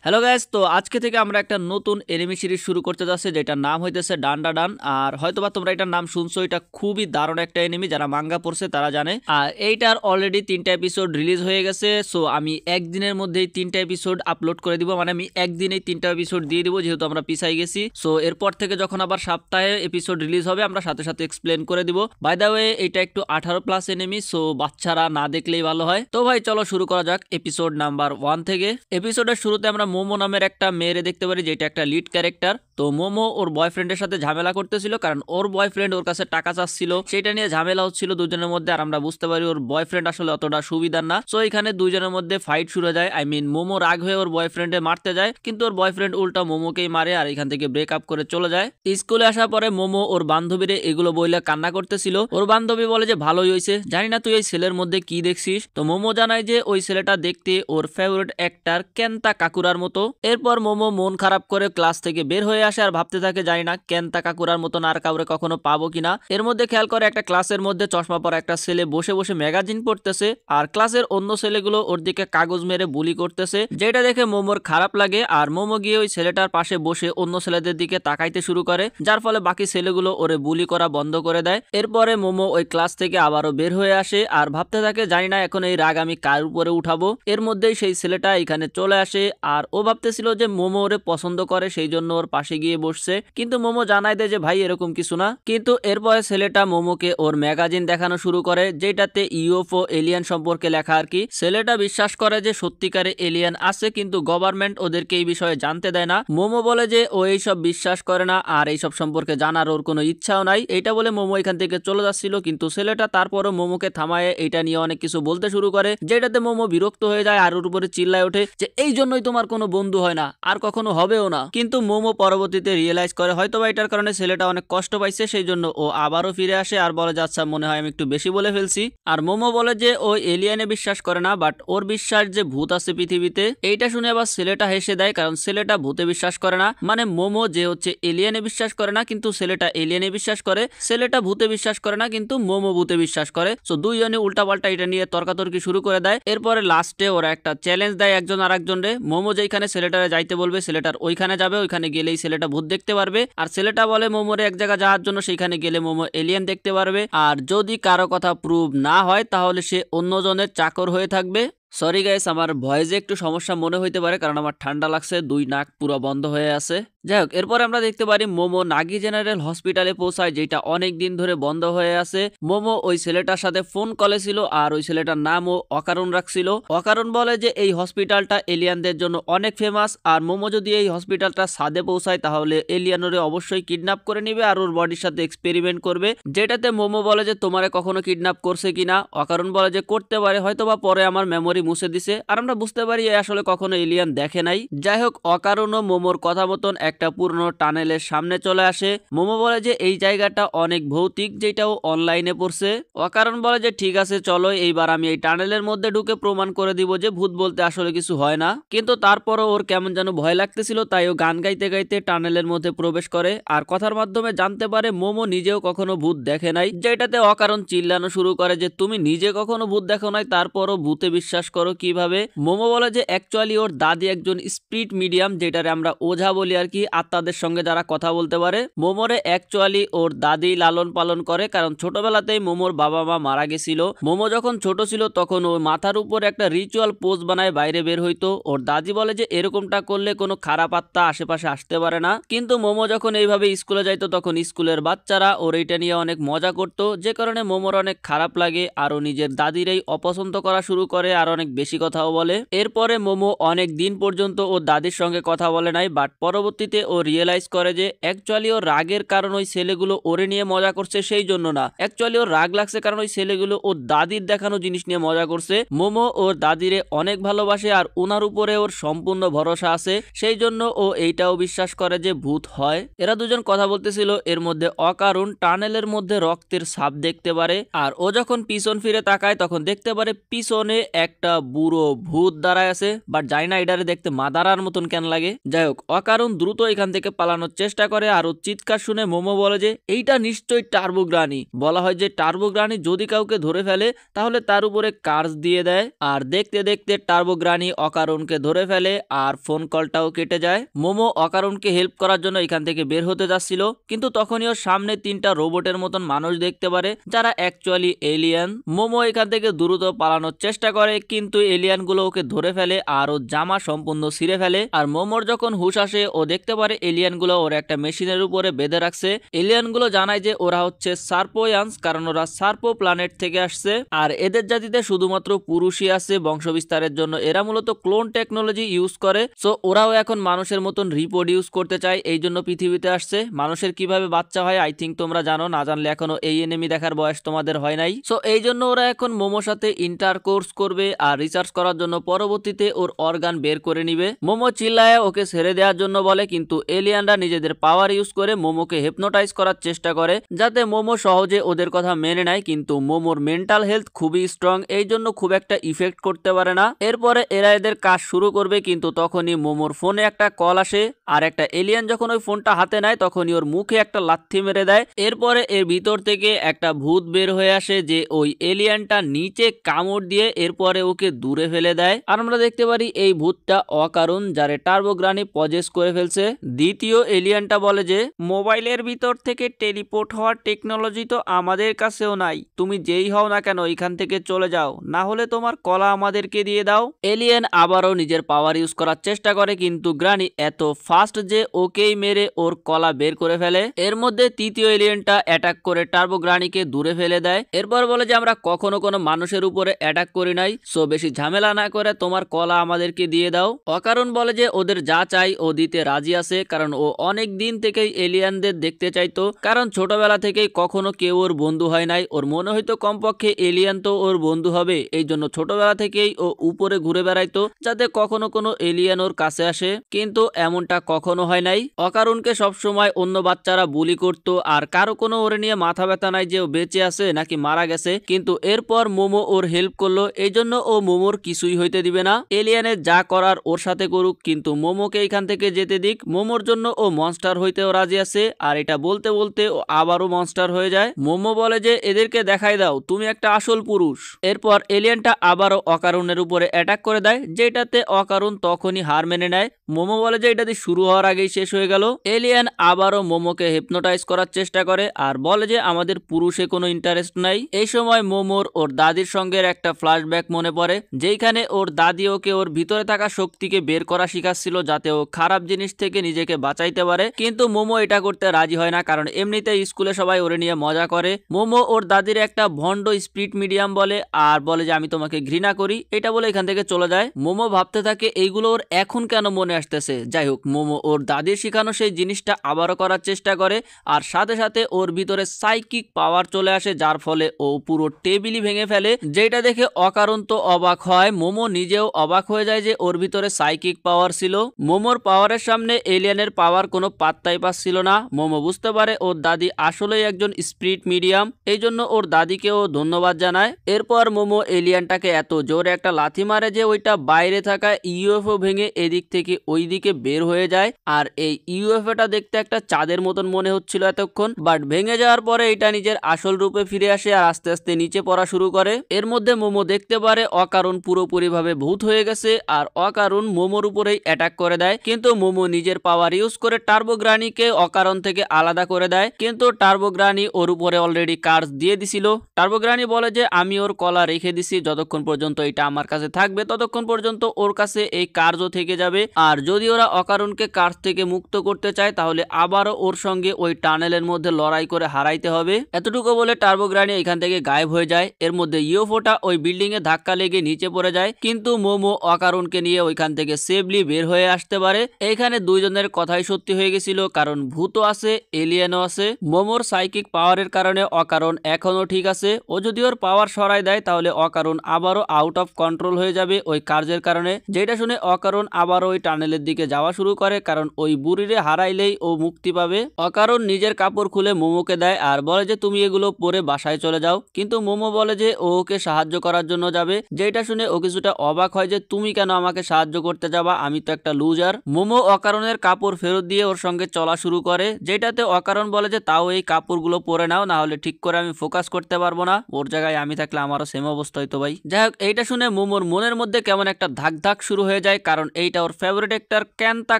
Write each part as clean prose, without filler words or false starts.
Hello guys, তো আজকে থেকে আমরা একটা নতুন এনিমি সিরিজ শুরু করতে যাচ্ছি যেটার নাম হইতেছে ডান্ডা ডান। আর হয়তোবা তোমরা এটার নাম শুনছো, এটা খুবই দারুণ একটা এনিমি, যারা মাঙ্গা পড়ছে তারা জানে। আর এইটার অলরেডি 3টা এপিসোড রিলিজ হয়ে গেছে। সো আমি একদিনের মধ্যেই 3টা এপিসোড আপলোড করে দিব, মানে আমি একদিনেই 3টা এপিসোড দিয়ে দিব, যেহেতু আমরা পিছাই গেছি। সো এরপর থেকে যখন আবার সপ্তাহে এপিসোড রিলিজ হবে আমরা সাথে সাথে এক্সপ্লেন করে দিব। বাই দা ওয়ে, এটা একটু 18+ এনিমি, সো বাচ্চারা না দেখলেই ভালো হয়। তো ভাই চলো শুরু করা যাক এপিসোড নাম্বার 1 থেকে। এপিসোডের শুরুতে আমরা মোমো নামের একটা মেয়েরে দেখতে পারি, যেটা একটা লিড ক্যারেক্টার। তো মোমো ওর বয়ফ্রেন্ডের সাথে ঝামেলা করতেছিল, কারণ ওর বয়ফ্রেন্ড ওর কাছে টাকা চাচ্ছিল, সেটা নিয়ে ঝামেলা হচ্ছিল দুজনের মধ্যে। আর আমরা বুঝতে পারি ওর বয়ফ্রেন্ড আসলে অতটা সুবিধার না। সো এখানে দুজনের মধ্যে ফাইট শুরু যায়। আই মিন মোমো রাগ হয়ে ওর বয়ফ্রেন্ডে মারতে যায়, কিন্তু ওর বয়ফ্রেন্ড উল্টা মোমোকেই মারে আর এখান থেকে ব্রেকআপ করে চলে যায়। স্কুলে আসার পরে মোমো ওর বান্ধবীরে এগুলো বইলে কান্না করতেছিল। ওর বান্ধবী বলে যে ভালোই হয়েছে, জানি না তুই এই ছেলের মধ্যে কি দেখছিস। তো মোমো জানায় যে ওই ছেলেটা দেখতে ওর ফেভারিট অ্যাক্টর কেন্তা কাকুরার মতো। এরপর মোমো মন খারাপ করে ক্লাস থেকে বের হয়ে আসে আর ভাবতে থাকে জানি না কেন্তা কাকুরার মতন আর কাউরে কখনো পাবো কিনা। এর মধ্যে খেয়াল করে একটা ক্লাসের মধ্যে চশমা পরা একটা ছেলে বসে বসে ম্যাগাজিন পড়তেছে, আর ক্লাসের অন্য ছেলেগুলো ওর দিকে কাগজ মেরে বুলি করতেছে, যেটা দেখে মোমোর খারাপ লাগে। আর মোমো গিয়ে ওই ছেলেটার পাশে বসে অন্য ছেলেদের দিকে তাকাইতে শুরু করে, যার ফলে বাকি ছেলেগুলো ওরে বুলি করা বন্ধ করে দেয়। এরপরে মোমো ওই ক্লাস থেকে আবারও বের হয়ে আসে আর ভাবতে থাকে জানি না এখন এই রাগ আমি কার উপরে উঠাবো। এর মধ্যেই সেই ছেলেটা এখানে চলে আসে আর ও ভাবতেছিল যে মোমো ওরে পছন্দ করে, সেই জন্য ওর পাশে গিয়ে বসছে, কিন্তু মোমো জানায় দেয় যে ভাই এরকম কিছু না। কিন্তু এরপরে ছেলেটা মোমোকে ওর ম্যাগাজিন দেখানো শুরু করে, যেটাতে ইউএফও এলিয়ান সম্পর্কে লেখা আর কি। ছেলেটা বিশ্বাস করে যে সত্যিকারে এলিয়ান আছে, কিন্তু গভর্নমেন্ট ওদেরকে এই বিষয়ে জানতে দেয় না। মোমো বলে যে ও এইসব বিশ্বাস করে না আর এইসব সম্পর্কে জানার ওর কোনো ইচ্ছাও নাই। এইটা বলে মোমো এখান থেকে চলে যাচ্ছিল, কিন্তু ছেলেটা তারপরও মোমোকে থামায় এইটা নিয়ে অনেক কিছু বলতে শুরু করে, যেটাতে মোমো বিরক্ত হয়ে যায় আর ওর উপরে চিল্লায় ওঠে যে এই জন্যই তোমার কোনো বন্ধু হয় না আর কখনো হবেও না। কিন্তু মোমো পরবর্তীতে রিয়েলাইজ করে হয়তোবা এটার কারণে ছেলেটা অনেক কষ্ট পাইছে, সেই জন্য ও আবারও ফিরে আসে আর বলে যে আচ্ছা মনে হয় আমি একটু বেশি বলে ফেলছি। আর মোমো বলে যে ও এলিয়ানে বিশ্বাস করে না, বাট ওর বিশ্বাস যে ভূত আছে পৃথিবীতে। এইটা শুনে আবার ছেলেটা হেসে দেয়, কারণ ছেলেটা ভূতে বিশ্বাস করে না। মানে মোমো যে হচ্ছে এলিয়ানে বিশ্বাস করে না, কিন্তু ছেলেটা এলিয়ানে বিশ্বাস করে। ছেলেটা ভূতে বিশ্বাস করে না, কিন্তু মোমো ভূতে বিশ্বাস করে। সো দুইজনে উল্টাপাল্টা এটা নিয়ে তর্কাতর্কি শুরু করে দেয়। এরপরে লাস্টে ওরা একটা চ্যালেঞ্জ দেয় একজন আরেকজনরে। মোমো যেখানে ছেলেটারে যাইতে বলবে ছেলেটার ওইখানে যাবে, ওইখানে গেলেই ছেলেটা ভূত দেখতে পারবে। আর ছেলেটা বলে মোমোরে এক জায়গা যাওয়ার জন্য, সেইখানে গেলে মোমো এলিয়ান দেখতে পারবে। আর যদি কারো কথা প্রুভ না হয় তাহলে সে অন্যজনের চাকর হয়ে থাকবে। সরি গাইস, আমার ভয়েসে একটু সমস্যা মনে হইতে পারে, কারণ আমার ঠান্ডা লাগছে, দুই নাক পুরো বন্ধ হয়ে আছে। যাই হোক, এরপরে আমরা দেখতে পারি মোমো নাগি জেনারেল হসপিটালে পৌঁছায়, যেটা অনেক দিন ধরে বন্ধ হয়ে আছে। মোমো ওই ছেলেটার সাথে ফোন কলে ছিল আর ওই ছেলেটার নামও অকারণ রাখছিল। অকারণ বলে যে এই হসপিটালটা এলিয়ানদের জন্য অনেক ফেমাস, আর মোমো যদি এই হসপিটালটা ছাদে পৌঁছায় তাহলে এলিয়ানরে অবশ্যই কিডন্যাপ করে নিবে আর ওর বডির সাথে এক্সপেরিমেন্ট করবে। যেটাতে মোমো বলে যে তোমারে কখনো কিডন্যাপ করছে কিনা। অকারণ বলে যে করতে পারে, হয়তোবা পরে আমার মেমোরি মুছে দিছে। আর আমরা বুঝতে পারি আসলে কখনো এলিয়ান দেখে নাই। যাই হোক, অকারণ ও মোমোর কথা মতন একটা পুরনো টানেলের সামনে চলে আসে। মোমো বলে যে এই জায়গাটা অনেক ভৌতিক, যেটাও অনলাইনে পড়ছে। অকারণ বলে যে ঠিক আছে চলো, এইবার আমি এই টানেলের মধ্যে ঢুকে প্রমাণ করে দিব যে ভূত বলতে আসলে কিছু হয় না। কিন্তু তারপরও ওর কেমন যেন ভয় লাগতেছিল, তাই ও গান গাইতে গাইতে টানেলের মধ্যে প্রবেশ করে আর কথার মাধ্যমে জানতে পারে মোমো নিজেও কখনো ভূত দেখে নাই। যেটাতে অকারণ চিল্লানো শুরু করে যে তুমি নিজে কখনো ভূত দেখো নাই, তারপরও ভূতে বিশ্বাস করো কিভাবে। মোমো বলে যে অ্যাকচুয়ালি ওর দাদি একজন স্পিরিট মিডিয়াম, যেটারে আমরা ওঝা বলি আর কি, আত্মাদের সঙ্গে যারা কথা বলতে পারে। মোমোরে অ্যাকচুয়ালি ওর দাদি লালন পালন করে, কারণ ছোটবেলাতেই মোমোর বাবা মা মারা গেছিল। মোমো যখন ছোট ছিল তখন ও মাথার উপর একটা রিচুয়াল পোজ বানায় বাইরে বের হইতো। ওর দাদি বলে যে এরকমটা করলে কোনো খারাপ আত্মা আশেপাশে আসতে পারে না। কিন্তু মোমো যখন এইভাবে স্কুলে যাইতো তখন স্কুলের বাচ্চারা ওর এইটা নিয়ে অনেক মজা করতো, যে কারণে মোমোর অনেক খারাপ লাগে আর ও নিজের দাদিরই অপছন্দ করা শুরু করে আর অনেক বেশি কথাও বলে। এরপরে মোমো অনেক দিন পর্যন্ত ওর দাদির সঙ্গে কথা বলে নাই, বাট পরবর্তীতে ও রিয়েলাইজ করে যে অ্যাকচুয়ালি ওর রাগের কারণ ওই ছেলেগুলো ওরে নিয়ে মজা করছে সেই জন্য না, অ্যাকচুয়ালি ওর রাগ লাগছে কারণ ওই ছেলেগুলো ওর দাদির দেখানো জিনিস নিয়ে মজা করছে। মোমো ওর দাদিরে অনেক ভালোবাসে আর ওনার উপরে ওর সম্পূর্ণ ভরসা আছে, সেই জন্য ও এইটাও বিশ্বাস করে যে ভূত হয়। এরা দুজন কথা বলতেছিল, এর মধ্যে অকারণ টানেলের মধ্যে রক্তের ছাপ দেখতে পারে। আর ও যখন পিছন ফিরে তাকায় তখন দেখতে পারে পিছনে একটা বুড়ো ভূত দাঁড়ায় আছে, বাট জানি না এটারে দেখতে মাদারার মতন কেন লাগে। যাই হোক, অকারণ দ্রুত দ্রুত এখান থেকে পালানোর চেষ্টা করে। আর ও চিৎকার শুনে মোমো বলে যে এইটা নিশ্চয়ই টার্বো গ্রানি। বলা হয় যে টার্বো গ্রানি যদি কাউকে ধরে ফেলে তাহলে তার উপরে কার্স দিয়ে দেয়। আর দেখতে দেখতে টার্বো গ্রানি অকারণকে ধরে ফেলে আর ফোন কলটাও কেটে যায়। মোমো অকারণকে হেল্প করার জন্য এখান থেকে বের হতে যাচ্ছিল, কিন্তু তখনই ওর সামনে 3টা রোবটের মতন মানুষ দেখতে পারে যারা অ্যাকচুয়ালি এলিয়ান। মোমো এখান থেকে দ্রুত পালানোর চেষ্টা করে, কিন্তু এলিয়ান গুলো ওকে ধরে ফেলে আর ও জামা সম্পূর্ণ ছিঁড়ে ফেলে। আর মোমোর যখন হুশ আসে ও দেখতে পারে এলিয়ান গুলো ওর একটা মেশিনের উপরে বেঁধে রাখছে। এলিয়ান গুলো জানায় যে ওরা হচ্ছে সার্পোয়ান্স, কারণ ওরা সার্পো প্ল্যানেট থেকে আসছে আর এদের জাতিতে শুধুমাত্র পুরুষই আছে বংশবিস্তারের জন্য। এরা মূলত ক্লোন টেকনোলজি ইউজ করে। সো ওরাও এখন মানুষের মতন রিপ্রোডিউস করতে চায়, এই জন্য পৃথিবীতে আসছে। মানুষের কিভাবে বাচ্চা হয় আই থিঙ্ক তোমরা জানো, না জানলে এখনো এই এনিমি দেখার বয়স তোমাদের হয় নাই। সো এই জন্য ওরা এখন মোমোর সাথে ইন্টারকোর্স করবে আর রিসার্চ করার জন্য পরবর্তীতে ওর অর্গান বের করে নিবে। মোমো চিল্লায় ওকে ছেড়ে দেওয়ার জন্য বলে, কিন্তু এলিয়ানরা নিজেদের পাওয়ার ইউজ করে মোমোকে হিপনোটাইজ করার চেষ্টা করে যাতে মোমো সহজে ওদের কথা মেনে নেয়। কিন্তু মোমোর মেন্টাল হেলথ খুবই স্ট্রং, এই জন্য খুব একটা ইফেক্ট করতে পারে না। এরপরে এরা এদের কাজ শুরু করবে, কিন্তু তখনই মোমোর ফোনে একটা কল আসে আর একটা এলিয়ান যখন ওই ফোনটা হাতে নেয় তখনই ওর মুখে একটা লাথি মেরে দেয়। এরপরে এর ভিতর থেকে একটা ভূত বের হয়ে আসে যে ওই এলিয়ানটা নিচে কামড় দিয়ে এরপরে ওকে দূরে ফেলে দেয়। আর আমরা দেখতে পারি এই ভূতটা অকারণ, যারে টার্বো গ্রানি পজেস করে ফেলছে। দ্বিতীয় এলিয়ানটা বলে যে মোবাইলের ভিতর থেকে টেলিপোর্ট হওয়ার টেকনোলজি তো আমাদের কাছেও নাই, তুমি যেই হও না কেন এখান থেকে চলে যাও, না হলে তোমার কলা আমাদেরকে দিয়ে দাও। এলিয়ান আবারও নিজের পাওয়ার ইউজ করার চেষ্টা করে, কিন্তু গ্রানি এত ফাস্ট যে ওকেই মেরে ওর কলা বের করে ফেলে। এর মধ্যে তৃতীয় এলিয়েনটা অ্যাটাক করে টার্বো গ্রানিকে দূরে ফেলে দেয়। এরপর বলে যে আমরা কখনো কোনো মানুষের উপরে অ্যাটাক করি নাই, সো বেশি ঝামেলা না করে তোমার কলা আমাদেরকে দিয়ে দাও। অকারণ বলে যে ওদের যা চাই ও দিতে রাজি আছে, কারণ ও অনেক দিন থেকেই এলিয়ানদের দেখতে চাইতো, কারণ ছোটবেলা থেকেই কখনো কেউ ওর বন্ধু হয় নাই। ওর মনে হইতো কমপক্ষে এলিয়ান তো ওর বন্ধু হবে, এই জন্য ছোটবেলা থেকেই ও উপরে ঘুরে বেড়াইতো যাতে কখনো কোনো এলিয়ান ওর কাছে আসে, কিন্তু এমনটা কখনো হয় নাই। অকারণকে সবসময় অন্য বাচ্চারা বুলি করতো আর কারো কোনো ওরে নিয়ে মাথা ব্যথা নাই যে ও বেঁচে আছে নাকি মারা গেছে। কিন্তু এরপর মোমো ওর হেল্প করলো, এই জন্য ও মোমোর কিছুই হইতে দিবে না। এলিয়ানের যা করার ওর সাথে করুক, কিন্তু মোমোকে এখান থেকে যেতে দিক। মোমোর জন্য ও মনস্টার হইতেও রাজি আছে। আর এটা বলতে বলতে ও আবারও মনস্টার হয়ে যায়। মোমো বলে যে এদেরকে দেখাই দাও তুমি একটা আসল পুরুষ। এরপর এলিয়ানটা আবারও অকারণের উপরে অ্যাটাক করে দেয়, যেটাতে অকারণ তখনই হার মেনে নেয়। মোমো বলে যে এটা দিয়ে শুরু হওয়ার আগেই শেষ হয়ে গেল। এলিয়ান আবারও মোমোকে হিপনোটাইজ করার চেষ্টা করে আর বলে যে আমাদের পুরুষে কোনো ইন্টারেস্ট নাই। এই সময় মোমোর ওর দাদির সঙ্গে একটা ফ্ল্যাশব্যাক মনে পড়ে, যেখানে ওর দাদি ওকে ওর ভিতরে থাকা শক্তিকে বের করা শিখাচ্ছিল যাতে ও খারাপ জিনিস থেকে নিজেকে বাঁচাইতে পারে। কিন্তু মোমো এটা করতে রাজি হয় না, কারণ এমনিতে স্কুলে সবাই ওরে নিয়ে মজা করে। মোমো ওর দাদির একটা ভন্ড স্পিরিট মিডিয়াম বলে আর বলে যে আমি তোমাকে ঘৃণা করি, এটা বলে এখান থেকে চলে যায়। মোমো ভাবতে থাকে এইগুলো ওর এখন কেন মনে আসতেছে। যাই হোক, মোমো ওর দাদির শিখানো সেই জিনিসটা আবারও করার চেষ্টা করে আর সাথে সাথে ওর ভিতরে সাইকিক পাওয়ার চলে আসে, যার ফলে ও পুরো টেবিলই ভেঙে ফেলে। যেটা দেখে অকারণ তো অবাক হয়, মোমো নিজেও অবাক হয়ে যায় যে ওর ভিতরে সাইকিক পাওয়ার ছিল। মোমোর পাওয়ারের সামনে এলিয়ানের পাওয়ার কোনো পাত্তাই পাচ্ছিল না। মোমো বুঝতে পারে ওর দাদি আসলেই একজন স্পিরিট মিডিয়াম, এই জন্য ওর দাদিকেও ধন্যবাদ জানায়। এরপর মোমো এলিয়ানটাকে এত জোরে একটা লাথি মারে যে ওইটা বাইরে থাকা ইউএফও ভেঙে এদিক থেকে ওই দিকে বের হয়ে যায়। আর এই ইউএফওটা দেখতে একটা চাঁদের মতন মনে হচ্ছিল এতক্ষণ, বাট ভেঙে যাওয়ার পরে এটা নিজের আসল রূপে ফিরে আসে আর আস্তে আস্তে নিচে পড়া শুরু করে। এর মধ্যে মোমো দেখতে পারে অকারণ পুরোপুরি ভাবে ভূত হয়ে গেছে আর অকারণ মোমোর উপরেই অ্যাটাক করে দেয়। কিন্তু মোমো নিজের পাওয়ার ইউজ করে টার্বো গ্রানিকে অকারণ থেকে আলাদা করে দেয়, কিন্তু টার্বো গ্রানি ওর উপরে অলরেডি কার্স দিয়ে দিছিল। টার্বো গ্রানি বলে যে আমি ওর কলা রেখে দিছি, যতক্ষণ পর্যন্ত এটা আমার কাছে থাকবে ততক্ষণ পর্যন্ত ওর কাছে এই কার্সও থেকে যাবে। আর যদি ওরা অকারণকে কার্স থেকে মুক্ত করতে চায় তাহলে আবারও ওর সঙ্গে ওই টানেলের মধ্যে লড়াই করে হারাইতে হবে। এতটুকু বলে টার্বো গ্রানি এখান থেকে গায়েব হয়ে যায়। এর মধ্যে ইউএফওটা ওই বিল্ডিং এ ধাক্কা লেগে নিচে পড়ে যায়, কিন্তু মোমো অকারণকে নিয়ে ওইখান থেকে সেফলি বের হয়ে আসতে পারে। এইখানে দুইজনের কথাই সত্যি হয়ে গেছিল, কারণ ভূতও আছে এলিয়েনও আছে। মোমোর সাইকিক পাওয়ারের কারণে অকারণ এখনো ঠিক আছে। ও যদি ওর পাওয়ার সরাই দেয় তাহলে অকারণ আবারও আউট অফ কন্ট্রোল হয়ে যাবে ওই কার্যের কারণে। যেটা শুনে অকারণ আবারও ওই টানেলের দিকে যাওয়া শুরু করে, কারণ ওই বুড়িরে হারাইলেই ও মুক্তি পাবে। অকারণ নিজের কাপড় খুলে মোমোকে দেয় আর বলে যে তুমি এগুলো পরে বাসায় চলে যাও, কিন্তু মোমো বলে যে ও ওকে সাহায্য করার জন্য যাবে। যেটা শুনে ও কিছুটা অবাক হয় যে তুমি কেন আমাকে সাহায্য করতে যাবা, আমি তো একটা লুজার। মোমো অকারণের অকারণের কাপড় ফেরত দিয়ে ওর সঙ্গে চলা শুরু করে, যেটাতে অকারণ বলে যে তাও এই কাপড়গুলো পরে নাও, না হলে ঠিক করে আমি ফোকাস করতে পারবো না, ওর জায়গায় আমি থাকলে আমারও সেম অবস্থা হইতো ভাই। যাই হোক, এইটা শুনে মোমোর মনের মধ্যে কেমন একটা ধাক ধাক শুরু হয়ে যায়, কারণ এইটা ওর ফেভারিট একটার কেনতা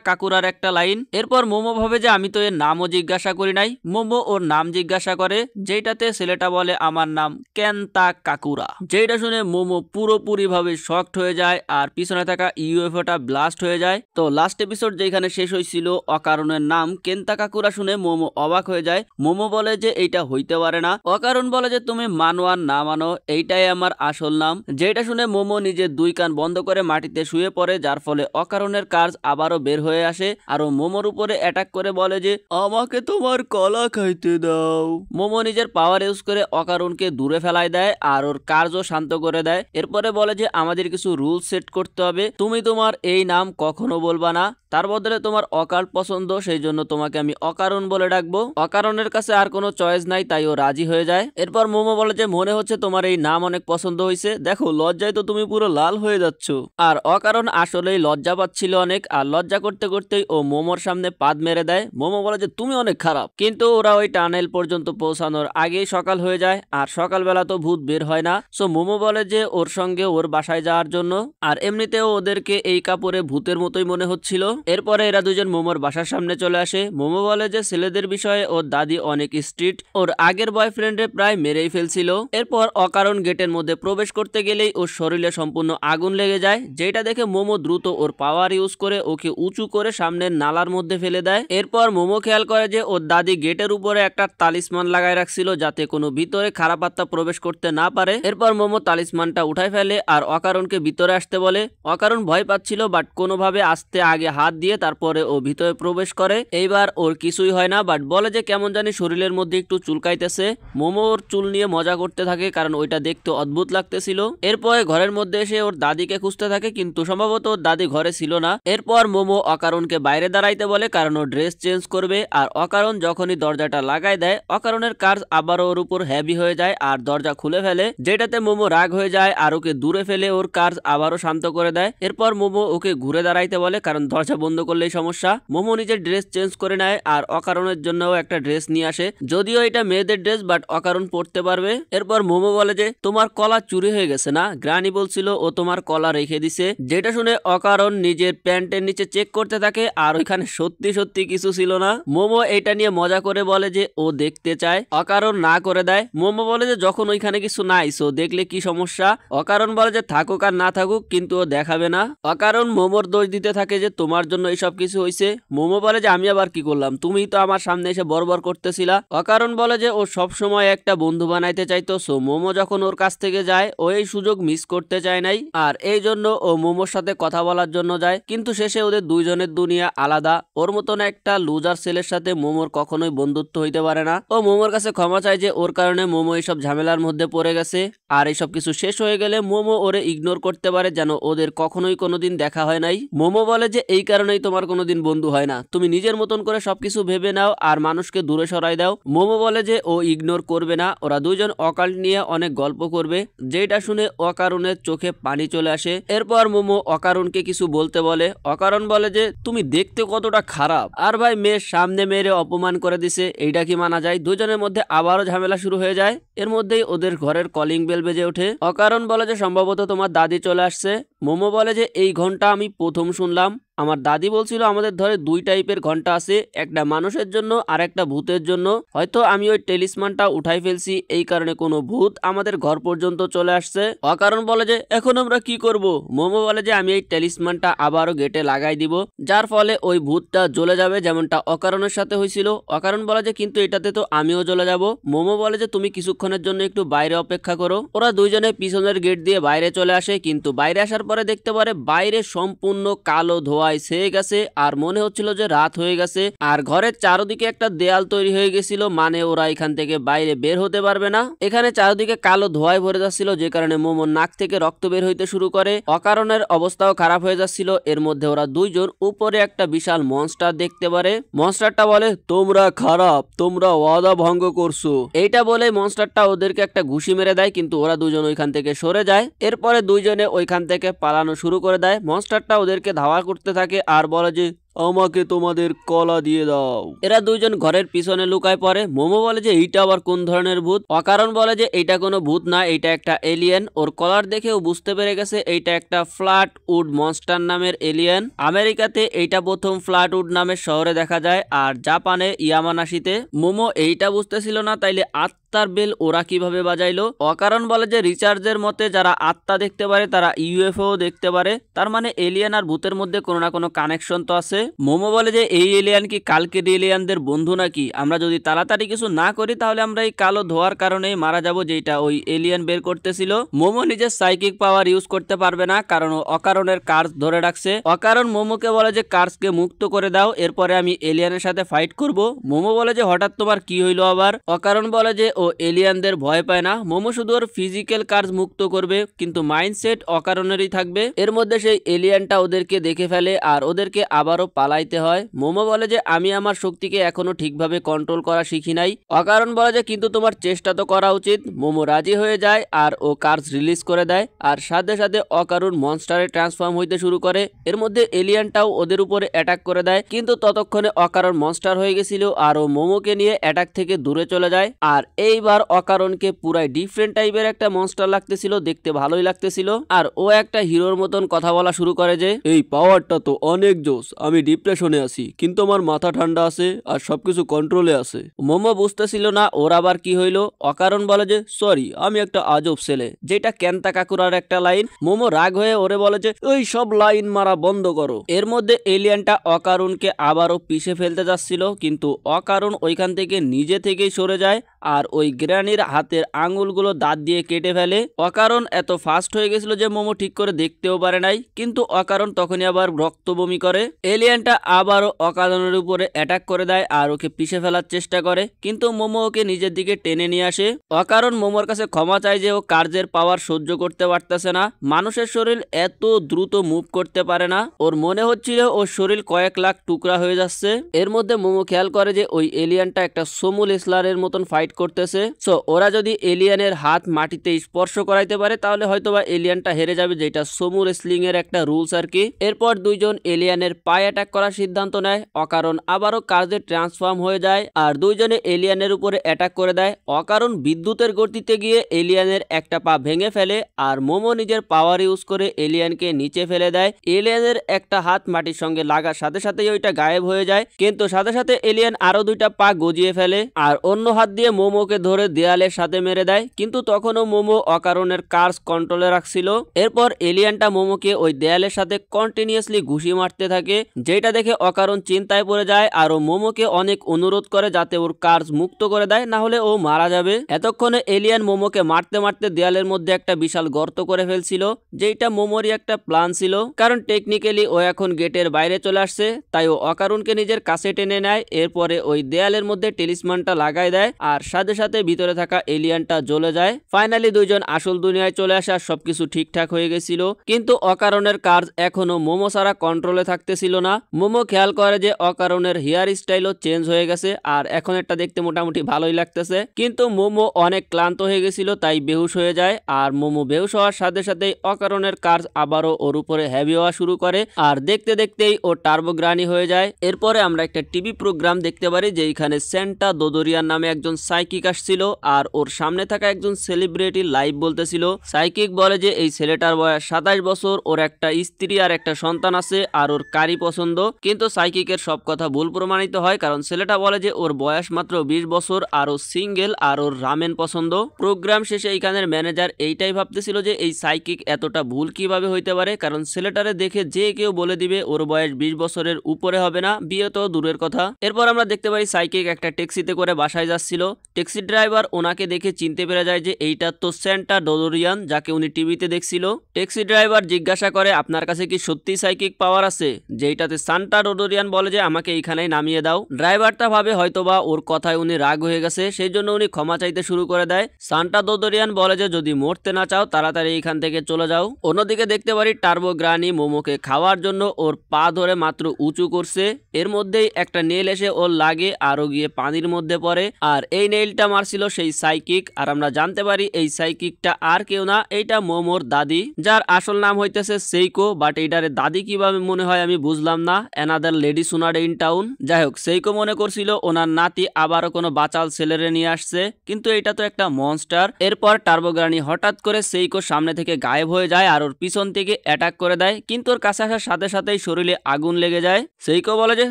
কাকুরার একটা লাইন। এরপর মোমো ভাবে যে আমি তো এর নামও জিজ্ঞাসা করি নাই। মোমো ওর নাম জিজ্ঞাসা করে, যেটাতে ছেলেটা বলে আমার নাম কেনতা কাকুরা। যেটা শুনে মোমো পুরোপুরি ভাবে শকড হয়ে যায় আর পিছনে থাকা ইউএফওটা ব্লাস্ট হয়ে যায়। তো লাস্ট এপিসোড যেখানে শেষ হয়েছিল অকারণের নাম কেনতা কাকুরা শুনে মোমো অবাক হয়ে যায়। মোমো বলে যে এইটা হইতে পারে না। অকারণ বলে যে তুমি মানো আর না মানো, এইটাই আমার আসল নাম। যেটা শুনে মোমো নিজের দুই কান বন্ধ করে মাটিতে শুয়ে পড়ে, যার ফলে অকারণের কাজ আবারও বের হয়ে আসে আর মোমোর উপরে অ্যাটাক করে বলে যে আমাকে তোমার কলা খাইতে দাও। মোমো নিজের পাওয়ার ইউজ করে অকারণকে দূরে ফেলায় দেয় আর ওর কার্যও শান্ত করে দেয়। এরপরে বলে যে আমাদের কিছু রুল সেট করতে হবে, তুমি তোমার এই নাম কখনো বলবা না, তার বদলে তোমার অকাল্ট পছন্দ, সেই জন্য তোমাকে আমি অকারণ বলে ডাকবো। অকারণের কাছে আর কোনো চয়েস নাই, তাই ও রাজি হয়ে যায়। এরপর মোমো বলে যে মনে হচ্ছে তোমার এই নাম অনেক পছন্দ হয়েছে, দেখো লজ্জায় তো তুমি পুরো লাল হয়ে যাচ্ছ। আর অকারণ আসলেই লজ্জা পাচ্ছিল অনেক, আর লজ্জা করতে করতেই ও মোমোর সামনে পাদ মেরে দেয়। মোমো বলে যে তুমি অনেক খারাপ, কিন্তু ওরা ওই টানেল পর্যন্ত পৌঁছানোর আগেই সকাল হয়ে যায় আর সকালবেলা তো ভূত বের হয় না। সো মোমো বলে যে ওর সঙ্গে ওর বাসায় যাওয়ার জন্য, আর এমনিতেও ওদেরকে এই কাপড়ে ভূতের মতোই মনে হচ্ছিল। এরপরে এরা দুজন মোমোর বাসার সামনে চলে আসে। মোমো বলে যে ছেলেদের বিষয়ে ওর দাদি অনেক স্ট্রিক্ট, ওর আগের বয়ফ্রেন্ডে প্রায় মেরেই ফেলছিল। এরপর অকারণ গেটের মধ্যে প্রবেশ করতে গেলেই ওর শরীরে সম্পূর্ণ আগুন লেগে যায়, যেটা দেখে মোমো দ্রুত ওর পাওয়ার ইউজ করে ওকে উঁচু করে সামনের নালার মধ্যে ফেলে দেয়। এরপর মোমো খেয়াল করে যে ওর দাদি গেটের উপরে একটা তালিসমান লাগায় রাখছিল, যাতে কোনো ভিতরে খারাপ আত্মা প্রবেশ করতে না পারে। এরপর মোমো তালিসমানটা উঠায় ফেলে আর অকারণকে ভিতরে আসতে বলে। অকারণ ভয় পাচ্ছিল, বাট কোনোভাবে আসতে আগে হাত দিয়ে তারপরে ও ভিতরে প্রবেশ করে। এইবার ওর কিছুই হয় না, বাট বলে যে কেমন জানি শরীরের মধ্যে একটু চুলকাইতেছে। মোমো ওর চুল নিয়ে মজা করতে থাকে, কারণ ওইটা দেখতে অদ্ভুত লাগতেছিল। এরপরে ঘরের মধ্যে এসে ওর দাদিকে খুঁজতে থাকে, কিন্তু সম্ভবত ওর দাদি ঘরে ছিল না। এরপর মোমো অকারণকে বাইরে দাঁড়াইতে বলে, কারণ ও ড্রেস চেঞ্জ করবে। আর অকারণ যখনই দরজাটা লাগাই দেয়, অকারণের কাজ আবারও ওর উপর হেভি হয়ে যায় আর দরজা খুলে ফেলে, যেটাতে মোমো রাগ হয়ে যায় আর ওকে দূরে ফেলে ওর কাজ আবারও শান্ত করে দেয়। এরপর মোমো ওকে ঘুরে দাঁড়াইতে বলে, কারণ দরজা বন্ধ করলেই সমস্যা। মোমো নিজের ড্রেস চেঞ্জ করে নেয় আর অকারণের জন্যও একটা ড্রেস নিয়ে আসে, যদিও এটা মেয়েদের ড্রেস, বাট অকারণ পড়তে পারবে। এরপর মোমো বলে যে তোমার কলা চুরি হয়ে গেছে না, গ্রানি বলছিল ও তোমার কলা রেখে দিছে। যেটা শুনে অকারণ নিজের প্যান্টের নিচে চেক করতে থাকে আর ওইখানে সত্যি সত্যি কিছু ছিল না। মোমো এটা নিয়ে মজা করে বলে যে ও দেখতে চায়, অকারণ না করে দেয়। মোমো বলে যে যখন ওইখানে কিছু নাই সো দেখলে কি সমস্যা। অকারণ বলে যে থাকুক আর না থাকুক, কিন্তু ও দেখাবে না। অকারণ মোমোর দোষ দিতে থাকে যে তোমার জন্য এইসব কিছু হয়েছে। মোমো বলে যে আমি আবার কি করলাম, তুমি তো আমার সামনে এসে বরবর করতেছিলা। অকারণ বলে যে ও সব সময় একটা বন্ধু বানাইতে চাইতো, সো মোমো যখন ওর কাছ থেকে যায় ও এই সুযোগ মিস করতে চায় নাই, আর এই জন্য ও মোমোর সাথে কথা বলার জন্য যায়। কিন্তু শেষে ওদের দুইজনের দুনিয়া আলাদা। ওর মতন একটা লুজার ছেলের সাথে মোমোর কখনোই বন্ধুত্ব হইতে পারে না। ও মোমোর কাছে ক্ষমা চায় যে ওর কারণে মোমো এইসব ঝামেলার মধ্যে পড়ে গেছে, আর এইসব কিছু শেষ হয়ে গেলে মোমো ওরে ইগনোর করতে পারে, যেন ওদের কখনোই কোনোদিন দেখা হয় নাই। মোমো বলে যে এই কারণেই তোমার কোনোদিন বন্ধু হয় না, তুমি নিজের মতন করে সবকিছু ভেবে নাও আর মানুষকে দূরে সরাই দাও। মোমো বলে যে ও ইগনোর করবে না। ওরা দুইজন অকাল্ট নিয়ে অনেক গল্প করবে, যেটা শুনে অকারণের চোখে পানি চলে আসে। এরপর মোমো অকারণকে কিছু বলতে বলে। অকারণ বলে যে তুমি দেখতে কতটা খারাপ, আর ভাই মেয়ের সামনে মেরে অপমান করে দিছে, এইটা কি মানা যায়? দুজনের মধ্যে আবারও ঝামেলা শুরু হয়ে যায়। এর মধ্যেই ওদের ঘরের কলিং বেল বেজে ওঠে। অকারণ বলে যে সম্ভবত তোমার দাদি চলে আসছে। মোমো বলে যে এই ঘন্টা আমি প্রথম শুনলাম, আমার দাদি বলছিল আমাদের ধরে দুই টাইপের ঘন্টা আছে, একটা মানুষের জন্য আর একটা ভূতের জন্য। হয়তো আমি ওই টেলিসমানটা উঠাই ফেলছি, এই কারণে কোনো ভূত আমাদের ঘর পর্যন্ত চলে আসছে। অকারণ বলে যে এখন আমরা কি করব? মোমো বলে যে আমি এই টেলিসমানটা আবারও গেটে লাগাই দিব, যার ফলে ওই ভূতটা জ্বলে যাবে, যেমনটা অকারণের সাথে হয়েছিল। অকারণ বলে যে কিন্তু এটাতে তো আমিও জ্বলে যাব। মোমো বলে যে তুমি কিছুক্ষণের জন্য একটু বাইরে অপেক্ষা করো। ওরা দুইজনে পিছনের গেট দিয়ে বাইরে চলে আসে, কিন্তু বাইরে আসার পরে দেখতে পারে বাইরে সম্পূর্ণ কালো ধোয়া ছেয়ে গেছে আর মনে হচ্ছিল যে রাত হয়ে গেছে। আর ঘরের চারদিকে একটা দেয়াল তৈরি হয়ে গেছিল, মানে ওরা এখান থেকে বাইরে বের হতে পারবে না। এখানে চারদিকে কালো ধোঁয়ায় ভরে যাচ্ছিল, যে কারণে মোমোর নাক থেকে রক্ত বের হইতে শুরু করে। অকারণের অবস্থাও খারাপ হয়ে যাচ্ছিল। এর মধ্যে ওরা দুইজন উপরে একটা বিশাল মনস্টার দেখতে পারে। মনস্টারটা বলে তোমরা খারাপ, তোমরা ওয়াদা ভঙ্গ করছো। এইটা বলে মনস্টারটা ওদেরকে একটা ঘুষি মেরে দেয়, কিন্তু ওরা দুজন ওইখান থেকে সরে যায়। এরপরে দুইজনে ওইখান থেকে পালানো শুরু করে দেয়। মনস্টারটা ওদেরকে ধাওয়া করতে থাকে আর বলে যে আমাকে তোমাদের কলা দিয়ে দাও। এরা দুইজন ঘরের পিছনে লুকায় পড়ে। মোমো বলে যে এইটা আবার কোন ধরনের ভূত। অকারণ বলে যে এইটা কোনো ভূত না, এইটা একটা এলিয়েন। ওর কলার দেখে ও বুঝতে পেরে গেছে এইটা একটা ফ্ল্যাট উড মনস্টার নামের এলিয়েন। আমেরিকাতে এইটা প্রথম ফ্ল্যাট উড নামের শহরে দেখা যায়, আর জাপানে ইয়ামানাশিতে। মোমো এইটা বুঝতেছিল না, তাইলে আত্মার বেল ওরা কিভাবে বাজাইলো। অকারণ বলে যে রিচার্জের মতে যারা আত্মা দেখতে পারে তারা ইউএফও দেখতে পারে, তার মানে এলিয়েন আর ভূতের মধ্যে কোনো না কোনো কানেকশন তো আছে। মোমো বলে যে এই এলিয়েন কি কালকের এলিয়েনদের বন্ধু নাকি? আমরা যদি তাড়াতাড়ি কিছু না করি তাহলে আমরা এই কালো ধোয়ার কারণে মারা যাব, যেটা ওই এলিয়েন বের করতেছিল। মোমো নিজের সাইকিক পাওয়ার ইউজ করতে পারবে না, কারণ অকারণের কার্স ধরে রাখছে। অকারণ মোমোকে বলে যে কার্সকে মুক্ত করে দাও, এরপরে আমি এলিয়েনের সাথে ফাইট করব। মোমো বলে যে হঠাৎ তোমার কি হইলো আবার? অকারণ বলে যে ও এলিয়েনদের ভয় পায় না, মোমো শুধু ওর ফিজিক্যাল কার্স মুক্ত করবে, কিন্তু মাইন্ডসেট অকারণেরই থাকবে। এর মধ্যে সেই এলিয়েনটা ওদেরকে দেখে ফেলে আর ওদেরকে আবারও পালাইতে হয়। মোমো বলে যে আমি আমার শক্তিকে এখনো ঠিকভাবে কন্ট্রোল করা শিখি নাই। অকারণ বলে যে কিন্তু তোমার চেষ্টা তো করা উচিত। মোমো রাজি হয়ে যায় আর ও কার্স রিলিজ করে দেয়, আর সাথে সাথে অকারণ মনস্টারে ট্রান্সফর্ম হইতে শুরু করে। এর মধ্যে এলিয়েনটাও ওদের উপরে অ্যাটাক করে দেয়, কিন্তু ততক্ষণে অকারণ মনস্টার হয়ে গেছিল আর ও মোমোকে নিয়ে অ্যাটাক থেকে দূরে চলে যায়। আর এইবার অকারণকে পুরাই ডিফারেন্ট টাইপের একটা মনস্টার লাগতেছিল, দেখতে ভালোই লাগতেছিল। আর ও একটা হিরোর মতন কথা বলা শুরু করে যে এই পাওয়ারটা তো অনেক জোস, আমি ডিপ্রেশনে আছি কিন্তু আমার মাথা ঠান্ডা আছে আর সবকিছু কন্ট্রোলে আছে। মোমো বুঝতেছিল না ওর আবার কি হইলো। অকারণ বলে যে সরি, আমি একটা আজব ছেলে, যেটা কেন্তা কাকুরার একটা লাইন। মোমো রাগ হয়ে ওরে বলে যে ওই সব লাইন মারা বন্ধ করো। এর মধ্যে এলিয়েনটা অকারণকে আবারও পিষে ফেলতে যাচ্ছিল, কিন্তু অকারণ ওইখান থেকে নিজে থেকেই সরে যায় আর ওই গ্রানির হাতের আঙুলগুলো দাঁত দিয়ে কেটে ফেলে। অকারণ এত ফাস্ট হয়ে গেছিল যে মোমো ঠিক করে দেখতেও পারে নাই, কিন্তু অকারণ তখনই আবার রক্ত বমি করে। এলিয়েনটা আবারও অকারণের উপরে অ্যাটাক করে দেয় আর ওকে পিষে ফেলার চেষ্টা করে, কিন্তু মোমো ওকে নিজের দিকে টেনে নিয়ে আসে। অকারণ মোমোর কাছে ক্ষমা চায় যে ও কার্জের পাওয়ার সহ্য করতে পারতেছে না, মানুষের শরীর এত দ্রুত মুভ করতে পারে না। ওর মনে হচ্ছিল ওর শরীর কয়েক লাখ টুকরা হয়ে যাচ্ছে। এর মধ্যে মোমো খেয়াল করে যে ওই এলিয়েনটা একটা সমু লেসলারের মতন ফাইট করতেছে। সো ওরা যদি এলিয়েনের হাত মাটিতে স্পর্শ করাইতে পারে তাহলে হয়তোবা এলিয়েনটা হেরে যাবে, যেটা সমু রেসলিং এর একটা রুলস আর কি। এরপর দুইজন এলিয়েনের পায়ে অ্যাটাক করার সিদ্ধান্ত নেয়। অকারণ আবারও কার্জে ট্রান্সফর্ম হয়ে যায় আর দুইজনে এলিয়েনের উপরে অ্যাটাক করে দেয়। অকারণ বিদ্যুতের গতিতে গিয়ে এলিয়েনের একটা পা ভেঙে ফেলে আর মোমো নিজের পাওয়ার ইউজ করে এলিয়েনকে নিচে ফেলে দেয়। এলিয়েনের একটা হাত মাটির সঙ্গে লাগার সাথে সাথেই ওইটা গায়েব হয়ে যায়, কিন্তু সাথে সাথে এলিয়েন আরো দুইটা পা গজিয়ে ফেলে আর অন্য হাত দিয়ে মোমোকে ধরে দেয়ালের সাথে মেরে দেয়, কিন্তু তখনও মোমো অকারণের কার্স কন্ট্রোলে রাখছিল। এরপর এলিয়েনটা মোমোকে ওই দেয়ালের সাথে কন্টিনিউয়াসলি ঘুষি মারতে থাকে, যেটা দেখে অকারণ চিন্তায় পড়ে যায় আর ও মোমোকে অনেক অনুরোধ করে যাতে ওর কার্স মুক্ত করে দেয়, না হলে ও মারা যাবে। এতক্ষণে এলিয়েন মোমোকে মারতে মারতে দেয়ালের মধ্যে একটা বিশাল গর্ত করে ফেলছিল, যেটা মোমোরই একটা প্ল্যান ছিল, কারণ টেকনিক্যালি ও এখন গেটের বাইরে চলে আসছে, তাই ও অকারণকে নিজের কাছে টেনে নেয়। এরপরে ওই দেয়ালের মধ্যে টেলিসমানটা লাগাই দেয় আর সাথে সাথে ভিতরে থাকা এলিয়েনটা জ্বলে যায়। ফাইনালি দুইজন আসল দুনিয়ায় চলে আসে আর সবকিছু ঠিকঠাক হয়ে গেছিল, কিন্তু অকারণের কার্স এখনো মোমো ছাড়া কন্ট্রোলে থাকতেছিল না। মোমো খেয়াল করে যে অকারণের হেয়ার স্টাইলও চেঞ্জ হয়ে গেছে আর এখন এটা দেখতে মোটামুটি ভালোই লাগতেছে, কিন্তু মোমো অনেক ক্লান্ত হয়ে গেছিল তাই বেহুশ হয়ে যায়। আর মোমো বেহুশ হওয়ার সাথে সাথেই অকারণের কার্স আবারও ওর উপরে হেভি হওয়া শুরু করে আর দেখতে দেখতেই ও টার্বোগ্রানি হয়ে যায়। এরপরে আমরা একটা টিভি প্রোগ্রাম দেখতে পারি যেখানে সেন্টা দোদরিয়ান নামে একজন সাইকিক আসছিল আর ওর সামনে থাকা একজন সেলিব্রিটি লাইভ বলতেছিল। সাইকিক বলে যে এই ছেলেটার বয়স 27 বছর, ওর একটা স্ত্রী আর একটা সন্তান আছে আর ওর কারি পছন্দ, কিন্তু সাইকিকের সব কথা ভুল প্রমাণিত হয়, কারণ ছেলেটা বলে যে ওর বয়স মাত্র 20 বছর আর ও সিঙ্গেল আর ওর রামেন পছন্দ। প্রোগ্রাম শেষে এইখানের ম্যানেজার এইটাই ভাবতেছিল যে এই সাইকিক এতটা ভুল কিভাবে হইতে পারে, কারণ ছেলেটারে দেখে যে কেউ বলে দিবে ওর বয়স 20 বছরের উপরে হবে না, বিয়ে তো দূরের কথা। এরপর আমরা দেখতে পাই সাইকিক একটা ট্যাক্সিতে করে বাসায় যাচ্ছিল। ট্যাক্সি ড্রাইভার ওনাকে দেখে চিনতে পেরে যায় যে এইটা তো সেন্টা ডোদরিয়ান, যাকে উনি টিভিতে দেখছিল। ট্যাক্সি ড্রাইভার জিজ্ঞাসা করে আপনার কাছে কি সত্যি সাইকিক পাওয়ার আছে, যেটাতে সান্টা ডোদরিয়ান বলে যে আমাকে এইখানেই নামিয়ে দাও। ড্রাইভারটা ভাবে হয়তোবা ওর কথায় উনি রাগ হয়ে গেছে, সেই জন্য উনি ক্ষমা চাইতে শুরু করে দেয়। সান্টা ডোদরিয়ান বলে যে যদি মরতে না চাও তাড়াতাড়ি এইখান থেকে চলে যাও। অন্যদিকে দেখতে পারি টার্বোগ্রানি মোমোকে খাওয়ার জন্য ওর পা ধরে মাত্র উঁচু করছে, এর মধ্যেই একটা নেল এসে ওর লাগে আরো গিয়ে পানির মধ্যে পড়ে আর এই নেলটা মারছিল সেই সাইকিক। আর আমরা জানতে পারি এই সাইকিকটা আর কেউ না, এইটা মোমোর দাদি, যার আসল নাম হইতেছে সেইকো, বাট এইটারে দাদি কিভাবে মনে হয় আমি বুঝলাম না। না, অ্যানাদার লেডি সুনাডে ইন টাউন। যাই হোক, সেইকো মনে করছিল ওনার নাতি আবারও কোনো বাচাল ছেলেরে নিয়ে আসছে, কিন্তু এটা তো একটা মনস্টার। এরপর টার্বোগ্রানি হঠাৎ করে সেইকো সামনে থেকে গায়েব হয়ে যায় আর ওর পিছন থেকে অ্যাটাক করে দেয়, কিন্তু ওর কাছে আসার সাথে সাথেই শরীরে আগুন লেগে যায়। সেইকো বলে যে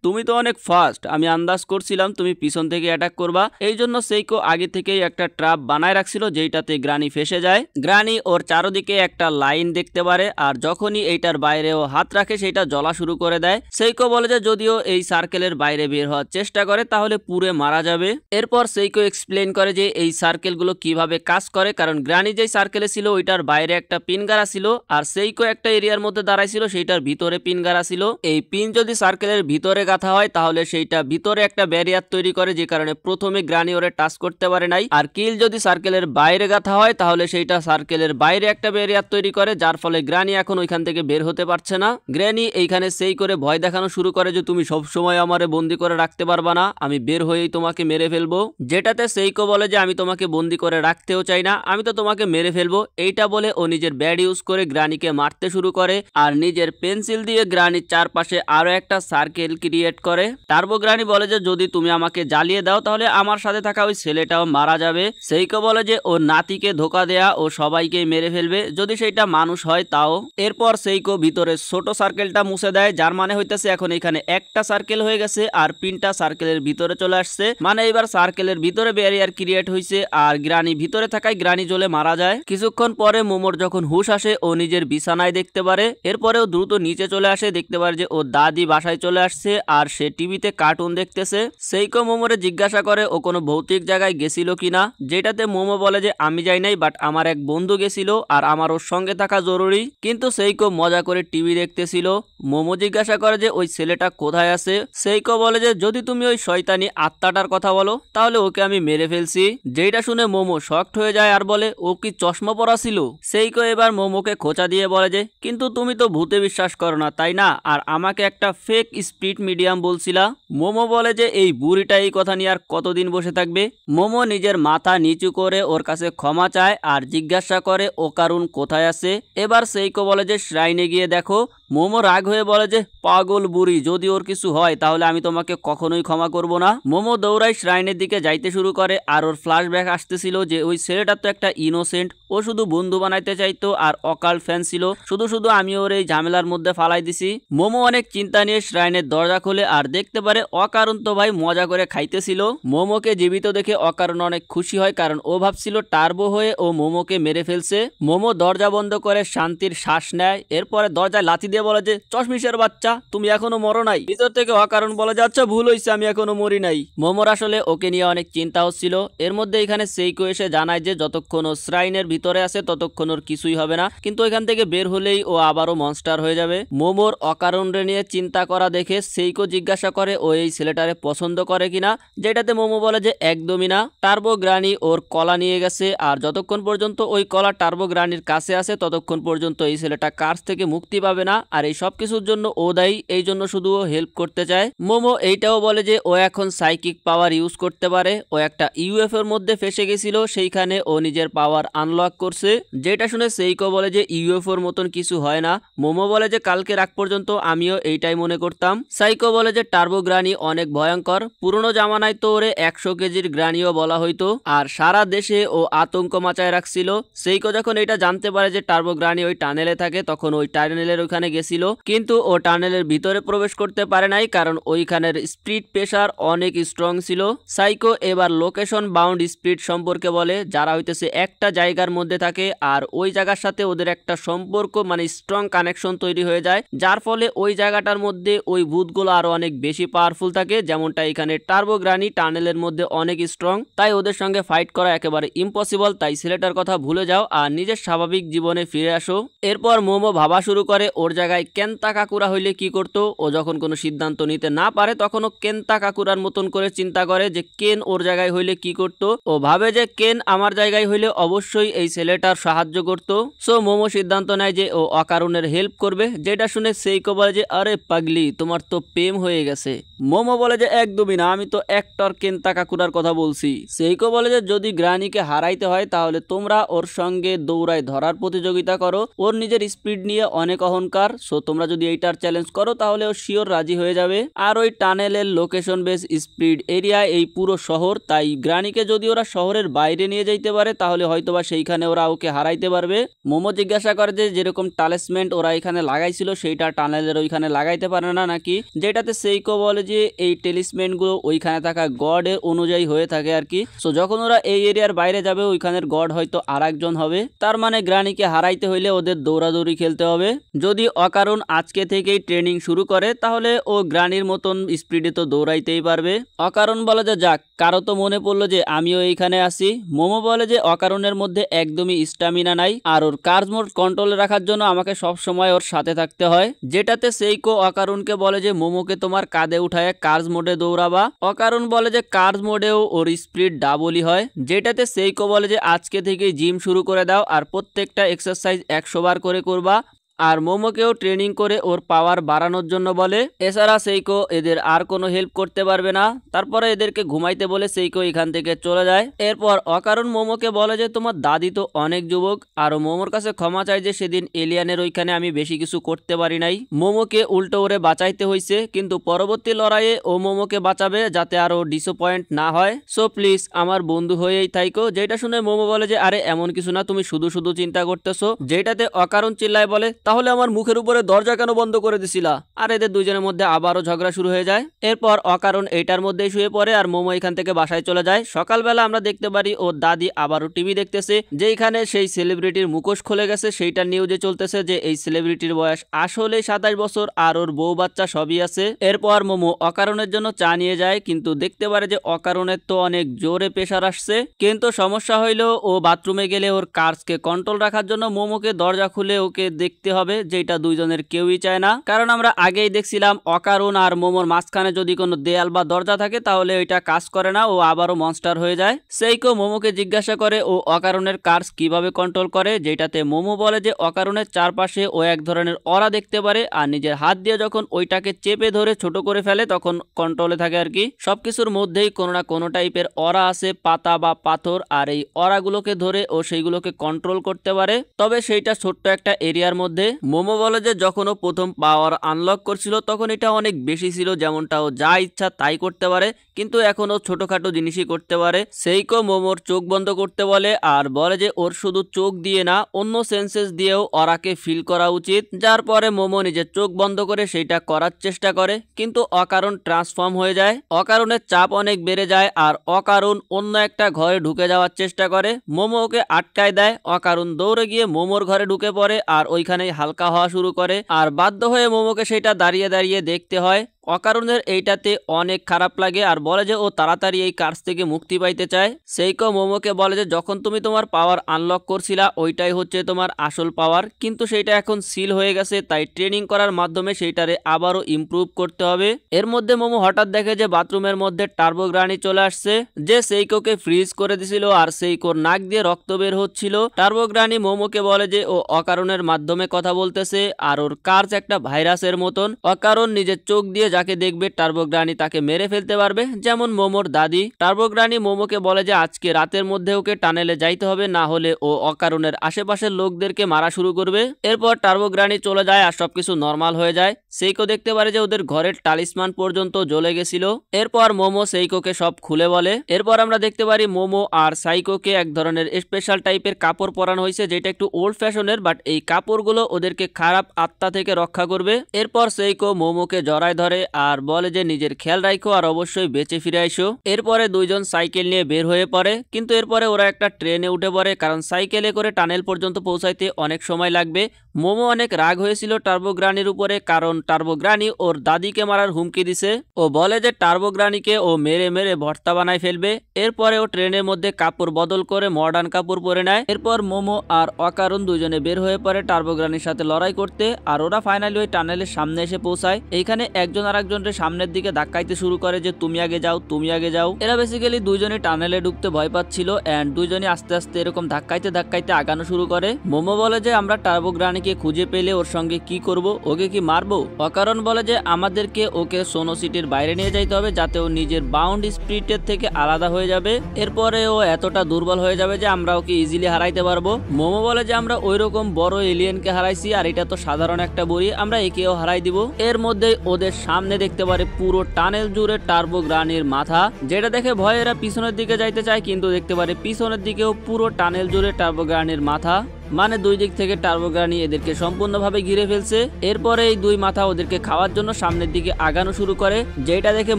তুমি তো অনেক ফাস্ট, আমি আন্দাজ করছিলাম তুমি পিছন থেকে অ্যাটাক করবা, এই জন্য সেইকো আগে থেকেই একটা ট্র্যাপ বানায় রাখছিল যেটাতে গ্রানি ফেসে যায়। গ্রানি ওর চারদিকে একটা লাইন দেখতে পারে আর যখনই এইটার বাইরে ও হাত রাখে সেটা জ্বলা শুরু করে দেয়। সেইকো বলে যে যদিও এই সার্কেলের বাইরে বের হওয়ার চেষ্টা করে তাহলে পুড়ে মারা যাবে। এরপর সেইকো এক্সপ্লেন করে যে এই সার্কেলগুলো কিভাবে কাজ করে, কারণ গ্রানি যেই সার্কেলে ছিল ওইটার বাইরে একটা পিন গাড়া ছিল আর সেইকো একটা এরিয়ার মধ্যে দাঁড়াইছিল সেইটার ভিতরে পিন গাড়া ছিল। এই পিন যদি সার্কেলের ভিতরে গাঁথা হয় তাহলে সেইটা ভিতরে একটা ব্যারিয়ার তৈরি করে, যে কারণে প্রথমে গ্রানি ওরে টাচ করতে পারে নাই। আর কিল যদি সার্কেলের বাইরে গাঁথা হয় তাহলে সেইটা সার্কেলের বাইরে একটা ব্যারিয়ার তৈরি করে, যার ফলে গ্রানি এখন ওইখান থেকে বের হতে পারছে না। গ্রানি এইখানে সেই করে ভয় দেখানো শুরু করে যে তুমি সব সময় আমারে বন্দি করে রাখতে পারবা না, আমি বের হয়েই তোমাকে মেরে ফেলবো। যেটাতে সেইকো বলে যে আমি তোমাকে বন্দি করে রাখতেও চাই না, আমি তো তোমাকে মেরে ফেলবো। এইটা বলে ও নিজের ব্যাড ইউজ করে গ্রানিকে মারতে শুরু করে আর নিজের পেন্সিল দিয়ে গ্রানির চারপাশে আরো একটা সার্কেল ক্রিয়েট করে। টার্বো গ্রানি বলে যে যদি তুমি আমাকে জ্বালিয়ে দাও তাহলে আমার সাথে থাকা ওই ছেলেটাও মারা যাবে। সেইকো বলে যে ও নাতিকে ধোকা দেয়া ও সবাইকে মেরে ফেলবে যদি সেইটা মানুষ হয় তাও। এরপর সেইকো ভিতরে ছোট সার্কেলটা মুছে দেয়, যার মানে হইতেছে এখন এখানে একটা সার্কেল হয়ে গেছে আর পিনটা সার্কেলের ভিতরে চলে আসছে, মানে এবার সার্কেলের ভিতরে ব্যারিয়ার ক্রিয়েট হয়েছে আর গ্রানি ভিতরে থাকায় গ্রানি জ্বলে মারা যায়। কিছুক্ষণ পরে মোমোর যখন হুশ আসে ও নিজের বিছানায় দেখতে পারে, এরপরেও দ্রুত নিচে চলে আসে, দেখতে পারে যে ও দাদি বাসায় চলে আসছে আর সে টিভিতে কার্টুন দেখতেছে। সেইকো মোমোরে জিজ্ঞাসা করে ও কোনো ভৌতিক জায়গায় গেছিল কিনা, যেটাতে মোমো বলে যে আমি যাই নাই, বাট আমার এক বন্ধু গেছিল আর আমার ওর সঙ্গে থাকা জরুরি। কিন্তু সেইকো মজা করে টিভি দেখতেছিল। মোমো জিজ্ঞাসা করে যে ওই ছেলেটা কোথায় আছে। সেইকো বলে যে যদি তুমি ওই শয়তানি আত্মাটার কথা বলো তাহলে ওকে আমি মেরে ফেলছি। যেটা শুনে মোমো শকড হয়ে যায় আর বলে ও কি চশমা পরা ছিল। সেইকো এবার মোমোকে খোঁচা দিয়ে বলে যে কিন্তু তুমি তো ভূতে বিশ্বাস করো না তাই না, আর আমাকে একটা ফেক স্পিরিট মিডিয়াম বলছিলা। মোমো বলে যে এই বুড়িটা এই কথা নিয়ে আর কতদিন বসে থাকবে। মোমো নিজের মাথা নিচু করে ওর কাছে ক্ষমা চায় আর জিজ্ঞাসা করে ও কারুন কোথায় আছে। এবার সেইকো বলে যে শ্রাইনে গিয়ে দেখো। মোমো রাগ হয়ে বলে যে পাগল বুড়ি, যদি ওর কিছু হয় তাহলে আমি তোমাকে কখনোই ক্ষমা করব না। মোমো দৌড়াই শ্রাইনের দিকে যাইতে শুরু করে আর ওর ফ্ল্যাশব্যাক আসতেছিল যে ওই ছেলেটা তো একটা ইনোসেন্ট, ও শুধু বন্ধু বানাইতে চাইতো আর অকাল ফ্যান ছিল, শুধু শুধু আমি ওর এই ঝামেলার মধ্যে ফালাই দিছি। মোমো অনেক চিন্তা নিয়ে শ্রাইনের দরজা খোলে আর দেখতে পারে অকারণ তো ভাই মজা করে খাইতেছিল। মোমোকে জীবিত দেখে অকারণ অনেক খুশি হয়, কারণ ও ভাবছিল টার্বো হয়ে ও মোমোকে মেরে ফেলছে। মোমো দরজা বন্ধ করে শান্তির শ্বাস নেয়, এরপরে দরজায় লাথি দিয়ে বলে যে চশমিশের বাচ্চা তুমি এখনো মরো নাই। ভিতর থেকে অকারণ বলে যে আচ্ছা ভুল হয়েছে, আমি এখনো মরি নাই। মোমোর আসলে ওকে নিয়ে অনেক চিন্তা হচ্ছিল। এর মধ্যে এখানে সেইকো এসে জানায় যে যতক্ষণ ও শ্রাইনের ভিতরে আছে ততক্ষণ ওর কিছুই হবে না, কিন্তু এখান থেকে বের হলেই ও আবারও মনস্টার হয়ে যাবে। মোমোর অকারণ নিয়ে চিন্তা করা দেখে সেইকো জিজ্ঞাসা করে ও এই ছেলেটারে পছন্দ করে কিনা, যেটাতে মোমো বলে যে একদমই না। টার্বো গ্রানি ওর কলা নিয়ে গেছে আর যতক্ষণ পর্যন্ত ওই কলা টার্বো গ্রানির কাছে আছে ততক্ষণ পর্যন্ত এই ছেলেটা কার্স থেকে মুক্তি পাবে না, আর এই সব কিছুর জন্য ও দায়ী, এই জন্য শুধু ও হেল্প করতে চায়। মোমো এইটাও বলে যে ও এখন সাইকিক পাওয়ার ইউজ করতে পারে, ও একটা ইউএফও এর মধ্যে ফেসে গেছিল, সেইখানে ও নিজের পাওয়ার আনলক করছে। যেটা শুনে সেইকো বলে যে ইউএফও এর মতন কিছু হয় না। মোমো বলে যে কালকে রাত পর্যন্ত আমিও এইটাই মনে করতাম। সাইকো বলে যে টার্বো গ্রানি অনেক ভয়ঙ্কর, পুরনো জামানায় তো ওরে 100 কেজির গ্রানিও বলা হইতো, আর সারা দেশে ও আতঙ্ক মাচায় রাখছিল। সেইকো যখন এটা জানতে পারে যে টার্বো গ্রানি ওই টানেলে থাকে তখন ওই টানেলের ওইখানে গেছিল, কিন্তু ও টানেলের ভিতরে প্রবেশ করতে পারে নাই কারণ ওইখানের স্পিড প্রেসার অনেক স্ট্রং ছিল। সাইকো এবার লোকেশন বাউন্ড স্পিড সম্পর্কে বলে, যারা হইতেছে একটা জায়গার মধ্যে থাকে আর ওই জায়গার সাথে ওদের একটা সম্পর্ক মানে স্ট্রং কানেকশন তৈরি হয়ে যায়, যার ফলে ওই জায়গাটার মধ্যে ওই ভূতগুলো আরো অনেক বেশি পাওয়ারফুল থাকে। যেমনটা এখানে টার্বো গ্রানি টানেলের মধ্যে অনেক স্ট্রং, তাই ওদের সঙ্গে ফাইট করা একেবারে ইম্পসিবল। তাই ছেলেটার কথা ভুলে যাও আর নিজের স্বাভাবিক জীবনে ফিরে আসো। এরপর মোমো ভাবা শুরু করে ওর জায়গায় কেন্তা কাকুরা হইলে কি করতো। ও যখন কোনো সিদ্ধান্ত নিতে না পারে তখন ও কেন্তা কাকুরার মতন করে চিন্তা করে যে কেন ওর জায়গায় হইলে কি করতো। ও ভাবে যে কেন আমার জায়গায় হইলে অবশ্যই এই এই ছেলেটার সাহায্য করত। সো মোমো সিদ্ধান্ত নেয় যে ও অকারণের হেল্প করবে, যেটা শুনে সেইকো বলে যে আরে পাগলি, তোমার তো প্রেম হয়ে গেছে। মোমো বলে যে একদমই না, আমি তো অ্যাক্টর কেন্তা কাকুরার কথা বলছি। সেইকো বলে যে যদি গ্রানিকে হারাইতে হয় তাহলে তোমরা ওর সঙ্গে দৌড়ায় ধরার প্রতিযোগিতা করো, ওর নিজের স্পিড নিয়ে অনেক অহংকার, সো তোমরা যদি এইটার চ্যালেঞ্জ করো তাহলে ও শিওর রাজি হয়ে যাবে। আর ওই টানেলের লোকেশন বেস স্পিড এরিয়া এই পুরো শহর, তাই গ্রানিকে যদি ওরা শহরের বাইরে নিয়ে যাইতে পারে তাহলে হয়তোবা সেইখানে ওরা ওকে হারাইতে পারবে। মোমো জিজ্ঞাসা করে যে যেরকম টালেসমেন্ট ওরা এখানে লাগাইছিল সেইটা টানেলের ওইখানে লাগাইতে পারে না নাকি, যেটাতে সেইকো বলে যে এই টেলিসমেন্ট গুলো ওইখানে থাকা গডের অনুযায়ী হয়ে থাকে আর কি। সো যখন ওরা এই এরিয়ার বাইরে যাবে ওইখানের গড হয়তো আর একজন হবে, তার মানে গ্রানিকে হারাইতে হইলে ওদের দৌড়াদৌড়ি খেলতে হবে। যদি অকারণ আজকে থেকেই ট্রেনিং শুরু করে তাহলে ও গ্রানির মতন স্পিডে তো দৌড়াইতেই পারবে। অকারণ বলে যে যাক, কারো তো মনে পড়লো যে আমিও এইখানে আছি। মোমো বলে যে অকারণের মধ্যে একদমই স্টামিনা নাই, আর ওর কার্জ মোড কন্ট্রোলে রাখার জন্য আমাকে সব সময় ওর সাথে থাকতে হয়, যেটাতে সেইকো অকারণকে বলে যে মোমোকে তোমার কাঁধে উঠায় কার্জ মোডে দৌড়াবা। অকারণ বলে যে কার্জ মোডেও ওর স্পিড ডাবলই হয়, যেটাতে সেইকো বলে যে আজকে থেকে জিম শুরু করে দাও আর প্রত্যেকটা এক্সারসাইজ 100 বার করে করবা। আর মোমোকেও ট্রেনিং করে ওর পাওয়ার বাড়ানোর জন্য বলে। এছাড়া সেইকো এদের আর কোনো হেল্প করতে পারবে না। তারপরে এদেরকে ঘুমাইতে বলে সেইকো এখান থেকে চলে যায়। এরপর অকারণ মোমোকে বলে যে তোমার দাদি তো অনেক যুবক, আর মোমোর কাছে ক্ষমা চায় যে সেদিন এলিয়ানের ওইখানে আমি বেশি কিছু করতে পারি নাই, মোমোকে উল্টো ওরে বাঁচাইতে হয়েছে, কিন্তু পরবর্তী লড়াইয়ে ও মোমোকে বাঁচাবে যাতে আরো ডিসঅ্যাপয়েন্ট না হয়। সো প্লিজ আমার বন্ধু হয়েই থাইকো। যেটা শুনে মোমো বলে যে আরে এমন কিছু না, তুমি শুধু শুধু চিন্তা করতেছো। যেটাতে অকারণ চিল্লায় বলে তাহলে আমার মুখের উপরে দরজা কেন বন্ধ করে দিছিলা। আর এদের দুইজনের মধ্যে আবারও ঝগড়া শুরু হয়ে যায়। এরপর অকারণ এইটার মধ্যেই শুয়ে পড়ে আর মোমো এখান থেকে বাসায় চলে যায়। সকালবেলা আমরা দেখতে পারি ওর দাদি আবারও টিভি দেখতেছে, যেখানে সেই সেলিব্রিটির মুখোশ খুলে গেছে সেইটা নিউজে চলতেছে যে এই সেলিব্রিটির বয়স আসলে 27 বছর আর ওর বউ বাচ্চা সবই আছে। এরপর মোমো অকারণের জন্য চা নিয়ে যায়, কিন্তু দেখতে পারে যে অকারণের তো অনেক জোরে প্রেশার আসছে। কিন্তু সমস্যা হইলো ও বাথরুমে গেলে ওর কার্সকে কন্ট্রোল রাখার জন্য মোমোকে দরজা খুলে ওকে দেখতে হবে, যেটা দুইজনের কেউই চায় না। কারণ আমরা আগেই দেখছিলাম অকারণ আর মোমোর মাঝখানে যদি কোনো দেয়াল বা দরজা থাকে তাহলে ওইটা কাজ করে না, ও আবারও মনস্টার হয়ে যায়। সেইকো মোমোকে জিজ্ঞাসা করে ও অকারণের কার্স কিভাবে কন্ট্রোল করে, যেটাতে মোমো বলে যে অকারণের চারপাশে ও এক ধরনের অরা দেখতে পারে, আর নিজের হাত দিয়ে যখন ওইটাকে চেপে ধরে ছোট করে ফেলে তখন কন্ট্রোলে থাকে আর কি। সবকিছুর মধ্যেই কোনো না কোনো টাইপের অরা আছে, পাতা বা পাথর, আর এই অরাগুলোকে ধরে ও সেইগুলোকে কন্ট্রোল করতে পারে, তবে সেইটা ছোট্ট একটা এরিয়ার মধ্যে। মোমো বলে যে যখন ও প্রথম পাওয়ার আনলক করছিল তখন এটা অনেক বেশি ছিল, যেমনটা ও যা ইচ্ছা তাই করতে পারে, কিন্তু এখন ও ছোটখাটো জিনিসই করতে পারে। সেইকো মোমোর চোখ বন্ধ করতে বলে আর বলে যে ওর শুধু চোখ দিয়ে না অন্য সেন্সেস দিয়েও অরাকে ফিল করা উচিত। যার পরে মোমো নিজের চোখ বন্ধ করে সেইটা করার চেষ্টা করে, কিন্তু অকারণ ট্রান্সফর্ম হয়ে যায়। অকারণের চাপ অনেক বেড়ে যায় আর অকারণ অন্য একটা ঘরে ঢুকে যাওয়ার চেষ্টা করে, মোমো ওকে আটকায় দেয়। অকারণ দৌড়ে গিয়ে মোমোর ঘরে ঢুকে পড়ে আর ওইখানেই হালকা হওয়া শুরু করে, আর বাধ্য হয়ে মোমোকে সেটা দাঁড়িয়ে দাঁড়িয়ে দেখতে হয়। অকারণের এইটাতে অনেক খারাপ লাগে আর বলে যে ও তাড়াতাড়ি এই কার্স থেকে মুক্তি পাইতে চায়। সেইকো মোমোকে বলে যে যখন তুমি তোমার পাওয়ার আনলক করছিলা ওইটাই হচ্ছে তোমার আসল পাওয়ার, কিন্তু সেইটা এখন সিল হয়ে গেছে, তাই ট্রেনিং করার মাধ্যমে সেইটারে আবারও ইমপ্রুভ করতে হবে। এর মধ্যে মোমো হঠাৎ দেখে যে বাথরুমের মধ্যে টার্বো গ্রানি চলে আসছে, যে সেইকোকে ফ্রিজ করে দিছিল আর সেইকোর নাক দিয়ে রক্ত বের হচ্ছিল। টার্বো গ্রানি মোমোকে বলে যে ও অকারণের মাধ্যমে কথা বলতেছে আর ওর কার্স একটা ভাইরাসের মতন। অকারণ নিজের চোখ দিয়ে যাকে দেখবে টার্বো গ্রানি তাকে মেরে ফেলতে পারবে, যেমন মোমোর দাদি। টার্বো গ্রানি মোমোকে বলে যে আজকে রাতের মধ্যে ওকে টানেলে যাইতে হবে, না হলে ও অকারণের আশেপাশের লোকদেরকে মারা শুরু করবে। এরপর টার্বো গ্রানি চলে যায় আর সবকিছু নর্মাল হয়ে যায়। সেইকো দেখতে পারে যে ওদের ঘরের টালিসমান পর্যন্ত জ্বলে গেছিল। এরপর মোমো সেইকোকে সব খুলে বলে। এরপর আমরা দেখতে পারি মোমো আর সাইকোকে এক ধরনের স্পেশাল টাইপের কাপড় পরানো হয়েছে, যেটা একটু ওল্ড ফ্যাশনের, বাট এই কাপড়গুলো ওদেরকে খারাপ আত্মা থেকে রক্ষা করবে। এরপর সেইকো মোমোকে জড়ায় ধরে আর বলে যে নিজের খেয়াল রাখো আর অবশ্যই বেঁচে ফিরে আইসো। এরপরে দুইজন সাইকেল নিয়ে বের হয়ে পড়ে, কিন্তু এরপরে ওরা একটা ট্রেনে উঠে পড়ে, কারণ সাইকেলে করে টানেল পর্যন্ত পৌঁছাইতে অনেক সময় লাগবে। মোমো অনেক রাগ হয়েছিল টার্বো গ্রানির উপরে, কারণ টার্বো গ্রানি ওর দাদিকে মারার হুমকি দিছে। ও বলে যে টার্বো গ্রানিকে ও মেরে মেরে ভর্তা বানায় ফেলবে। এরপরে ও ট্রেনের মধ্যে কাপড় বদল করে মডার্ন কাপড় পরে নেয়। এরপর মোমো আর অকারণ দুজনে বের হয়ে পড়ে টার্বো গ্রানির সাথে লড়াই করতে। আর ওরা ফাইনালি ওই টানেলের সামনে এসে পৌঁছায়। এইখানে একজন আর একজনের সামনের দিকে ধাক্কাইতে শুরু করে যে তুমি আগে যাও, তুমি আগে যাও। এরা বেসিক্যালি দুইজনে টানেলে ঢুকতে ভয় পাচ্ছিল এন্ড দুইজনই আস্তে আস্তে এরকম ধাক্কাইতে ধাক্কাইতে আগানো শুরু করে। মোমো বলে যে আমরা টার্বো গ্রানিকে খুঁজে পেলে ওর সঙ্গে কি করব, ওকে কি মারবো? অকারণ বলে যে আমাদেরকে ওকে সোনো সিটির বাইরে নিয়ে যাইতে হবে যাতে ও নিজের বাউন্ড স্পিরিটের থেকে আলাদা হয়ে যাবে। এরপরে ও এতটা দুর্বল হয়ে যাবে যে আমরা ওকে ইজিলি হারাইতে পারবো। মোমো বলে যে আমরা ওইরকম বড় এলিয়েনকে হারাইছি আর এটা তো সাধারণ একটা বড়ি, আমরা একেও হারাই দিব। এর মধ্যে ওদের সামনে দেখতে পারে পুরো টানেল জুড়ে টার্বো গ্রানির মাথা, যেটা দেখে ভয়ে এরা পিছনের দিকে যাইতে চায় কিন্তু দেখতে পারে পিছনের দিকেও পুরো টানেল জুড়ে টার্বো গ্রানির মাথা, মানে দুই দিক থেকে টার্বো গ্রানি এদেরকে সম্পূর্ণভাবে ঘিরে ফেলছে। এরপরে এই দুই মাথা ওদেরকে খাওয়ার জন্য সামনের দিকে আগানো শুরু করে, যেটা দেখে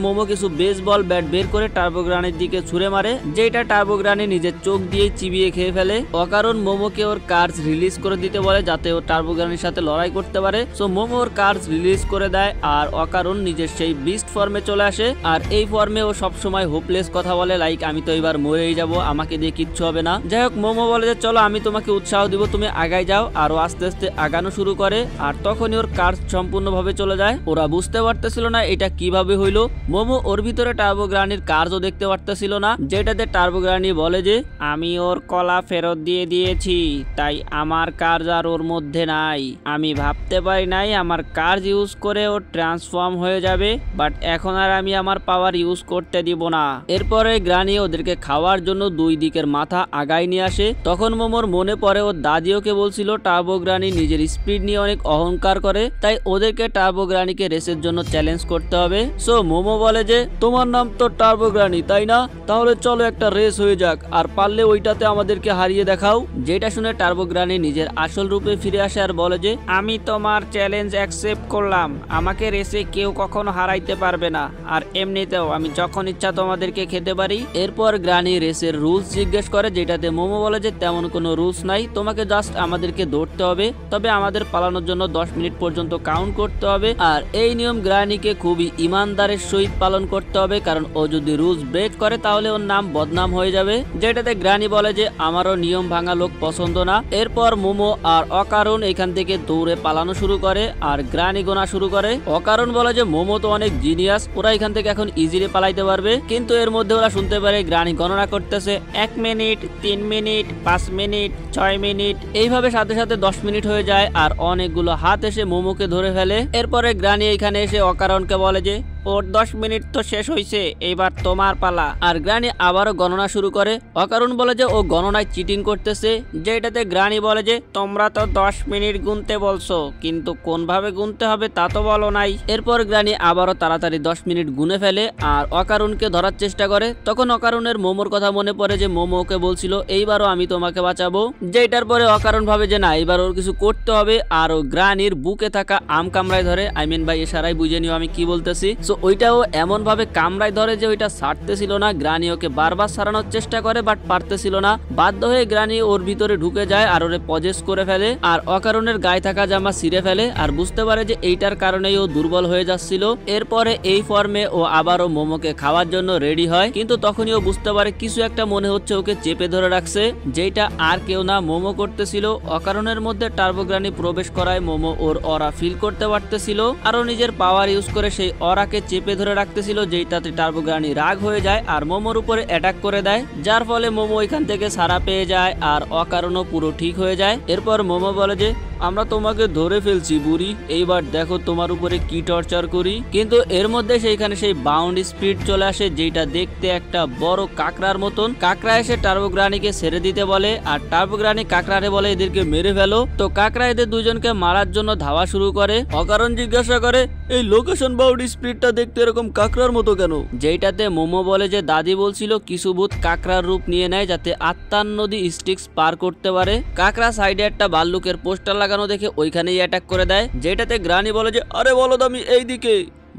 মোমো কিছু বেসবল ব্যাট বের করে টার্বো গ্রানির দিকে ছুঁড়ে মারে, যেটা টার্বো গ্রানি নিজের চোখ দিয়ে চিবিয়ে খেয়ে ফেলে। অকারণ মোমোকে ওর কার্স রিলিজ করে দিতে বলে যাতে ও টার্বো গ্রানির সাথে লড়াই করতে পারে। সো মোমো ওর কার্স রিলিজ করে দেয় আর অকারণ নিজের সেই বিস্ট ফর্মে চলে আসে। আর এই ফর্মে ও সবসময় হোপলেস কথা বলে, লাইক আমি তো এবার মরেই যাব, আমাকে দিয়ে কিচ্ছু হবে না। যাই হোক মোমো বলে যে চলো আমি তোমাকে উৎসাহ দিব, তুমি আগাই যাও। আর ও আস্তে আস্তে আগানো শুরু করে আর তখনই ওর কার্স সম্পূর্ণভাবে চলে যায়। ওরা বুঝতে পারতেছিল না এটা কিভাবে হইলো। মোমো ওর ভিতরে টার্বো গ্রানির কার্সও দেখতে পারতেছিল না, যেটাতে টার্বো গ্রানি বলে যে আমি ওর কলা ফেরত দিয়ে দিয়েছি, তাই আমার কার্স আর ওর মধ্যে নাই। আমি ভাবতে পারি নাই আমার কার্স ইউজ করে ও ট্রান্সফর্ম হয়ে যাবে, বাট এখন আর আমি আমার পাওয়ার ইউজ করতে দিব না। এরপরে গ্রানি ওদেরকে খাওয়ার জন্য দুই দিকের মাথা আগায় নিয়ে আসে। তখন মোমোর মনে পড়ে ওর দাদিও বলছিল টার্বো গ্রানি নিজের স্পিড নিয়ে অনেক অহংকার করে, তাই ওদেরকে টার্বো গ্রানিকে রেসের জন্য চ্যালেঞ্জ করতে হবে। সো মোমো বলে যে তোমার নাম তো টার্বো গ্রানি তাই না, তাহলে চলো একটা রেস হয়ে যাক, আর পারলে ওইটাতে আমাদেরকে হারিয়ে দেখাও। যেটা শুনে টার্বো গ্রানি নিজের আসল রূপে ফিরে আসে আর বলে যে আমি তোমার চ্যালেঞ্জ অ্যাকসেপ্ট করলাম, আমাকে রেসে কেউ কখনো হারাইতে পারবে না, আর এমনিতেও আমি যখন ইচ্ছা তোমাদেরকে খেতে পারি। এরপর গ্রানি রেসের রুলস জিজ্ঞেস করে, যেটাতে মোমো বলে যে তেমন কোনো রুলস নাই, তোমাকে জাস্ট আমাদেরকে দৌড়তে হবে, তবে আমাদের পালানোর জন্য 10 মিনিট পর্যন্ত কাউন্ট করতে হবে। আর এই নিয়ম গ্রানিকে খুবই ইমানদারের সহিত পালন করতে হবে, কারণ ও যদি রুলস ব্রেক করে তাহলে ওর নাম বদনাম হয়ে যাবে। যেটাতে গ্রানি বলে যে আমারও নিয়ম ভাঙা লোক পছন্দ না। এরপর মোমো আর অকারণ এখান থেকে দৌড়ে পালানো শুরু করে আর গ্রানি গোনা শুরু করে। অকারণ বলে যে মোমো তো অনেক জিনিয়াস, ওরা এখান থেকে এখন ইজিলি পালাইতে পারবে, কিন্তু এর মধ্যে ওরা শুনতে পারে গ্রানি গণনা করতেছে 1 মিনিট, 3 মিনিট, 5 মিনিট, 6 মিনিট, এইভাবে সাথে সাথে 10 মিনিট হয়ে যায় আর অনেকগুলো হাত এসে মোমোকে ধরে ফেলে। এরপরে গ্রানি এখানে এসে অকারণকে বলে যে ওর 10 মিনিট তো শেষ হয়েছে, এইবার তোমার পালা। আর গ্রানি আবারও গণনা শুরু করে। অকারণ বলে যে ও গণনায় চিটিং করতেছে, যেটাতে গ্রানি বলে যে তোমরা তো 10 মিনিট গুনতে বলছো, কিন্তু কোনভাবে গুনতে হবে তা তো বলো নাই। এরপর গ্রানি আবারও তাড়াতাড়ি 10 মিনিট গুনে ফেলে আর অকারণকে ধরার চেষ্টা করে। তখন অকারণের মোমোর কথা মনে পড়ে যে মোমো ওকে বলছিল এইবারও আমি তোমাকে বাঁচাবো, যেটার পরে অকারণ ভাবে যে না এবার ওর কিছু করতে হবে। আর ও গ্রানির বুকে থাকা আম কামড়ায় ধরে, আই মিন ভাই এশারাই বুঝে নিও আমি কি বলতেছি। সো ওইটাও এমন ভাবে কামড়ায় ধরে যে ওইটা ছাড়তেছিল না। গ্রানি ওকে বারবার সারানোর চেষ্টা করে বাট পারতেছিল না। বাধ্য হয়ে গ্রানি ওর ভিতরে ঢুকে যায় আর ওরে পজেস করে ফেলে আর অকারণের গায়ে থাকা জামা ছিঁড়ে ফেলে আর বুঝতে পারে যে এইটার কারণেই ও দুর্বল হয়ে যাচ্ছিল। এরপরে এই ফর্মে ও আবারও মোমোকে খাওয়ার জন্য রেডি হয়, কিন্তু তখনই ও বুঝতে পারে কিছু একটা মনে হচ্ছে ওকে চেপে ধরে রাখছে, যেটা আর কেউ না মোমো করতেছিল। অকারণের মধ্যে টার্বো গ্রানি প্রবেশ করায় মোমো ওর অরা ফিল করতে পারতেছিল আর ও নিজের পাওয়ার ইউজ করে সেই অরাকে চেপে ধরে রাখতেছিল, যেটাতে টার্বো গ্রানি রাগ হয়ে যায় আর মোমোর উপরে অ্যাটাক করে দেয়, যার ফলে মোমো এখান থেকে সারা পেয়ে যায় আর অকারণও পুরো ঠিক হয়ে যায়। এরপর মোমো বলে যে আমরা তোমাকে ধরে ফেলছি বুড়ি, এইবার দেখো তোমার উপরে কি টর্চার করি। কিন্তু এর মধ্যে সেইখানে সেই বাউন্ড স্পিড চলে আসে, যেটা দেখতে একটা বড় কাকড়ার মতন। কাকড়া এসে টার্বো গ্রানিকে ছেড়ে দিতে বলে আর টার্বো গ্রানি কাকড়ারে বলে এদেরকে মেরে ফেলো। তো কাকড়া এদের দুজনকে মারার জন্য ধাওয়া শুরু করে। অকারণ জিজ্ঞাসা করে এই লোকেশন বাউন্ড স্পিডটা দেখতে এরকম কাকড়ার মতো কেন, যেটাতে মোমো বলে যে দাদি বলছিল কিছু ভূত কাকড়ার রূপ নিয়ে নেয় যাতে আত্মার নদী স্টিক্স পার করতে পারে। কাকড়া সাইডে একটা ভাল্লুকের পোস্টার লাগানো দেখে ওইখানেই অ্যাটাক করে দেয়, যেটাতে গ্রানি বলে যে আরে বলো আমি এই দিকে।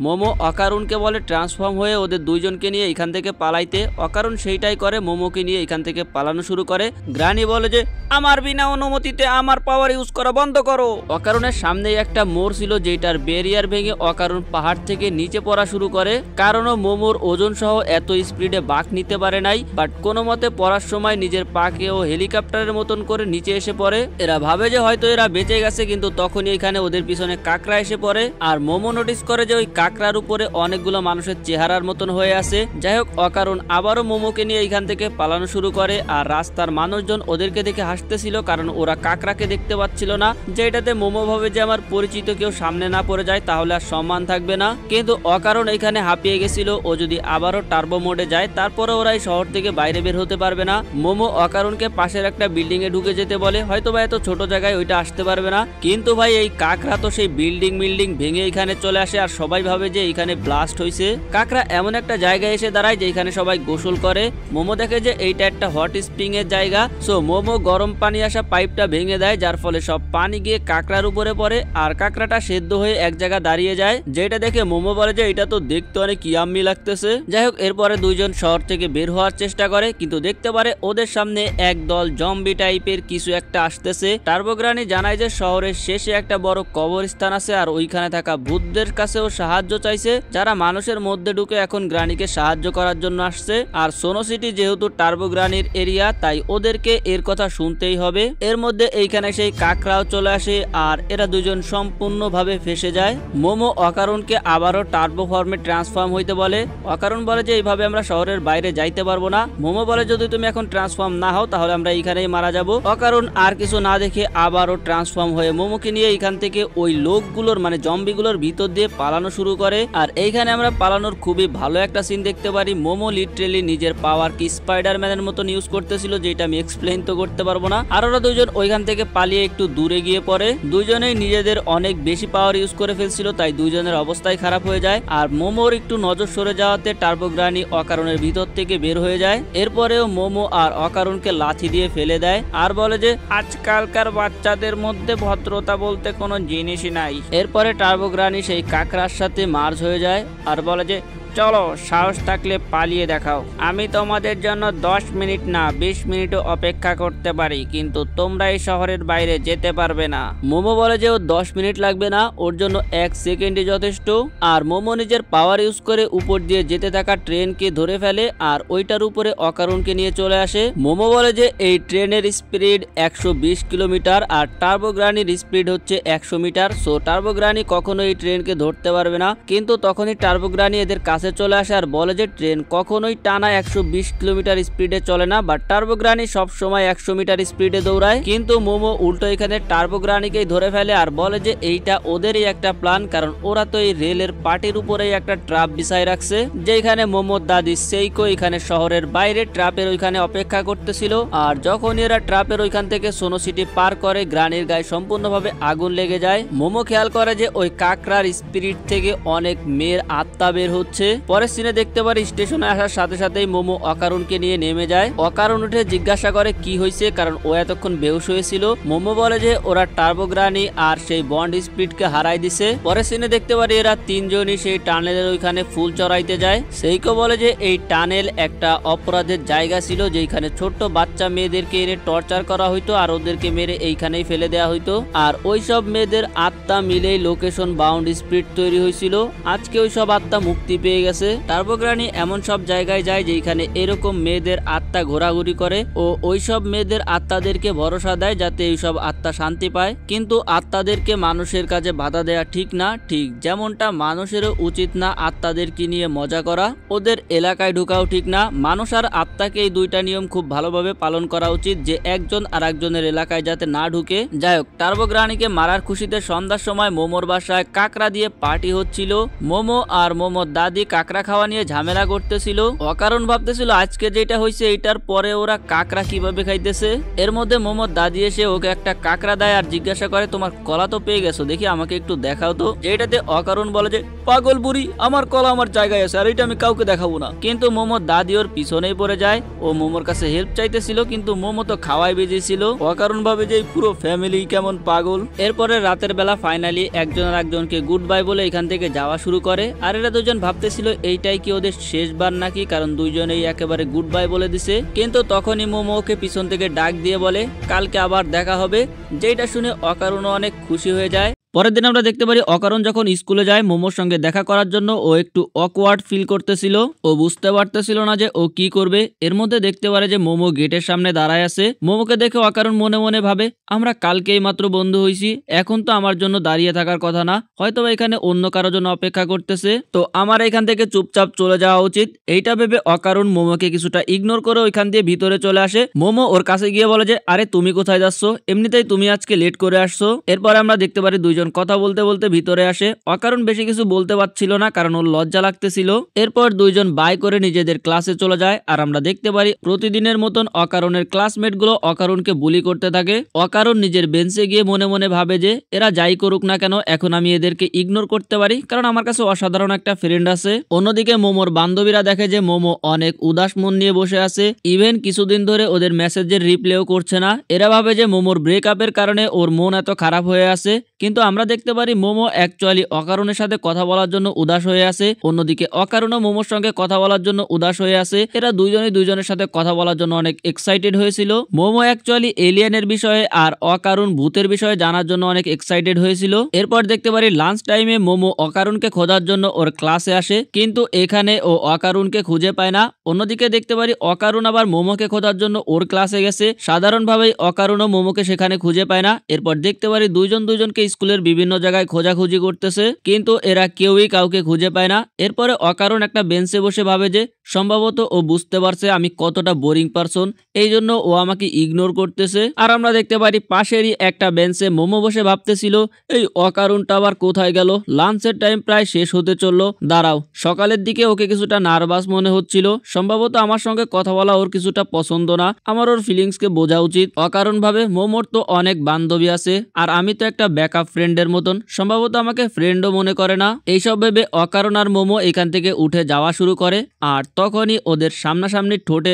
মোমো অকারুনকে বলে ট্রান্সফর্ম হয়ে ওদের দুইজনকে নিয়ে এখান থেকে পালাইতে। অকারুন সেইটাই করে, মোমোকে নিয়ে এখান থেকে পালানো শুরু করে। গ্রানি বলে যে আমার বিনা অনুমতিতে আমার পাওয়ার ইউজ করা বন্ধ করো। অকারুনের সামনেই একটা মোড় ছিল যেটার ব্যারিয়ার ভেঙে অকারুন পাহাড় থেকে নিচে পড়া শুরু করে, কারণ মোমোর ওজন সহ এত স্পিডে বাঁক নিতে পারে নাই। বাট কোনো মতে পড়ার সময় নিজের পাকে ও হেলিকপ্টারের মতন করে নিচে এসে পড়ে। এরা ভাবে যে হয়তো এরা বেঁচে গেছে, কিন্তু তখনই এখানে ওদের পিছনে কাকড়া এসে পড়ে। আর মোমো নোটিস করে যে ওই কাকড়ার উপরে অনেকগুলো মানুষের চেহারার মতন হয়ে আছে। যাই হোক, অকারণ আবারও মোমোকে নিয়ে এখান থেকে পালানো শুরু করে। আর রাস্তার মানুষজন ওদেরকে দেখে হাসতেছিল, কারণ ওরা কাকড়াকে দেখতে পাচ্ছিল না। যেটাতে মোমো ভাবে যে আমার পরিচিত কেউ সামনে না পড়ে যায় তাহলে আর সম্মান থাকবে না। কিন্তু অকারণ এখানে হাঁপিয়ে গেছিল, ও যদি আবারও টার্বো মোডে যায় তারপরে ওরা এই শহর থেকে বাইরে বের হতে পারবে না। মোমো অকারণকে পাশের একটা বিল্ডিং এ ঢুকে যেতে বলে, হয়তো বা এত ছোট জায়গায় ওইটা আসতে পারবে না। কিন্তু ভাই এই কাকড়া তো সেই বিল্ডিং ভেঙে এখানে চলে আসে, আর সবাই ভাবে যে এখানে ব্লাস্ট হয়েছে। কাকড়া এমন একটা জায়গায় এসে দাঁড়ায় যেখানে সবাই গোসল করে। মোমো দেখে যে এইটা একটা হট স্প্রিং এর জায়গা। সো মোমো গরম পানি আসা পাইপটা ভেঙে দেয়, যার ফলে সব পানি গিয়ে কাকড়ার উপরে পড়ে, আর কাকড়াটা সেদ্ধ হয়ে এক জায়গা দাঁড়িয়ে যায়। যেটা দেখে মোমো বলে যে এটা তো দেখতে অনেক ইয়াম্মি লাগতেছে। যাই হোক, এরপরে দুইজন শহর থেকে বের হওয়ার চেষ্টা করে, কিন্তু দেখতে পারে ওদের সামনে একদল জম্বি টাইপের কিছু একটা আসতেছে। টার্বোগ্রানি জানায় যে শহরের শেষে একটা বড় কবরস্থান আছে, আর ওইখানে থাকা ভূতদের কাছেও সাহায্য চাইছে, যারা মানুষের মধ্যে ঢুকে এখন গ্রানিকে সাহায্য করার জন্য আসছে। আর সোনো সিটি যেহেতু টার্বোগ্রানির এরিয়া, তাই ওদেরকে এর কথা শুনতেই হবে। এর মধ্যে এইখানে সেই কাকড়াও চলে আসে, আর এরা দুজন সম্পূর্ণভাবে ফেসে যায়। মোমো অকারণকে আবারও টার্বো ফর্মে ট্রান্সফর্ম হইতে বলে। অকারণ বলে যে এইভাবে আমরা শহরের বাইরে যাইতে পারবো না। মোমো বলে যদি তুমি এখন ট্রান্সফর্ম না হও তাহলে আমরা এইখানেই মারা যাব। অকারণ আর কিছু না দেখে আবারও ট্রান্সফর্ম হয়ে মোমোকে নিয়ে এইখান থেকে ওই লোকগুলোর মানে জম্বিগুলোর ভিতর দিয়ে পালানো শুরু করে। আর এইখানে আমরা পালানোর খুবই ভালো একটা সিন দেখতে পারি। মোমো লিটারেলি নিজের পাওয়ার কি স্পাইডারম্যানের মতন ইউজ করতেছিল, যেটা আমি এক্সপ্লেইন তো করতে পারবো না। আর ওরা দুজন ওইখান থেকে পালিয়ে একটু দূরে গিয়ে পড়ে। দুইজনেই নিজেদের অনেক বেশি পাওয়ার ইউজ করে ফেলছিল, তাই দুইজনের অবস্থাই খারাপ হয়ে যায়। আর মোমোর একটু নজর সরে যাওয়াতে টার্বোগ্রানি অকারণের ভিতর থেকে বের হয়ে যায়। এরপরেও মোমো আর অকারণকে লাথি দিয়ে ফেলে দেয়, আর বলে যে আজকালকার বাচ্চাদের মধ্যে ভদ্রতা বলতে কোনো জিনিসই নাই। এরপরে টার্বোগ্রানি সেই কাকড়ার সাথে মার্জ হয়ে যায়, আর বলে যে চলো, সাহস থাকলে পালিয়ে দেখাও। আমি তোমাদের জন্য 10 মিনিট না 20 মিনিটও অপেক্ষা করতে পারি, কিন্তু তোমরা এই শহরের বাইরে যেতে পারবে না। মোমো বলে যে ও 10 মিনিট লাগবে না, ওর জন্য 1 সেকেন্ডই যথেষ্ট। আর মোমো নিজের পাওয়ার ইউজ করে উপর দিয়ে যেতে থাকা ট্রেনকে ধরে ফেলে, আর ওইটার উপরে অকারণকে নিয়ে চলে আসে। মোমো বলে যে এই ট্রেনের স্পিড 120 কিলোমিটার, আর টার্বোগ্রানির স্পিড হচ্ছে 100 মিটার। সো টার্বোগ্রানি কখনো এই ট্রেনকে ধরতে পারবে না। কিন্তু তখনই টার্বোগ্রানি এদের কাছে চলে আসে আর বলে যে ট্রেন কখনোই টানা 120 কিলোমিটার স্পিডে চলে না, বাট টার্বোগ্রানি সব সময় 100 মিটার স্পিডে দৌড়ায়। কিন্তু মোমো উল্টো এখানে টার্বোগ্রানিকেই ধরে ফেলে, আর বলে যে এইটা ওদেরই একটা প্ল্যান, কারণ ওরা তো এই রেলের পার্টির উপরেই একটা ট্রাপ বিছাই রাখছে। যেখানে মোমোর দাদি সেইকো এখানে শহরের বাইরে ট্রাপের ওইখানে অপেক্ষা করতেছিল। আর যখন এরা ট্রাপের ওইখান থেকে সোনো সিটি পার করে, গ্রানির গায়ে সম্পূর্ণভাবে আগুন লেগে যায়। মোমো খেয়াল করে যে ওই কাকড়ার স্পিরিট থেকে অনেক মেয়ের আত্মা বের হচ্ছে। পরের সিনে দেখতে পারি স্টেশনে আসার সাথে সাথেই মোমো অকারণকে নিয়ে নেমে যায়। অকারণ উঠে জিজ্ঞাসা করে কি হয়েছে, কারণ ও এতক্ষণ বেহুশ হয়েছিল। মোমো বলে যে ওরা টার্বোগ্রানি আর সেই বন্ড স্পিডকে হারাই দিছে। পরের সিনে দেখতে পারি এরা তিনজনই সেই টানেলের ওইখানে ফুল চড়াইতে যায়। সেইকো বলে যে এই টানেল একটা অপরাধের জায়গা ছিল, যেখানে ছোট্ট বাচ্চা মেয়েদেরকে এনে টর্চার করা হইতো, আর ওদেরকে মেরে এইখানেই ফেলে দেওয়া হইতো। আর ওইসব মেয়েদের আত্মা মিলেই লোকেশন বাউন্ড স্পিড তৈরি হয়েছিল। আজকে ওইসব আত্মা মুক্তি পেয়ে গেছে। টার্বোগ্রানি এমন সব জায়গায় যায় যেখানে এরকম মেয়েদের আত্মা ঘোরাঘুরি করে, ও ওইসব মেয়েদের আত্মাদেরকে ভরসা দেয় যাতে এইসব আত্মা শান্তি পায়। কিন্তু আত্মাদেরকে মানুষের কাছে বাধা দেয়া ঠিক না, ঠিক যেমনটা মানুষেরও উচিত না আত্মাদেরকে নিয়ে মজা করা। ওদের এলাকায় ঢুকাও ঠিক না। মানুষ আর আত্মাকে এই দুইটা নিয়ম খুব ভালোভাবে পালন করা উচিত, যে একজন আর একজনের এলাকায় যাতে না ঢুকে। যাই হোক, টার্বোগ্রানিকে মারার খুশিতে সন্ধ্যার সময় মোমোর বাসায় কাকড়া দিয়ে পার্টি হচ্ছিল। মোমো আর মোমোর দাদি কাকড়া খাওয়া নিয়ে ঝামেলা করতেছিল। অকারণ ভাবতেছিল আজকে যেটা হয়েছে এইটার পরে ওরা কাকড়া কিভাবে খাইতেছে। এর মধ্যে মোমোর দাদি এসে ওকে একটা কাকড়া দেয় আর জিজ্ঞাসা করে তোমার কলা তো পেয়ে গেছো, দেখি আমাকে একটু দেখাও তো। যেটাতে অকারণ বলে যে পাগল বুড়ি, আমার কলা আমার জায়গায় আছে আর এটা আমি কাউকে দেখাবো না। কিন্তু মোমোর দাদি ওর পিছনেই পড়ে যায়। ও মোমোর কাছে হেল্প চাইতেছিল কিন্তু মোমো তো খাওয়াই বেজেছিল। অকারণ ভাবে যে পুরো ফ্যামিলি কেমন পাগল। এরপরে রাতের বেলা ফাইনালি একজন আর একজনকে গুড বাই বলে এখান থেকে যাওয়া শুরু করে। আর এরা দুজন ভাবতেছিল এইটাই কি ওদের শেষবার নাকি, কারণ দুইজনেই একেবারে গুড বাই বলে দিছে। কিন্তু তখনই মোমো ওকে পিছন থেকে ডাক দিয়ে বলে কালকে আবার দেখা হবে। যেটা শুনে অকারণও অনেক খুশি হয়ে যায়। পরের দিন আমরা দেখতে পারি অকারণ যখন স্কুলে যায় মোমোর সঙ্গে দেখা করার জন্য ও একটু অকওয়ার্ড ফিল করতেছিল। ও বুঝতে পারতেছিল না যে ও কি করবে। এর মধ্যে দেখতে পারে যে মোমো গেটের সামনে দাঁড়ায় আছে। মোমোকে দেখে অকারণ মনে মনে ভাবে আমরা কালকেই মাত্র বন্ধু হইছি, এখন তো আমার জন্য দাঁড়িয়ে থাকার কথা না, হয়তো এখানে অন্য কারোর জন্য অপেক্ষা করতেছে, তো আমার এখান থেকে চুপচাপ চলে যাওয়া উচিত। এইটা ভেবে অকারণ মোমোকে কিছুটা ইগনোর করে ওইখান দিয়ে ভিতরে চলে আসে। মোমো ওর কাছে গিয়ে বলে যে আরে তুমি কোথায় যাচ্ছ, এমনিতেই তুমি আজকে লেট করে আসছো। এরপরে আমরা দেখতে পারি দুইজন কথা বলতে বলতে ভিতরে আসে। অকারণ বেশি কিছু বলতে পারছিল না কারণ ওর লজ্জা লাগতেছিল। এরপর দুইজন বাই করে নিজেদের ক্লাসে চলে যায়। আর আমরা দেখতে পারি প্রতিদিনের মতন অকারণের ক্লাসমেট গুলো অকারণকে বুলি করতে থাকে। অকারণ নিজের বেঞ্চে গিয়ে মনে মনে ভাবে যে এরা যাই করুক না কেন এখন আমি এদেরকে ইগনোর করতে পারি কারণ আমার কাছে অসাধারণ একটা ফ্রেন্ড আছে। অন্যদিকে মোমোর বান্ধবীরা দেখে যে মোমো অনেক উদাস মন নিয়ে বসে আছে, ইভেন কিছুদিন ধরে ওদের মেসেজের রিপ্লেও করছে না। এরা ভাবে যে মোমোর ব্রেকআপের কারণে ওর মন এত খারাপ হয়ে আছে। কিন্তু আমরা দেখতে পারি মোমো অ্যাকচুয়ালি অকারণের সাথে কথা বলার জন্য উদাস হয়ে আছে। অন্যদিকে অকারণও মোমোর সঙ্গে কথা বলার জন্য উদাস হয়ে আছে। এরা দুইজনই দুইজনের সাথে কথা বলার জন্য অনেক এক্সাইটেড হয়েছিল। মোমো অ্যাকচুয়ালি এলিয়েনের বিষয়ে আর অকারণ ভূতের বিষয়ে জানার জন্য অনেক এক্সাইটেড হয়েছিল। এরপর দেখতে পারি লাঞ্চ টাইমে মোমো অকারণকে খোঁজার জন্য ওর ক্লাসে আসে, কিন্তু এখানে ও অকারণকে খুঁজে পায় না। অন্যদিকে দেখতে পারি অকারণ আবার মোমোকে খোঁজার জন্য ওর ক্লাসে গেছে। সাধারণভাবেই অকারণও মোমোকে সেখানে খুঁজে পায় না। এরপর দেখতে পারি দুইজন দুইজনকে স্কুলের বিভিন্ন জায়গায় খোঁজাখুঁজি করতেছে কিন্তু এরা কেউই কাউকে খুঁজে পায় না। এরপরে অকারণ একটা বেঞ্চে বসে ভাবে যে সম্ভবত ও বুঝতে পারছে আমি কতটা বোরিং পারসন, এই জন্য ও আমাকে ইগনোর করতেছে। আর আমরা দেখতে পারি পাশেরই একটা বেঞ্চে মোমো বসে ভাবতেছিল এই অকারণটা আবার কোথায় গেল, লাঞ্চের টাইম প্রায় শেষ হতে চললো, দাঁড়াও। সকালের দিকে ওকে কিছুটা নার্ভাস মনে হচ্ছিল, সম্ভবত আমার সঙ্গে কথা বলা ওর কিছুটা পছন্দ না, আমার ওর ফিলিংসকে বোঝা উচিত। অকারণ ভাবে মোমোর তো অনেক বান্ধবী আছে আর আমি তো একটা ব্যাকআপ ফ্রেন্ডের মতন, সম্ভবত আমাকে ফ্রেন্ডও মনে করে না। এইসব ভেবে অকারণ আর মোমো এখান থেকে উঠে যাওয়া শুরু করে আর তখনই ওদের সামনাসামনি ঠোঁটে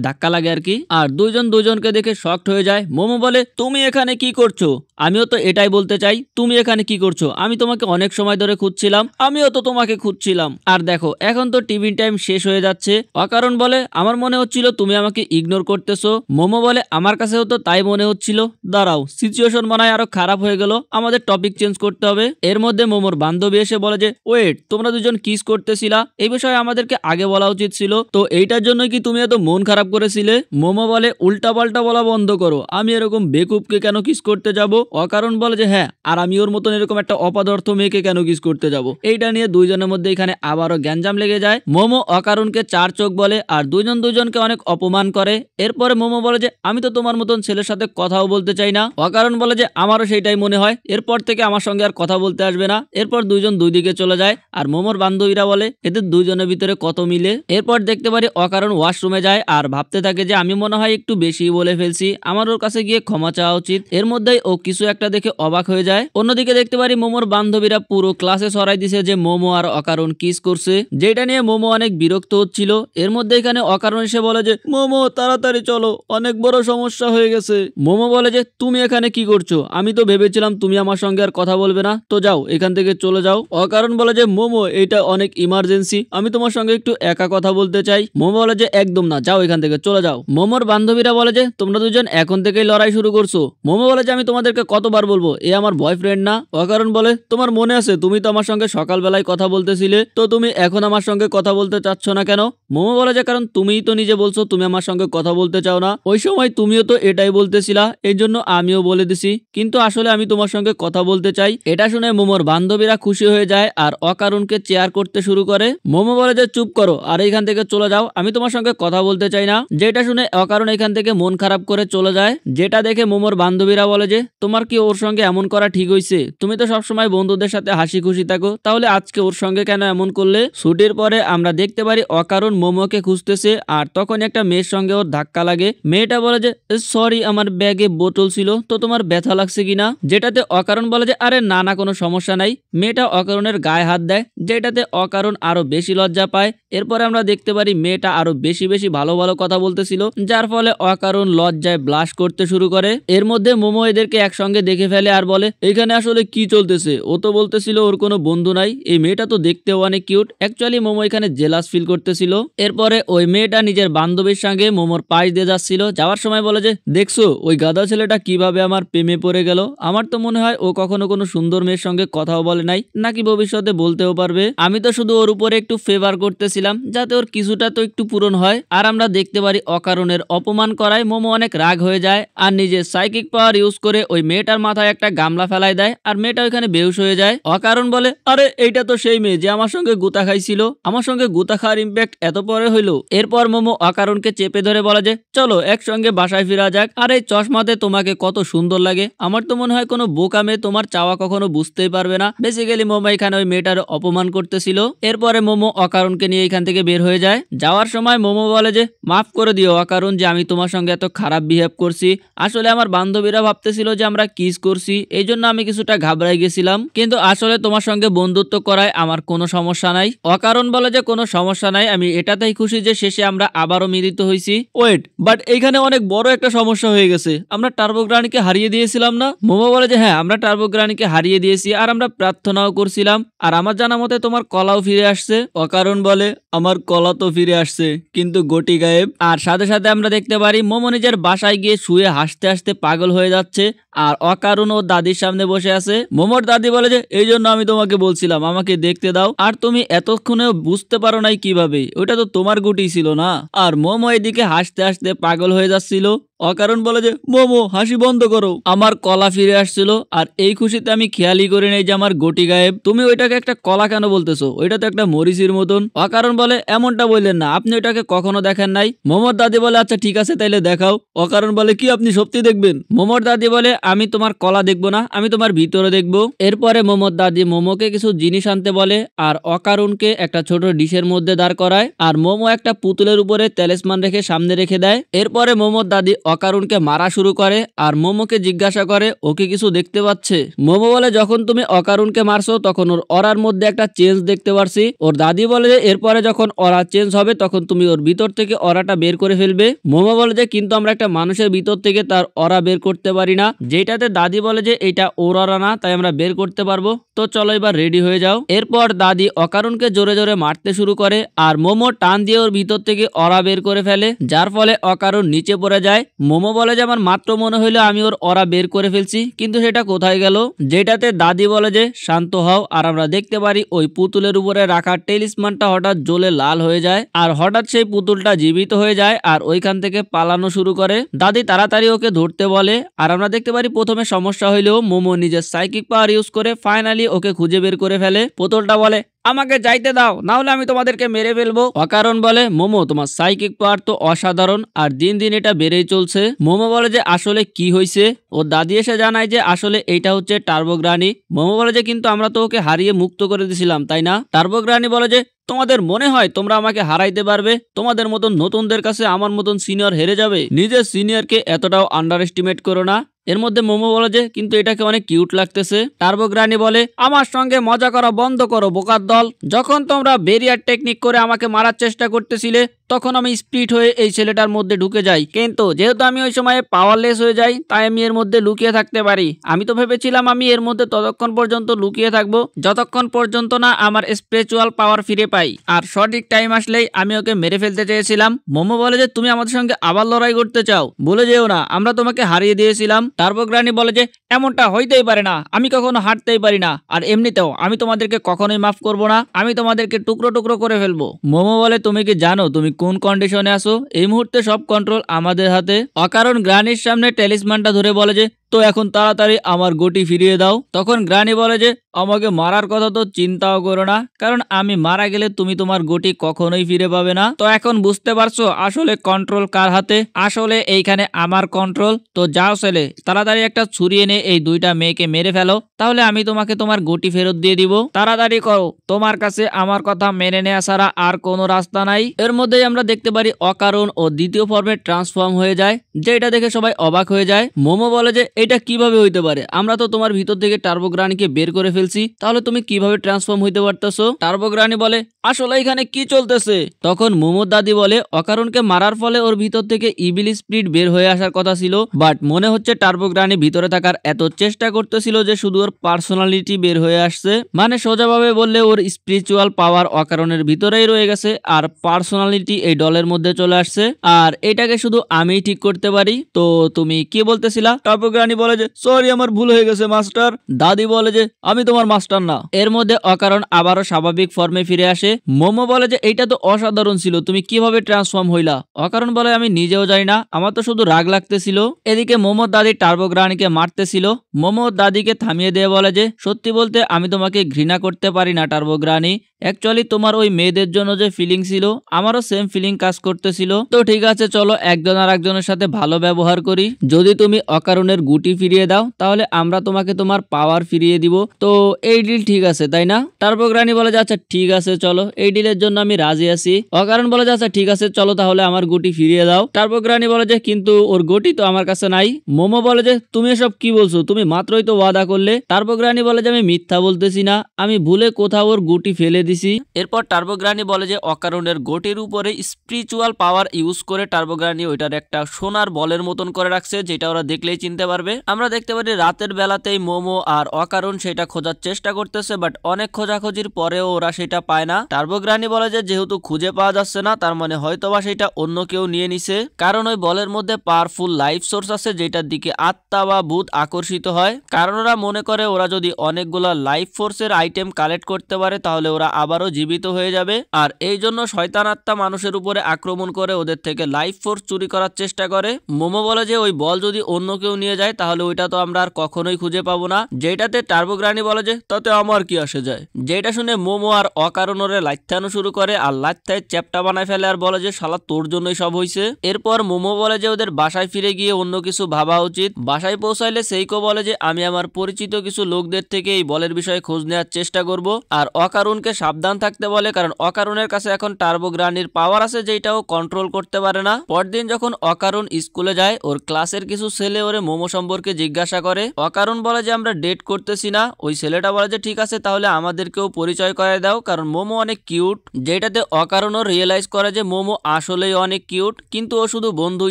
ধাক্কা লাগে আর কি। আর দুইজন দুইজনকে দেখে শকড হয়ে যায়। মোমো বলে তুমি এখানে কি করছো? আমিও তো এটাই বলতে চাই, তুমি এখানে কি করছো? আমি তোমাকে অনেক সময় ধরে খুঁজছিলাম, আমিও তো তোমাকে খুঁজছিলাম। আর দেখো এখন তো টিফিন টাইম শেষ হয়ে যাচ্ছে। অকারণ বলে আমার মনে হচ্ছিল তুমি আমাকে ইগনোর করতেছো। মোমো বলে আমার কাছেও তো তাই মনে হচ্ছিল, দাঁড়াও সিচুয়েশন মনে হয় আরো খারাপ হয়ে গেল, আমাদের টপিক চেঞ্জ করতে হবে। এর মধ্যে মোমোর বান্ধবী এসে বলে যে ওয়েট, তোমরা দুজন কিস করতেছিলা, এই বিষয়ে আমাদেরকে আগে বলা উচিত ছিল, তো এইটার জন্য কি তুমি এত মন খারাপ করেছিলে? মোমো বলে উল্টা পাল্টা বলা বন্ধ করো, আমি এরকম বেকুবকে কেন কিস করতে যাব? অকারণ বলে যে হ্যাঁ, আর আমি ওর মতন এরকম একটা অপদার্থ মেয়েকে কেন কিস করতে যাব? এইটা নিয়ে দুইজনের মধ্যে এখানে আবারও গ্যাঞ্জাম লেগে যায়। মোমো অকারণকে চার চোখ বলে আর দুইজন দুইজনকে অনেক অপমান করে। এরপরে মোমো বলে যে আমি তো তোমার মতন ছেলের সাথে কথাও বলতে চাই না। অকারণ বলে যে আমারও সেইটাই মনে হয়, এরপর থেকে আমার সঙ্গে আর কথা বলতে আসবে না। এরপর দুইজন দুই দিকে চলে যায় আর মোমোর বান্ধবীরা বলে এদের দুইজনের ভিতরে কত মিলে। এরপর দেখতে পারি অকারণ ওয়াশরুমে যায় আর ভাবতে থাকে যে আমি মনে হয় একটু বেশি বলে ফেলছি, আমার ওর কাছে গিয়ে ক্ষমা চাওয়া উচিত। এর মধ্যেই ও কিছু একটা দেখে অবাক হয়ে যায়। অন্যদিকে দেখতে পারি মোমোর বান্ধবীরা পুরো ক্লাসে ছড়াই দিছে যে মোমো আর অকারণ কিস করছে, যেটা নিয়ে মোমো অনেক বিরক্ত হচ্ছিল। এর মধ্যে এখানে অকারণ এসে বলে যে মোমো তাড়াতাড়ি চলো, অনেক বড় সমস্যা হয়ে গেছে। মোমো বলে যে তুমি এখানে কি করছো? আমি তো ভেবেছিলাম তুমি আমার সঙ্গে আর কথা বলবে না, তো যাও এখান থেকে চলে যাও। অকারণ বলে যে মোমো এটা অনেক ইমার্জেন্সি, আমি তোমার সঙ্গে একটু একা কথা বলতে চাই। মোমো বলে যে একদম না, যাও এখান থেকে চলে যাও। মোমোর বান্ধবীরা বলে যে তোমরা দুজন এখন থেকেই লড়াই শুরু করছো। মোমো বলে যে আমি তোমাদেরকে কতবার বলবো এ আমার বয়ফ্রেন্ড না। অকারণ বলে তোমার মনে আছে তুমি তো আমার সঙ্গে সকালবেলায় কথা বলতেছিলে, তো তুমি এখন আমার সঙ্গে কথা বলতে চাচ্ছ না কেন? মোমো বলে যে কারণ তুমিই তো নিজে বলছো তুমি আমার সঙ্গে কথা বলতে চাও না, ওই সময় তুমিও তো এটাই বলতেছিলা, এই জন্য আমিও বলে দিছি, কিন্তু আসলে আমি তোমার সঙ্গে কথা বলতে চাই। এটা শুনে মোমোর বান্ধবীরা খুশি হয়ে যায় আর অকারণকে চেয়ার করতে শুরু করে। মোমো বলে যে চুপ করো আর এইখান থেকে চলে যাও, আমি তোমার সঙ্গে কথা বলতে চাই না। যেটা শুনে অকারণ এখান থেকে মন খারাপ করে চলে যায়। যেটা দেখে মোমোর বান্ধবীরা বলে যে তোমার কি ওর সঙ্গে এমন করা ঠিক হয়েছে? তুমি তো সবসময় বন্ধুদের সাথে হাসি খুশি থাকো, তাহলে আজকে ওর সঙ্গে কেন এমন করলে? ছুটির পরে আমরা দেখতে পারি অকারণ মোমোকে খুঁজতেছে আর তখন একটা মেয়ের সঙ্গে ওর ধাক্কা লাগে। মেয়েটা বলে যে সরি আমার ব্যাগে বোতল ছিল, তো তোমার ব্যথা লাগছে কিনা? যেটাতে অকারণ বলে যে আরে না না কোনো সমস্যা নাই। মেয়েটা অকারণের গায়ে হাত দেয়, যেটাতে অকারণ আরো বেশি লজ্জা পায়। এরপরে আমরা দেখতে পারি মেয়েটা আরো বেশি বেশি ভালো ভালো কথা বলতেছিল, যার ফলে অকারণ লজ্জায় ব্লাশ করতে শুরু করে। এর মধ্যে মোমো এদেরকে একসঙ্গে দেখে ফেলে আর বলে এখানে আসলে কি চলতেছে? ও তো বলতেছিল ওর কোনো বন্ধু নাই, এই মেয়েটা তো দেখতেও অনেক কিউট। অ্যাকচুয়ালি মোমো এখানে জেলাস ফিল করতেছিল। এরপরে ওই মেয়েটা নিজের বান্ধবীর সঙ্গে মোমোর পাশ দিয়ে যাচ্ছিল, যাওয়ার সময় বলে যে দেখছো ওই গাধা ছেলেটা কিভাবে আমার প্রেমে পড়ে গেল। আমার তো মনে হয় ও কখনো কোনো সুন্দর মেয়ের সঙ্গে কথাও বলে নাই, নাকি ভবিষ্যতে বলতেও পারবে। আমি তো শুধু ওর উপরে একটু ফেভার করতেছিলাম যাতে ওর কিছুটা তো একটু পূরণ হয়। আর আমরা দেখতে পারি অকারণের অপমান করায় মোমো অনেক রাগ হয়ে যায় আর নিজের সাইকিক পাওয়ার ইউজ করে ওই মেয়েটার মাথায় একটা গামলা ফেলাই দেয় আর মেয়েটা ওইখানে বেহুশ হয়ে যায়। অকারণ বলে আরে এইটা তো সেই মেয়ে যে আমার সঙ্গে গুতা খাইছিল, আমার সঙ্গে গুতা খাওয়ার ইম্প্যাক্ট এত পরে হইলো। এরপর মোমো অকারণকে চেপে ধরে বলে যে চলো একসঙ্গে বাসায় ফিরা যাক। আর এই চশমাতে তোমাকে কত সুন্দর লাগে, আমার তো মনে হয় কোনো বোকা মেয়ে তোমার চাওয়া কখনো বুঝতেই পারবে না। বেসিক্যালি মোমো এখানে ওই মেয়েটার অপমান করতেছিল। এরপরে মোমো অকারণকে নিয়ে এখান থেকে বের হয়ে যায়। যাওয়ার সময় মোমো বলে যে মাফ করে দিও অকারণ যে আমি তোমার সঙ্গে এত খারাপ বিহেভ করছি। আসলে আমার বান্ধবীরা ভাবতেছিল যে আমরা কিস করছি, এই জন্য আমি কিছুটা ঘাবড়াই গেছিলাম, কিন্তু আসলে তোমার সঙ্গে বন্ধুত্ব করায় আমার কোনো সমস্যা নাই। অকারণ বলে যে কোনো সমস্যা নাই, আমি এটাতেই খুশি যে শেষে আমরা আবারও মিলিত হয়েছি। ওয়েট, বাট এইখানে অনেক বড় একটা সমস্যা হয়ে গেছে, আমরা টার্বোগ্রানিকে হারিয়ে দিয়েছিলাম না? মোমো বলে যে হ্যাঁ আমরা টার্বোগ্রানিকে হারিয়ে দিয়েছি আর আমরা প্রার্থনাও করছিলাম, আর আমার জানা মতে তোমার কলাও ফিরে আসছে। অকারণ বলে আমার কলা তো ফিরে আসছে কিন্তু গটি গায়েব। আর সাথে সাথে আমরা দেখতে পারি মোমো নিজের বাসায় গিয়ে শুয়ে হাসতে হাসতে পাগল হয়ে যাচ্ছে আর অকারণ ও দাদির সামনে বসে আছে। মোমোর দাদি বলে যে এই জন্য আমি তোমাকে বলছিলাম আমাকে দেখতে দাও, আর তুমি এতক্ষণেও বুঝতে পারো নাই কিভাবে? ওইটা তো তোমার গুটি ছিল না। আর মোমো এদিকে হাসতে হাসতে পাগল হয়ে যাচ্ছিল। অকারণ বলে যে মোমো হাসি বন্ধ করো, আমার কলা ফিরে আসছিল আর এই খুশিতে আমি খেয়ালই করি নাই যে আমার গটি গায়েব। তুমি ওইটাকে একটা কলা কেন বলতেছো? ওইটা তো একটা মরিচির মতন। অকারণ বলে এমনটা বললেন না, আপনি ওইটাকে কখনো দেখেন নাই। মোমোর দাদি বলে আচ্ছা ঠিক আছে তাইলে দেখাও। অকারণ বলে কি আপনি সত্যি দেখবেন? মোমোর দাদি বলে আমি তোমার কলা দেখবো না, আমি তোমার ভিতরে দেখবো। এরপরে মোমোর দাদি মোমোকে কিছু জিনিস আনতে বলে আর অকারণকে একটা ছোট ডিশের মধ্যে দাঁড় করায় আর মোমো একটা পুতুলের উপরে তেলেসমান রেখে সামনে রেখে দেয়। এরপরে মোমোর দাদি অকারণকে মারা শুরু করে আর মোমোকে জিজ্ঞাসা করে ও কি কিছু দেখতে পাচ্ছে। মোমো বলে যখন তুমি অকারণকে মারছো তখন ওর অরার মধ্যে একটা চেঞ্জ দেখতে পারছি। ওর দাদি বলে যে এরপরে যখন অরা চেঞ্জ হবে তখন তুমি ওর ভিতর থেকে অরাটা বের করে ফেলবে। মোমো বলে যে কিন্তু আমরা একটা মানুষের ভিতর থেকে তার অরা বের করতে পারি না। যেটাতে দাদি বলে যে এটা ওর অরা না, তাই আমরা বের করতে পারবো, তো চলো এবার রেডি হয়ে যাও। এরপর দাদি অকারণকে জোরে জোরে মারতে শুরু করে আর মোমো টান দিয়ে ওর ভিতর থেকে অরা বের করে ফেলে, যার ফলে অকারণ নিচে পড়ে যায়। মোমো বলে যে আমার মাত্র মনে হইলো আমি ওর অরা বের করে ফেলছি, কিন্তু সেটা কোথায় গেল? যেটাতে দাদি বলে যে শান্ত হও। আর আমরা দেখতে পারি ওই পুতুলের উপরে রাখা টেলিসমানটা হঠাৎ জ্বলে লাল হয়ে যায় আর হঠাৎ সেই পুতুলটা জীবিত হয়ে যায় আর ওইখান থেকে পালানো শুরু করে। দাদি তাড়াতাড়ি ওকে ধরতে বলে আর আমরা দেখতে পারি প্রথমে সমস্যা হইলেও মোমো নিজের সাইকিক পাওয়ার ইউজ করে ফাইনালি ওকে খুঁজে বের করে ফেলে। পুতুলটা বলে আমাকে যাইতে দাও, না হলে আমি তোমাদেরকে মেরে ফেলবো। অকারণ বলে মোমো তোমার সাইকিক পাওয়ার তো অসাধারণ আর দিন দিন এটা বেড়েই চলছে। মোমো বলে যে আসলে কি হয়েছে? ও দাদি এসে জানায় যে আসলে এইটা হচ্ছে টার্বোগ্রানি। মোমো বলে যে কিন্তু আমরা তো ওকে হারিয়ে মুক্ত করে দিয়েছিলাম তাই না? টার্বোগ্রানি বলে যে তোমাদের মনে হয় তোমরা আমাকে হারাইতে পারবে? তোমাদের মতন নতুনদের কাছে আমার মতন সিনিয়র হেরে যাবে? নিজের সিনিয়রকে এতটাও আন্ডার এস্টিমেট করো না। এর মধ্যে মোমো বলে যে কিন্তু এটাকে অনেক কিউট লাগতেছে। টার্বোগ্রানি বলে আমার সঙ্গে মজা করা বন্ধ করো বোকার দল। যখন তোমরা বেরিয়ার টেকনিক করে আমাকে মারার চেষ্টা করতেছিলে তখন আমি স্পিড হয়ে এই ছেলেটার মধ্যে ঢুকে যাই, কিন্তু যেহেতু আমি ওই সময় পাওয়ারলেস হয়ে যাই তাই আমি এর মধ্যে লুকিয়ে থাকতে পারি। আমি তো ভেবেছিলাম আমি এর মধ্যে ততক্ষণ পর্যন্ত লুকিয়ে থাকবো যতক্ষণ পর্যন্ত না আমার স্পিরিচুয়াল পাওয়ার ফিরে পাই, আর সঠিক টাইম আসলেই আমি ওকে মেরে ফেলতে চেয়েছিলাম। মোমো বলে যে তুমি আমাদের সঙ্গে আবার লড়াই করতে চাও? বলে যেও না, আমরা তোমাকে হারিয়ে দিয়েছিলাম। টার্বোগ্রানি বলে যে এমনটা হইতেই পারে না, আমি কখনো হারতেই পারি না, আর এমনিতেও আমি তোমাদেরকে কখনোই মাফ করব না, আমি তোমাদেরকে টুকরো টুকরো করে ফেলবো। মোমো বলে তুমি কি জানো তুমি কোন কন্ডিশনে আসো? এই মুহূর্তে সব কন্ট্রোল আমাদের হাতে। অকারণ গ্রানির সামনে টেলিসমানটা ধরে বলে যে তো এখন তাড়াতাড়ি আমার গটি ফিরিয়ে দাও। তখন গ্রানি বলে যে আমাকে মারার কথা তো চিন্তাও করো না, কারণ আমি মারা গেলে তুমি তোমার গটি কখনোই ফিরে পাবে না। তো এখন বুঝতে পারছো আসলে কন্ট্রোল কার হাতে? আসলে এইখানে আমার কন্ট্রোল। তো যাও ছেলে, তাড়াতাড়ি একটা ছুরি এনে এই দুইটা মেয়েকে মেরে ফেলো, তাহলে আমি তোমাকে তোমার গটি ফেরত দিয়ে দিব। তাড়াতাড়ি করো, তোমার কাছে আমার কথা মেনে নেওয়া ছাড়া আর কোনো রাস্তা নাই। এর মধ্যেই আমরা দেখতে পারি অকারণ ও দ্বিতীয় ফর্মে ট্রান্সফর্ম হয়ে যায়, যেটা দেখে সবাই অবাক হয়ে যায়। মোমো বলে যে এটা কিভাবে হইতে পারে, আমরা তো তোমার ভিতর থেকে টার্বোগ্রানিকে বের করে ফেলছি, তাহলে তুমি কিভাবে ট্রান্সফর্ম হইতে পারতেছো? টার্বোগ্রানি বলে আসলে এখানে কি চলতেছে? তখন মোমোর দাদি বলে অকারণকে মারার ফলে ওর ভিতর থেকে ইভিল স্পিরিট বের হয়ে আসার কথা ছিল, বাট মনে হচ্ছে টার্বোগ্রানি ভিতরে থাকার এত চেষ্টা করতেছিল যে শুধু ওর পার্সোনালিটি বের হয়ে আসছে। মানে সোজাভাবে বললে ওর স্পিরিচুয়াল পাওয়ার অকারণের ভিতরেই রয়ে গেছে আর পার্সোনালিটি এই ডলের মধ্যে চলে আসছে, আর এটাকে শুধু আমিই ঠিক করতে পারি। তো তুমি কি বলতেছিলা? টার্বোগ্রানি বলে যে সরি, আমার ভুল হয়ে গেছে মাস্টার। দাদি বলে যে আমি তোমার মাস্টার না। এর মধ্যে অকারণ আবারও স্বাভাবিক ফর্মে ফিরে আসে। মোমো বলে যে এইটা তো অসাধারণ ছিল, তুমি কিভাবে ট্রান্সফর্ম হইলা? অকারণ বলে আমি নিজেও জানি না, আমার তো শুধু রাগ লাগতেছিল। এদিকে মোমোর দাদি টার্বোগ্রানিকে মারতেছিল। মোমো দাদিকে থামিয়ে দিয়ে বলে যে সত্যি বলতে আমি তোমাকে ঘৃণা করতে পারি না টার্বোগ্রানি, অ্যাকচুয়ালি তোমার ওই মেয়েদের জন্য যে ফিলিং ছিল আমারও সেম ফিলিং কাজ করতেছিল। তো ঠিক আছে, চলো একজন আর একজনের সাথে ভালো ব্যবহার করি। যদি তুমি অকারণের গুটি ফিরিয়ে দাও তাহলে আমরা তোমাকে তোমার পাওয়ার ফিরিয়ে দিব। তো এই ডিল ঠিক আছে তাই না? টার্বোগ্রানি বলে যে আচ্ছা ঠিক আছে চলো, এই ডিলের জন্য আমি রাজি আছি। অকারণ বলে যে আচ্ছা ঠিক আছে চলো তাহলে আমার গুটি ফিরিয়ে দাও। টার্বোগ্রানি বলে যে কিন্তু ওর গুটি তো আমার কাছে নাই। মোমো বলে যে তুমি এসব কি বলছো, তুমি মাত্রই তো ওয়াদা করলে। টার্বোগ্রানি বলে যে আমি মিথ্যা বলতেছি না, আমি ভুলে কোথাও ওর গুটি ফেলে দিছি। এরপর টার্বোগ্রানি বলে যে অকারণের গোটির উপরে স্পিরিচুয়াল পাওয়ার ইউজ করে টার্বোগ্রানি ওইটার একটা সোনার বলের মতন করে রাখছে, যেটা ওরা দেখলেই চিনতে পারবে। আমরা দেখতে পারি রাতের বেলাতেই মোমো আর অকারণ সেটা খোঁজার চেষ্টা করতেছে, বাট অনেক খোঁজাখুঁজির পরেও ওরা সেটা পায় না। টার্বোগ্রানি বলে যে যেহেতু খুঁজে পাওয়া যাচ্ছে না তার মানে হয়তোবা সেটা অন্য কেউ নিয়ে নিছে, কারণ ওই বলের মধ্যে পাওয়ারফুল লাইফ সোর্স আছে যেটার দিকে আত্মা বা ভূত আকর্ষিত হয়। কারণ ওরা মনে করে ওরা যদি অনেকগুলা লাইফ ফোর্সের আইটেম কালেক্ট করতে পারে তাহলে ওরা আবারও জীবিত হয়ে যাবে, আর এই জন্য শয়তান আত্মা মানুষের উপরে আক্রমণ করে ওদের থেকে লাইফ ফোর্স চুরি করার চেষ্টা করে। মোমো বলে যে ওই বল যদি অন্য কেউ নিয়ে যায় তাহলে ওইটা তো আমরা আর কখনোই খুঁজে পাবো না, যেটাতে টার্বোগ্রানি বলে যে তাতে আমার কি আসে যায়। যেটা শুনে মোমো আর অকারণ ওরে লাইথানো শুরু করে আর লাইথায় চ্যাপটা বানায় ফেলে আর বলে যে শালা তোর জন্যই সব হইছে। এরপর মোমো বলে যে ওদের বাসায় ফিরে গিয়ে অন্য কিছু ভাবা উচিত। বাসায় পৌঁছাইলে সেইকো বলে যে আমি আমার পরিচিত কিছু লোকদের থেকে এই বলের বিষয়ে খোঁজ নেওয়ার চেষ্টা করব, আর অকারণকে সাবধান থাকতে বলে, কারণ অকারণের কাছে এখন টার্বোগ্রানির পাওয়ার আছে যেটাও কন্ট্রোল করতে পারে না। পরদিন যখন অকারণ স্কুলে যায় ওর ক্লাসের কিছু ছেলে ওরে মোমো সম্পর্কে জিজ্ঞাসা করে। অকারণ বলে যে আমরা ডেট করতেছি না। ওই ছেলেটা বলে যে ঠিক আছে তাহলে আমাদেরকেও পরিচয় করে দাও, কারণ মোমো অনেক কিউট। যেটাতে অকারণও রিয়েলাইজ করে যে মোমো আসলেই অনেক কিউট, কিন্তু ও শুধু বন্ধু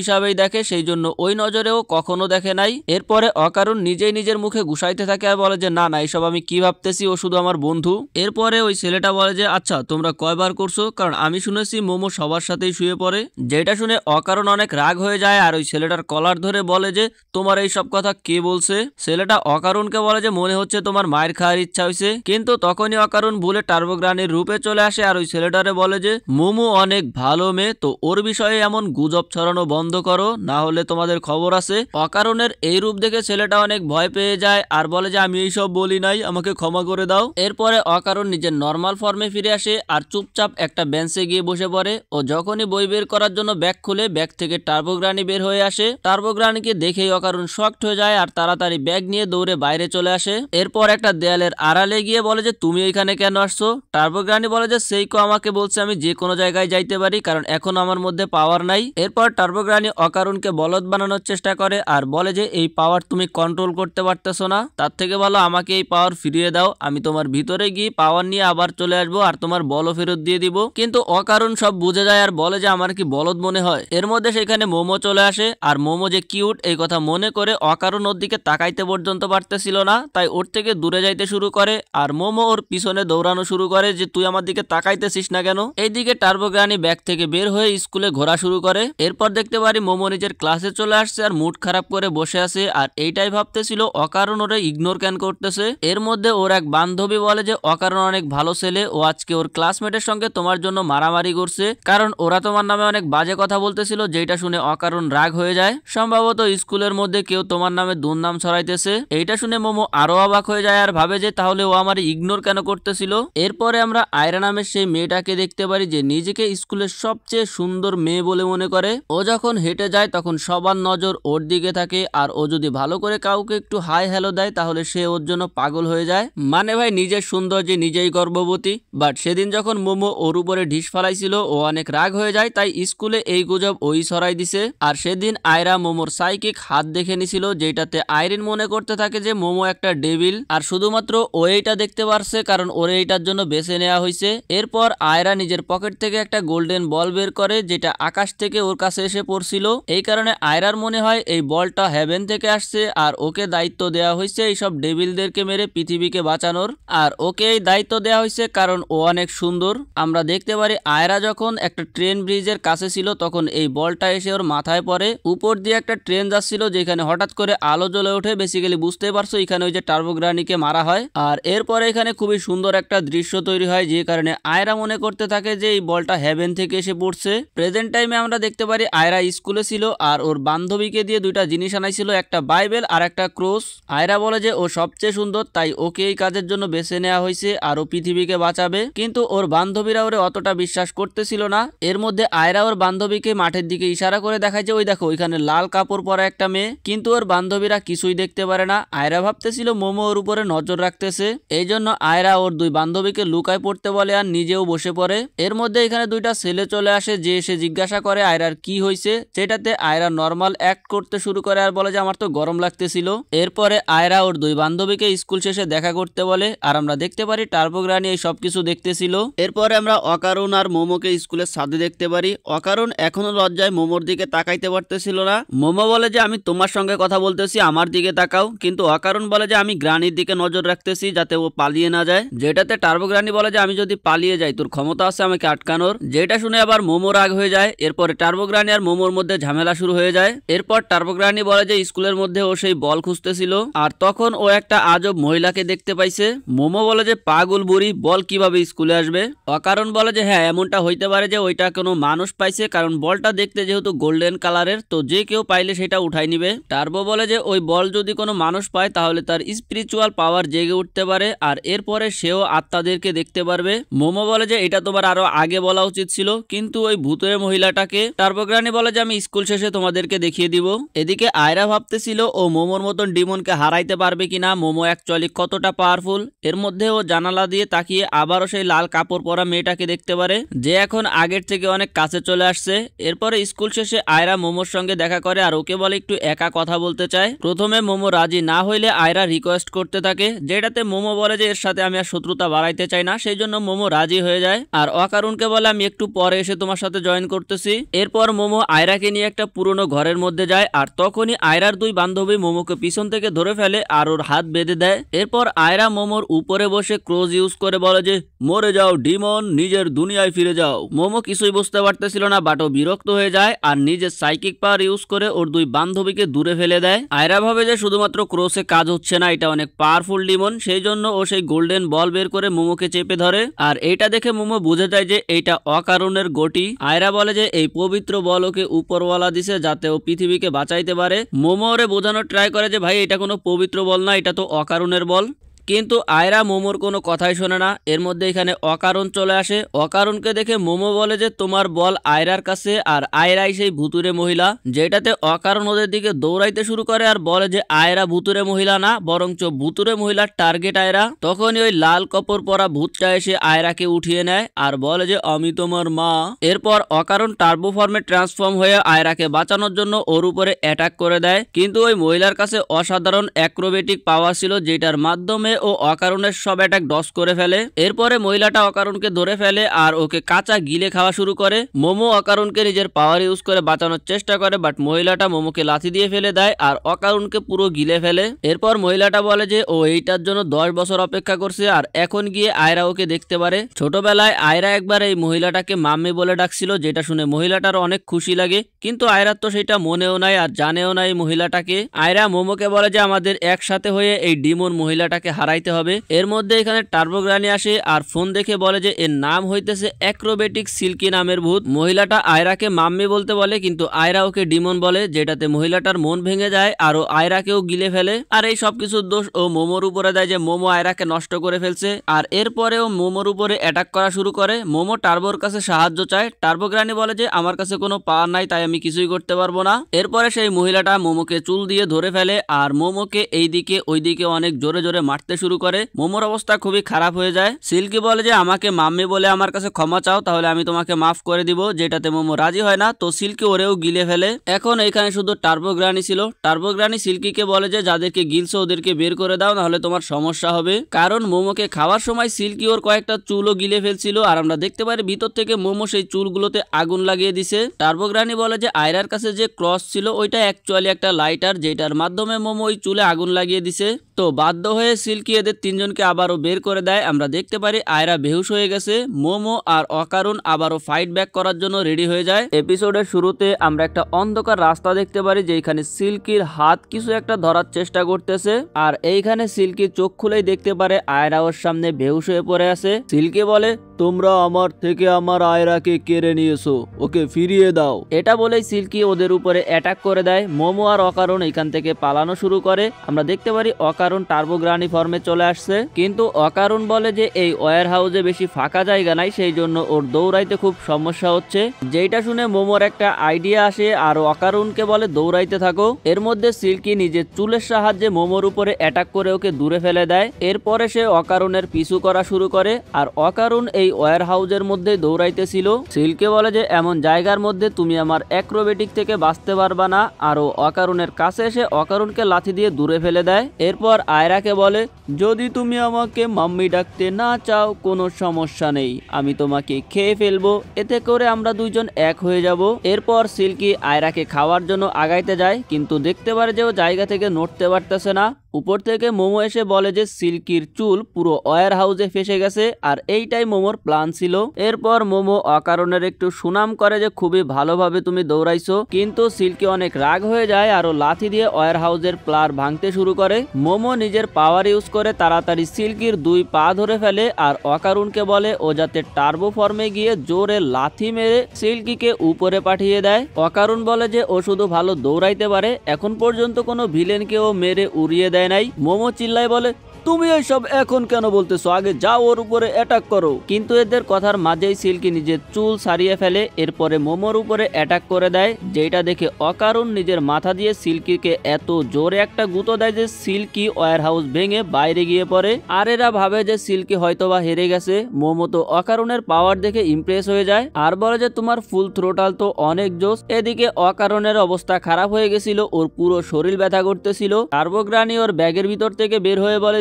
হিসাবেই দেখে, সেই জন্য ওই নজরেও কখনো দেখে নাই। এরপরে অকারণ নিজেই নিজের মুখে ঘুষাইতে থাকে আর বলে যে না না এইসব আমি কি ভাবতেছি, ও শুধু আমার বন্ধু। এরপরে ওই ছেলেটা বলে যে আচ্ছা তোমরা কয়বার করছো, কারণ আমি শুনেছি মোমো সবার সাথেই শুয়ে পড়ে। যেটা শুনে অকারণ অনেক রাগ হয়ে যায় আর ওই ছেলেটার কলার ধরে বলে যে তোমার এই সব কথা কে বলছে? ছেলেটা অকারণকে বলে যে মনে হচ্ছে তোমার মায়ের খাওয়ার ইচ্ছা হয়েছে, কিন্তু তখনই অকারণ ভুলে টার্বোগ্রানির রূপে চলে আসে আর ওই ছেলেটারে বলে যে মোমো অনেক ভালো মেয়ে, তো ওর বিষয়ে এমন গুজব ছড়ানো বন্ধ করো, না হলে তোমাদের খবর আছে। অকারণের এই রূপ দেখে ছেলেটা অনেক ভয় পেয়ে যায় আর বলে যে আমি এইসব বলি নাই, আমাকে ক্ষমা করে দাও। এরপরে অকারণ নিজের নর্মাল ফর্মে ফিরে আসে আর চুপচাপ একটা বেঞ্চে গিয়ে বসে পড়ে। ও যখনই বই বের করার জন্য ব্যাগ খুলে ব্যাগ থেকে টার্বোগ্রানি বের হয়ে আসে। টার্বোগ্রানিকে দেখেই অকারণ শকড হয়ে যায় আর তাড়াতাড়ি ব্যাগ নিয়ে দৌড়ে বাইরে চলে আসে। এরপর একটা দেয়ালের আড়ালে গিয়ে বলে যে তুমি এখানে কেন আসছো? টার্বোগ্রানি বলে যে সেইকো আমাকে বলছে আমি যে কোনো জায়গায় যাইতে পারি, কারণ এখন আমার মধ্যে পাওয়ার নাই। এরপর টার্বোগ্রানি অকারণকে বলদ বানানোর চেষ্টা করে আর বলে যে এই পাওয়ার তুমি কন্ট্রোল করতে পারতেছো না, তার থেকে ভালো আমাকে এই পাওয়ার ফিরিয়ে দাও, আমি তোমার ভিতরে গিয়ে পাওয়ার নিয়ে আবার চলে আসবো আর তোমার বলও ফেরত দিয়ে দিব। কিন্তু অকারণ সব বুঝে যায় আর বলে যে আমার কি বলদ মনে হয়? এর মধ্যে সেখানে মোমো চলে আসে আর মোমো যে কিউট এই কথা মনে করে অকারণ ওর দিকে তাকাইতে পর্যন্ত পারতেছিল না, তাই ওর থেকে দূরে যাইতে শুরু করে আর মোমো ওর পিছনে দৌড়ানো শুরু করে যে তুই আমার দিকে তাকাইতেছিস না কেন? এইদিকে টার্বোগ্রানি ব্যাগ থেকে বের হয়ে স্কুলে ঘোরা শুরু করে। এরপর দেখতে পারি মোমো নিজের ক্লাসে চলে আসছে আর মুড খারাপ করে বসে আছে আর এইটাই ভাবতেছিল অকারণ ওরে ইগনোর ক্যান করতেছে। এর মধ্যে ওর এক বান্ধবী বলে যে অকারণ অনেক ভালো ছেলে, ও আজকে ওর ক্লাসমেটের সঙ্গে তোমার জন্য মারামারি করছে, কারণ ওরা তোমার নামে অনেক বাজে কথা বলতেছিল। যেটা শুনে অকারণ রাগ হয়ে যায়। সম্ভবত স্কুলের মধ্যে কেউ তোমার নামে দুর্নাম ছড়াইতেছে। এইটা শুনে মোমো আরো অবাক হয়ে যায় আর ভাবে যে তাহলে ও আমার ইগনোর কেন করতেছিল। এরপরে আমরা আয়রা নামের সেই মেয়েটাকে দেখতে পারি যে নিজেকে স্কুলের সবচেয়ে সুন্দর মেয়ে বলে মনে করে। ও যখন হেঁটে যায় তখন সবার নজর ওর দিকে থাকে, আর ও যদি ভালো করে কাউকে একটু হাই হ্যালো দেয় তাহলে সে ওর জন্য পাগল হয়ে যায়। মানে ভাই নিজের সৌন্দর্যে নিজেই গর্ভবতী। বাট সেদিন যখন মোমো ওর উপরে ঢিস ফালাইছিল ও অনেক রাগ হয়ে যায়, তাই স্কুলে এই গুজব ওই ছড়াই দিছে। আর সেদিন আয়রা মোমোর সাইকিক হাত দেখে নিছিল, যেটাতে আইরিন মনে করতে থাকে যে মোমো একটা ডেভিল, আর শুধুমাত্র ও এইটা দেখতে পারছে কারণ ওরে এইটার জন্য বেছে নেওয়া হয়েছে। এরপর আয়রা নিজের পকেট থেকে একটা গোল্ডেন বল বের করে, যেটা আকাশ থেকে ওর কাছে এসে পড়ছিল। এই কারণে আয়রার মনে হয় এই বলটা হেভেন থেকে আসছে, আর ওকে দায়িত্ব দেওয়া হয়েছে এইসব ডেভিলদেরকে মেরে পৃথিবীকে বাঁচানোর। আর ওকে এই দায়িত্ব দেওয়া হয়েছে কারণ ও অনেক সুন্দর। আমরা দেখতে পারি আয়রা যখন একটা ট্রেন ব্রিজের কাছে ছিল তখন এই বলটা এসে ওর মাথায় পড়ে। উপর দিয়ে একটা ট্রেন যাচ্ছিল যেখানে হঠাৎ করে আলো জ্বলে ওঠে। বেসিক্যালি বুঝতে পারছো এখানে ওই যে টার্বোগ্রানিকে মারা হয়। আর এরপরে এখানে খুবই সুন্দর একটা দৃশ্য তৈরি হয়, যে কারণে আয়রা মনে করতে থাকে যে এই বলটা হেভেন থেকে এসে পড়ছে। প্রেজেন্ট টাইমে আমরা দেখতে পারি আয়রা স্কুলে ছিল আর ওর বান্ধবীকে দিয়ে দুইটা জিনিস আনাইছিল, একটা বাইবেল আর একটা ক্রস। আয়রা বলে যে ও সবচেয়ে সুন্দর, তাই ওকে এই কাজের জন্য বেছে নেওয়া হয়েছে আর ও পৃথিবীকে বাঁচাবে। কিন্তু ওর বান্ধবীরা ওরে অতটা বিশ্বাস করতেছিল না। এর মধ্যে আয়রা ওর বান্ধবীকে মাঠের দিকে ইশারা করে দেখায় যে ওই দেখো ওইখানে লাল কাপড় পরা একটা মেয়ে, কিন্তু ওর বান্ধবীরা কিছুই দেখতে পারে না। আয়রা ভাবতেছিল মোমো ওর উপরে নজর রাখতেছে, এই জন্য আয়রা ওর দুই বান্ধবীকে লুকায় পড়তে বলে আর নিজেও বসে পড়ে। এর মধ্যে এখানে দুইটা ছেলে চলে আসে, যে এসে জিজ্ঞাসা করে আয়রার কি হয়েছে, যেটাতে আয়রা নর্মাল অ্যাক্ট করতে শুরু করে আর বলে যে আমার তো গরম লাগতেছিল। এরপরে আয়রা ওর দুই বান্ধবীকে স্কুল শেষে দেখা করতে বলে, আর আমরা দেখতে পারি টার্বোগ্রানি এই সবকিছু দেখতেছিল। এরপরে আমরা অকারণ আর মোমোকে স্কুলের ছাদে দেখতে পারি। অকারণ এখনো লজ্জায় মোমোর দিকে তাকাইতে পারতেছিল না। মোমো বলে যে আমি তোমার সঙ্গে কথা বলতেছি, আমার দিকে তাকাও, কিন্তু অকারণ বলে যে আমি গ্রানির দিকে নজর রাখতেছি যাতে ও পালিয়ে না যায়। যেটাতে টার্বোগ্রানি বলে যে আমি যদি পালিয়ে যাই তোর ক্ষমতা আছে আমাকে আটকানোর। যেটা শুনে আবার মোমো রাগ হয়ে যায়। এরপরে টার্বোগ্রানি আর মোমোর মধ্যে ঝামেলা শুরু হয়ে যায়। এরপর টার্বোগ্রানি বলে যে স্কুলের মধ্যে ও সেই বল খুঁজতেছিল আর তখন ও একটা আজব মহিলাকে দেখতে পাইছে। মোমো বলে যে পাগল বুড়ি, বল কিভাবে স্কুলে আসবে। অকারণ বলে যে হ্যাঁ এমনটা হইতে পারে যে ওইটা কোনো মানুষ পাইছে, কারণ বলটা দেখতে যেহেতু গোল্ডেন কালারের, তো যে কেউ পাইলে সেটা উঠাই নিবে। টার্বো বলে যে ওই বল যদি কোনো মানুষ পায় তাহলে তার স্পিরিচুয়াল পাওয়ার জেগে উঠতে পারে আর এরপরে সেও আত্মাদেরকে দেখতে পারবে। মোমো বলে যে এটা তোমার আরো আগে বলা উচিত ছিল, কিন্তু ওই ভূতের মহিলাটাকে। টার্বোগ্রানি বলে যে আমি স্কুল শেষে তোমাদেরকে দেখিয়ে দিব। এদিকে আয়রা ভাবতেছিল ও মোমোর মতন ডিমনকে হারাইতে পারবে কিনা, মোমো অ্যাকচুয়ালি কতটা পাওয়ারফুল। এর মধ্যে ও জানালা দিয়ে তাকিয়ে আবারও সেই লাল কাপড় পরা মেয়েটাকে দেখতে পারে, যে এখন আগের থেকে অনেক কাছে চলে আসছে। এরপরে স্কুল শেষে আয়রা মোমোর সঙ্গে দেখা করে আর ওকে বলে একটু একা কথা বলতে চায়। প্রথমে মোমো রাজি না হইলে আয়রা রিকোয়েস্ট করতে থাকে, যেটাতে মোমো বলে যে এর সাথে আমি আর শত্রুতা বাড়াইতে চাই না, সেই জন্য মোমো রাজি হয়ে যায়। আর অকারণকে বলে আমি একটু পরে এসে তোমার সাথে জয়েন করতেছি। এরপর মোমো আয়রাকে নিয়ে একটা পুরনো ঘরের মধ্যে যায় আর তখনই আয়রার দুই বান্ধবী মোমোকে পিছন থেকে ধরে ফেলে আর ওর হাত বেঁধে দেয়। এরপর আয়রা মোমোর উপরে বসে ক্রোজ ইউজ করে বলে যে মরে যাও ডিমন, নিজের দুনিয়ায় ফিরে যাও। মোমো কিছুই বুঝতে পারতেছিল না, বাট ও বিরক্ত হয়ে যায় আর নিজের সাইকিক পাওয়ার ইউজ করে ওর দুই বান্ধবীকে দূরে ফেলে দেয়। আয়রা ভাবে যে শুধুমাত্র ক্রোসে কাজ হচ্ছে না, এটা অনেক পাওয়ারফুল ডিমন, সেই জন্য ও সেই গোল্ডেন বল বের করে মোমোকে চেপে ধরে। আর এইটা দেখে মোমো বুঝে যায় যে এইটা অকারণের গটি। আয়রা বলে যে এই পবিত্র বল ওকে উপরওয়ালা দিছে যাতে ও পৃথিবীকে বাঁচাইতে পারে। মোমো ওরে বোঝানোর ট্রাই করে যে ভাই এটা কোনো পবিত্র বল না, এটা তো অকারণের বল। কিন্তু আয়রা মোমোর কোনো কথাই শোনে না। এর মধ্যে এখানে অকারণ চলে আসে। অকারণকে দেখে মোমো বলে যে তোমার বল আয়রার কাছে, আর আয়রাই সেই ভুতুরে মহিলা। যেটাতে অকারণ ওদের দিকে দৌড়াইতে শুরু করে আর বলে যে আয়রা ভুতুরে মহিলা না, বরঞ্চ ভুতুরে মহিলার টার্গেট আয়রা। তখনই ওই লাল কাপড় পরা ভূতটা এসে আয়রাকে উঠিয়ে নেয় আর বলে যে আমি তোমার মা। এরপর অকারণ টার্বো ফর্মে ট্রান্সফর্ম হয়ে আয়রাকে বাঁচানোর জন্য ওর উপরে অ্যাটাক করে দেয়, কিন্তু ওই মহিলার কাছে অসাধারণ অ্যাক্রোবেটিক পাওয়ার ছিল, যেটার মাধ্যমে ও অকারণের সব অ্যাটাক ডস করে ফেলে। এরপরে মহিলাটা অকারণকে ধরে ফেলে আর ওকে কাঁচা গিলে খাওয়া শুরু করে। মোমো অকারণকে নিজের পাওয়ার ইউজ করে বাঁচানোর চেষ্টা করে, বাট মহিলাটা মোমোকে লাথি দিয়ে ফেলে দেয় আর অকারণকে পুরো গিলে ফেলে। এরপর মহিলাটা বলে যে ও এইটার জন্য 10 বছর অপেক্ষা করছে আর এখন গিয়ে আয়রা ওকে দেখতে পারে। ছোটবেলায় আয়রা একবার এই মহিলাটাকে মাম্মি বলে ডাকছিল, যেটা শুনে মহিলাটার অনেক খুশি লাগে, কিন্তু আয়রার তো সেটা মনেও নাই আর জানেও না এই মহিলাটাকে। আয়রা মোমোকে বলে যে আমাদের একসাথে হয়ে এই ডিমন মহিলাটাকে হারাই হারাইতে হবে। এর মধ্যে এখানে টার্বোগ্রানি আসে আর ফোন দেখে বলে যে এর নাম হইতেছে অ্যাক্রোবেটিক সিল্কি নামের ভূত। মহিলাটা আয়রাকে মাম্মি বলতে বলে, কিন্তু আয়রা ওকে ডিমন বলে, যেটাতে মহিলাটার মন ভেঙে যায় আর ও আয়রাকেও গিলে ফেলে। আর এই সবকিছুর দোষ ও মোমোর উপরে দেয় যে মোমো আয়রাকে নষ্ট করে ফেলছে। আর এরপরে ও মোমোর উপরে অ্যাটাক করা শুরু করে। মোমো টার্বোর কাছে সাহায্য চায়। টার্বোগ্রানি বলে যে আমার কাছে কোনো পাওয়ার নাই, তাই আমি কিছুই করতে পারবো না। এরপরে সেই মহিলাটা মোমোকে চুল দিয়ে ধরে ফেলে আর মোমোকে এইদিকে ওইদিকে অনেক জোরে জোরে মারতে শুরু করে। মোমোর অবস্থা খুবই খারাপ হয়ে যায়। সিল্কি বলে যে আমাকে মাম্মি বলে আমার কাছে ক্ষমা চাও, তাহলে আমি তোমাকে মাফ করে দিব, যেটাতে মোমো রাজি হয় না। তো সিল্কি ওরেও গিলে ফেলে। এখন এখানে শুধু টার্বোগ্রানি ছিল। টার্বোগ্রানি সিল্কিকে বলে যে যাদেরকে গিলছো ওদেরকে বের করে দাও, নাহলে তোমার সমস্যা হবে। কারণ মোমোকে খাওয়ার সময় সিল্কি ওর কয়েকটা চুলও গিলে ফেলছিল আর আমরা দেখতে পারি ভিতর থেকে মোমো সেই চুলগুলোতে আগুন লাগিয়ে দিছে। টার্বোগ্রানি বলে যে আয়রার কাছে যে ক্রস ছিল ওইটা অ্যাকচুয়ালি একটা লাইটার, যেটার মাধ্যমে মোমো ওই চুলে আগুন লাগিয়ে দিছে। তো বাধ্য হয়ে সিল্কি এদের তিনজনকে আবারও বের করে দেয়। আমরা দেখতে পারি আয়রা বেহুশ হয়ে গেছে। মোমো আর অকারুণ আবারও ফাইট ব্যাক করার জন্য রেডি হয়ে যায়। এপিসোডের শুরুতে আমরা একটা অন্ধকার রাস্তা দেখতে পারি, যেখানে সিল্কির হাত কিছু একটা ধরার চেষ্টা করতেছে। আর এইখানে সিল্কি চোখ খুলেই দেখতে পারে আয়রা ওর সামনে বেহুশ হয়ে পড়ে আছে। সিল্কি বলে তোমরা আমার থেকে আমার আয়রাকে কেড়ে নিয়েছো, ওকে ফিরিয়ে দাও। এটা বলেই সিল্কি ওদের উপরে অ্যাটাক করে দেয়। মোমো আর অকারুণ এখান থেকে পালানো শুরু করে। আমরা দেখতে পারি অকারুণ টার্বোগ্রানি ফর্মে চলে আসছে, কিন্তু অকারুণ বলে যে এই ওয়্যার হাউসে বেশি ফাঁকা জায়গা নাই, সেই জন্য ওর দৌড়াইতে খুব সমস্যা হচ্ছে। যেটা শুনে মোমোর একটা আইডিয়া আসে আর অকারুণকে বলে দৌড়াইতে থাকো। এর মধ্যে সিল্কি নিজের চুলের সাহায্যে মোমোর উপরে অ্যাটাক করে ওকে দূরে ফেলে দেয়। এরপরে সে অকারুণের পিছু করা শুরু করে আর অকারুণ এই ওয়্যার হাউসের মধ্যে দৌড়াইতেছিল। সিল্কি বলে যে এমন জায়গার মধ্যে তুমি আমার অ্যাক্রোবেটিক থেকে বাঁচতে পারবা না। আর ও অকারুণের কাছে এসে অকারুণকে লাথি দিয়ে দূরে ফেলে দেয়। এরপর আয়রাকে বলে যদি তুমি আমাকে মাম্মি ডাকতে না চাও কোনো সমস্যা নেই, আমি তোমাকে খেয়ে ফেলবো, এতে করে আমরা দুইজন এক হয়ে যাব। এরপর সিল্কি আয়রাকে খাওয়ার জন্য আগাইতে যায়, কিন্তু দেখতে পারে যে ও জায়গা থেকে নড়তে পারতেছে না। উপর থেকে মোমো এসে বলে যে সিল্কির চুল পুরো ওয়্যার হাউসে ফেসে গেছে আর এইটাই মোমোর প্ল্যান ছিল। এরপর মোমো অকারণের একটু সুনাম করে যে খুবই ভালোভাবে তুমি দৌড়াইছো, কিন্তু সিল্কি অনেক রাগ হয়ে যায় আর লাথি দিয়ে ওয়্যার হাউসের প্লার ভাঙতে শুরু করে। মোমো নিজের পাওয়ার ইউজ করে তাড়াতাড়ি সিল্কির দুই পা ধরে ফেলে আর অকারুণকে বলে ও যাতে টার্বো ফর্মে গিয়ে জোরে লাথি মেরে সিল্কিকে উপরে পাঠিয়ে দেয়। অকারুণ বলে যে ও শুধু ভালো দৌড়াইতে পারে, এখন পর্যন্ত কোনো ভিলেনকে ও মেরে উড়িয়ে দেয় নাই। মোমো চিল্লায় বলে তুমি এইসব এখন কেন বলতেছো, আগে যাও ওর উপরে অ্যাটাক করো। কিন্তু এদের কথার মাঝেই সিল্কি নিজের চুল সারিয়ে ফেলে। এরপরে মোমোর উপরে অ্যাটাক করে দেয়, যেটা দেখে অকারুণ নিজের মাথা দিয়ে সিল্কিকে এত জোরে একটা গুঁতো দেয় যে সিল্কি ওয়্যার হাউস ভেঙে বাইরে গিয়ে পড়ে। আর এরা ভাবে যে সিল্কি হয়তোবা হেরে গেছে। মোমো তো অকারুণের পাওয়ার দেখে ইমপ্রেস হয়ে যায় আর বলে যে তোমার ফুল থ্রোটাল তো অনেক জোস। এদিকে অকারুণের অবস্থা খারাপ হয়ে গেছিল, ওর পুরো শরীর ব্যথা করতেছিল। টার্বোগ্রানি ওর ব্যাগের ভিতর থেকে বের হয়ে বলে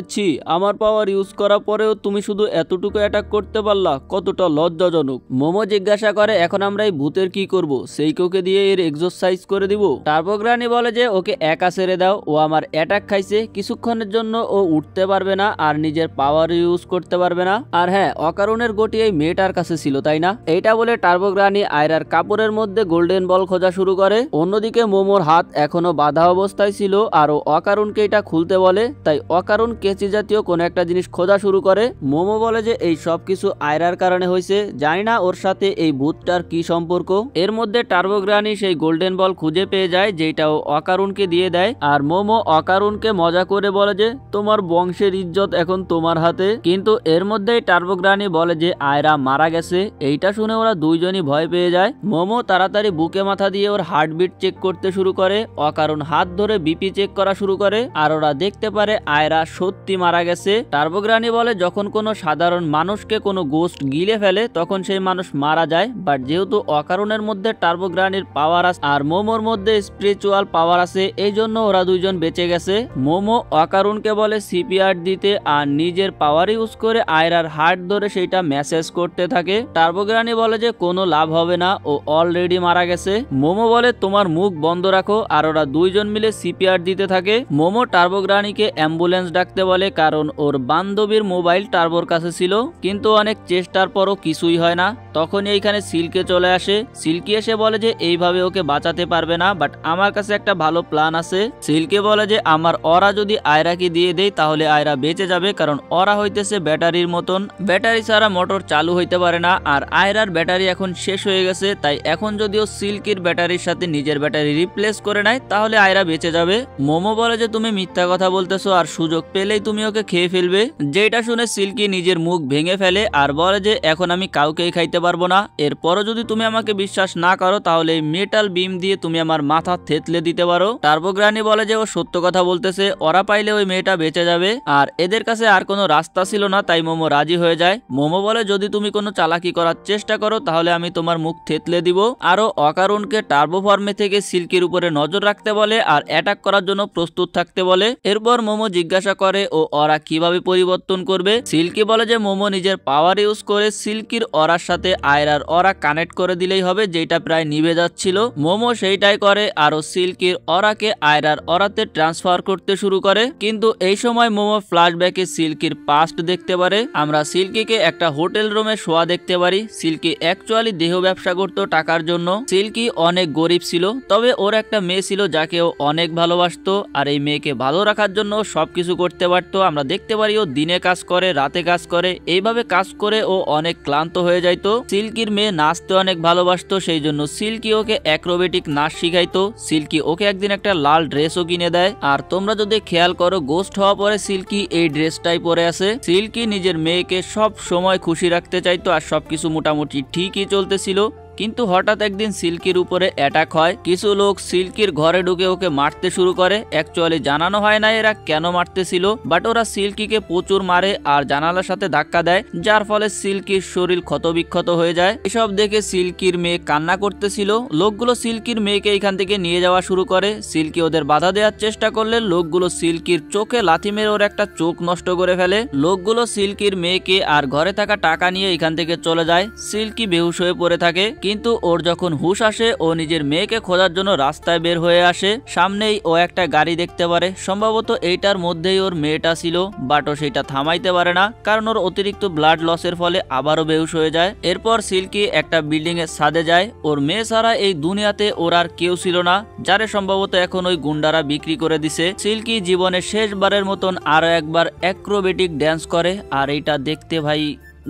আমার পাওয়ার ইউজ করার পরেও তুমি শুধু এতটুকু অ্যাটাক করতে পারলা, কতটা লজ্জাজনক। মোমো জিজ্ঞাসা করে এখন আমরা এই ভূতের কি করব, সেই কোকে দিয়ে এর এক্সারসাইজ করে দিব। টার্বোগ্রানি বলে যে ওকে একা ছেড়ে দাও, ও আমার অ্যাটাক খাইছে, কিছুক্ষণের জন্য ও উঠতে পারবে না আর নিজের পাওয়ার ইউজ করতে পারবে না। আর হ্যাঁ, অকারণের গটি এই মেয়েটার কাছে ছিল তাই না? এইটা বলে টার্বোগ্রানি আয়রার কাপড়ের মধ্যে গোল্ডেন বল খোঁজা শুরু করে। অন্যদিকে মোমোর হাত এখনো বাঁধা অবস্থায় ছিল আর ও অকারণকে এটা খুলতে বলে, তাই অকারণ কেচি জাতীয় কোন একটা জিনিস খোঁজা শুরু করে। মোমো বলে যে এই সব কিছু আয়রার কারণে হয়েছে, জানি না ওর সাথে এই ভূতটার কি সম্পর্ক। এর মধ্যে টার্বোগ্রানি সেই গোল্ডেন বল খুঁজে পেয়ে যায়, যেটা ও অকারণকে দিয়ে দেয়। আর মোমো অকারণকে মজা করে বলে যে তোমার বংশের ইজ্জত এখন তোমার হাতে। কিন্তু এর মধ্যেই টার্বোগ্রানি বলে যে আয়রা মারা গেছে। এইটা শুনে ওরা দুইজনই ভয় পেয়ে যায়। মোমো তাড়াতাড়ি বুকে মাথা দিয়ে ওর হার্টবিট চেক করতে শুরু করে। অকারণ হাত ধরে বিপি চেক করা শুরু করে আর ওরা দেখতে পারে আয়রা সত্যি মারা গেছে। টার্বোগ্রানি বলে যখন কোনো সাধারণ মানুষকে কোনো গোস্ট গিলে ফেলে তখন সেই মানুষ মারা যায়, বাট যেহেতু অকারণের মধ্যে টার্বোগ্রানির পাওয়ার আছে আর মোমোর মধ্যে স্পিরিচুয়াল পাওয়ার আছে, এই জন্য ওরা দুইজন বেঁচে গেছে। মোমো অকারণকে বলে সিপিআর দিতে আর নিজের পাওয়ার ইউজ করে আয়রার হার্ট ধরে সেইটা মেসেজ করতে থাকে। টার্বোগ্রানি বলে যে কোনো লাভ হবে না, ও অলরেডি মারা গেছে। মোমো বলে তোমার মুখ বন্ধ রাখো আর ওরা দুইজন মিলে সিপিআর দিতে থাকে। মোমো টার্বোগ্রানিকে অ্যাম্বুলেন্স ডাকতে বলে বলে কারণ ওর বান্ধবীর মোবাইল টার্বোর কাছে ছিল, কিন্তু অনেক চেষ্টার পরও কিছুই হয় না। তখনই এইখানে সিল্কে চলে আসে। সিল্কি এসে বলে যে এইভাবে ওকে বাঁচাতে পারবে না, বাট আমার কাছে একটা ভালো প্ল্যান আছে। সিল্কে বলে যে আমার অরা যদি আয়রাকে দিয়ে দেই তাহলে আয়রা বেঁচে যাবে, কারণ অরা হইতেছে ব্যাটারির মতন, ব্যাটারি ছাড়া মোটর চালু হইতে পারে না। আর আয়রার ব্যাটারি এখন শেষ হয়ে গেছে, তাই এখন যদিও সিল্কির ব্যাটারির সাথে নিজের ব্যাটারি রিপ্লেস করে নেয় তাহলে আয়রা বেঁচে যাবে। মোমো বলে যে তুমি মিথ্যা কথা বলতেছো আর সুযোগ পেলেই তুমি ওকে খেয়ে ফেলবে। যেটা শুনে সিল্কি নিজের মুখ ভেঙে ফেলে আর বলে যে এখন আমি কাউকেই খাইতে পারবো না, এরপরও যদি তুমি আমাকে বিশ্বাস না করো তাহলে এই মেটাল বিম দিয়ে তুমি আমার মাথা থেতলে দিতে পারো। টার্বোগ্রানি বলে যে ও সত্য কথা বলতেছে, ওরা পাইলে ওই মেয়েটা বেঁচে যাবে। আর এদের কাছে আর কোনো রাস্তা ছিল না, তাই মোমো রাজি হয়ে যায়। মোমো বলে যদি তুমি কোনো চালাকি করার চেষ্টা করো তাহলে আমি তোমার মুখ থেতলে দিব। আরো অকারণকে টার্বো ফর্মে থেকে সিল্কির উপরে নজর রাখতে বলে আর অ্যাটাক করার জন্য প্রস্তুত থাকতে বলে। এরপর মোমো জিজ্ঞাসা করে ও অরা কিভাবে পরিবর্তন করবে। সিল্কি বলে যে মোমো নিজের পাওয়ার ইউজ করে সিল্কির অরার সাথে আয়রার অরা কানেক্ট করে দিলেই হবে, যেটা প্রায় নিভে যাচ্ছিল। মোমো সেইটাই করে আরো সিল্কির অরাকে আয়রার অরাতে ট্রান্সফার করতে শুরু করে। কিন্তু এই সময় মোমো ফ্ল্যাশব্যাকে সিল্কির পাস্ট দেখতে পারে। আমরা সিল্কিকে একটা হোটেল রুমে শোয়া দেখতে পারি। সিল্কি অ্যাকচুয়ালি দেহ ব্যবসা করতো টাকার জন্য। সিল্কি অনেক গরিব ছিল, তবে ওর একটা মেয়ে ছিল যাকে ও অনেক ভালোবাসতো, আর এই মেয়েকে ভালো রাখার জন্য সবকিছু করতে পারতো। আমরা দেখতে পারি ও দিনে কাজ করে রাতে কাজ করে, এইভাবে কাজ করে ও অনেক ক্লান্ত হয়ে যাইতো। সিল্কির মেয়ে নাচতে অনেক ভালোবাসতো, সেই জন্য সিল্কি ওকে অ্যাক্রোবেটিক নাচ শিখাইতো। সিল্কি ওকে একদিন একটা লাল ড্রেসও কিনে দেয়। আর তোমরা যদি খেয়াল করো গোস্ট হওয়া পরে সিল্কি এই ড্রেসটাই পরে আছে। সিল্কি নিজের মেয়েকে সব সময় খুশি রাখতে চাইতো আর সবকিছু মোটামুটি ঠিকই চলতেছিল। কিন্তু হঠাৎ একদিন সিল্কির উপরে অ্যাটাক হয়। কিছু লোক সিল্কির ঘরে ঢুকে ওকে মারতে শুরু করে। অ্যাকচুয়ালি জানানো হয় না এরা কেন মারতেছিল, বাট ওরা সিল্কিকে প্রচুর মারে আর জানালার সাথে ধাক্কা দেয়, যার ফলে সিল্কির শরীর ক্ষতবিক্ষত হয়ে যায়। এসব দেখে সিল্কির মেয়ে কান্না করতেছিল। লোকগুলো সিল্কির মেয়েকে এখান থেকে নিয়ে যাওয়া শুরু করে। সিল্কি ওদের বাধা দেওয়ার চেষ্টা করলে লোকগুলো সিল্কির চোখে লাথি মেরে ওর একটা চোখ নষ্ট করে ফেলে। লোকগুলো সিল্কির মেয়েকে আর ঘরে থাকা টাকা নিয়ে এখান থেকে চলে যায়। সিল্কি বেহুশ হয়ে পড়ে থাকে, কিন্তু ওর যখন হুশ আসে ও নিজের মেয়েকে খোঁজার জন্য রাস্তায় বের হয়ে আসে। সামনেই ও একটা গাড়ি দেখতে পারে, সম্ভবত এইটার মধ্যেই ওর মেয়েটা ছিল, বাট ও সেটা থামাইতে পারে না কারণ ওর অতিরিক্ত ব্লাড লসের ফলে আবারও বেহুশ হয়ে যায়। এরপর সিল্কি একটা বিল্ডিং এর ছাদে যায়। ওর মেয়ে ছাড়া এই দুনিয়াতে ওর আর কেউ ছিল না, যারে সম্ভবত এখন ওই গুন্ডারা বিক্রি করে দিছে। সিল্কি জীবনের শেষবারের মতন আরো একবার অ্যাক্রোবেটিক ড্যান্স করে, আর এইটা দেখতে ভাই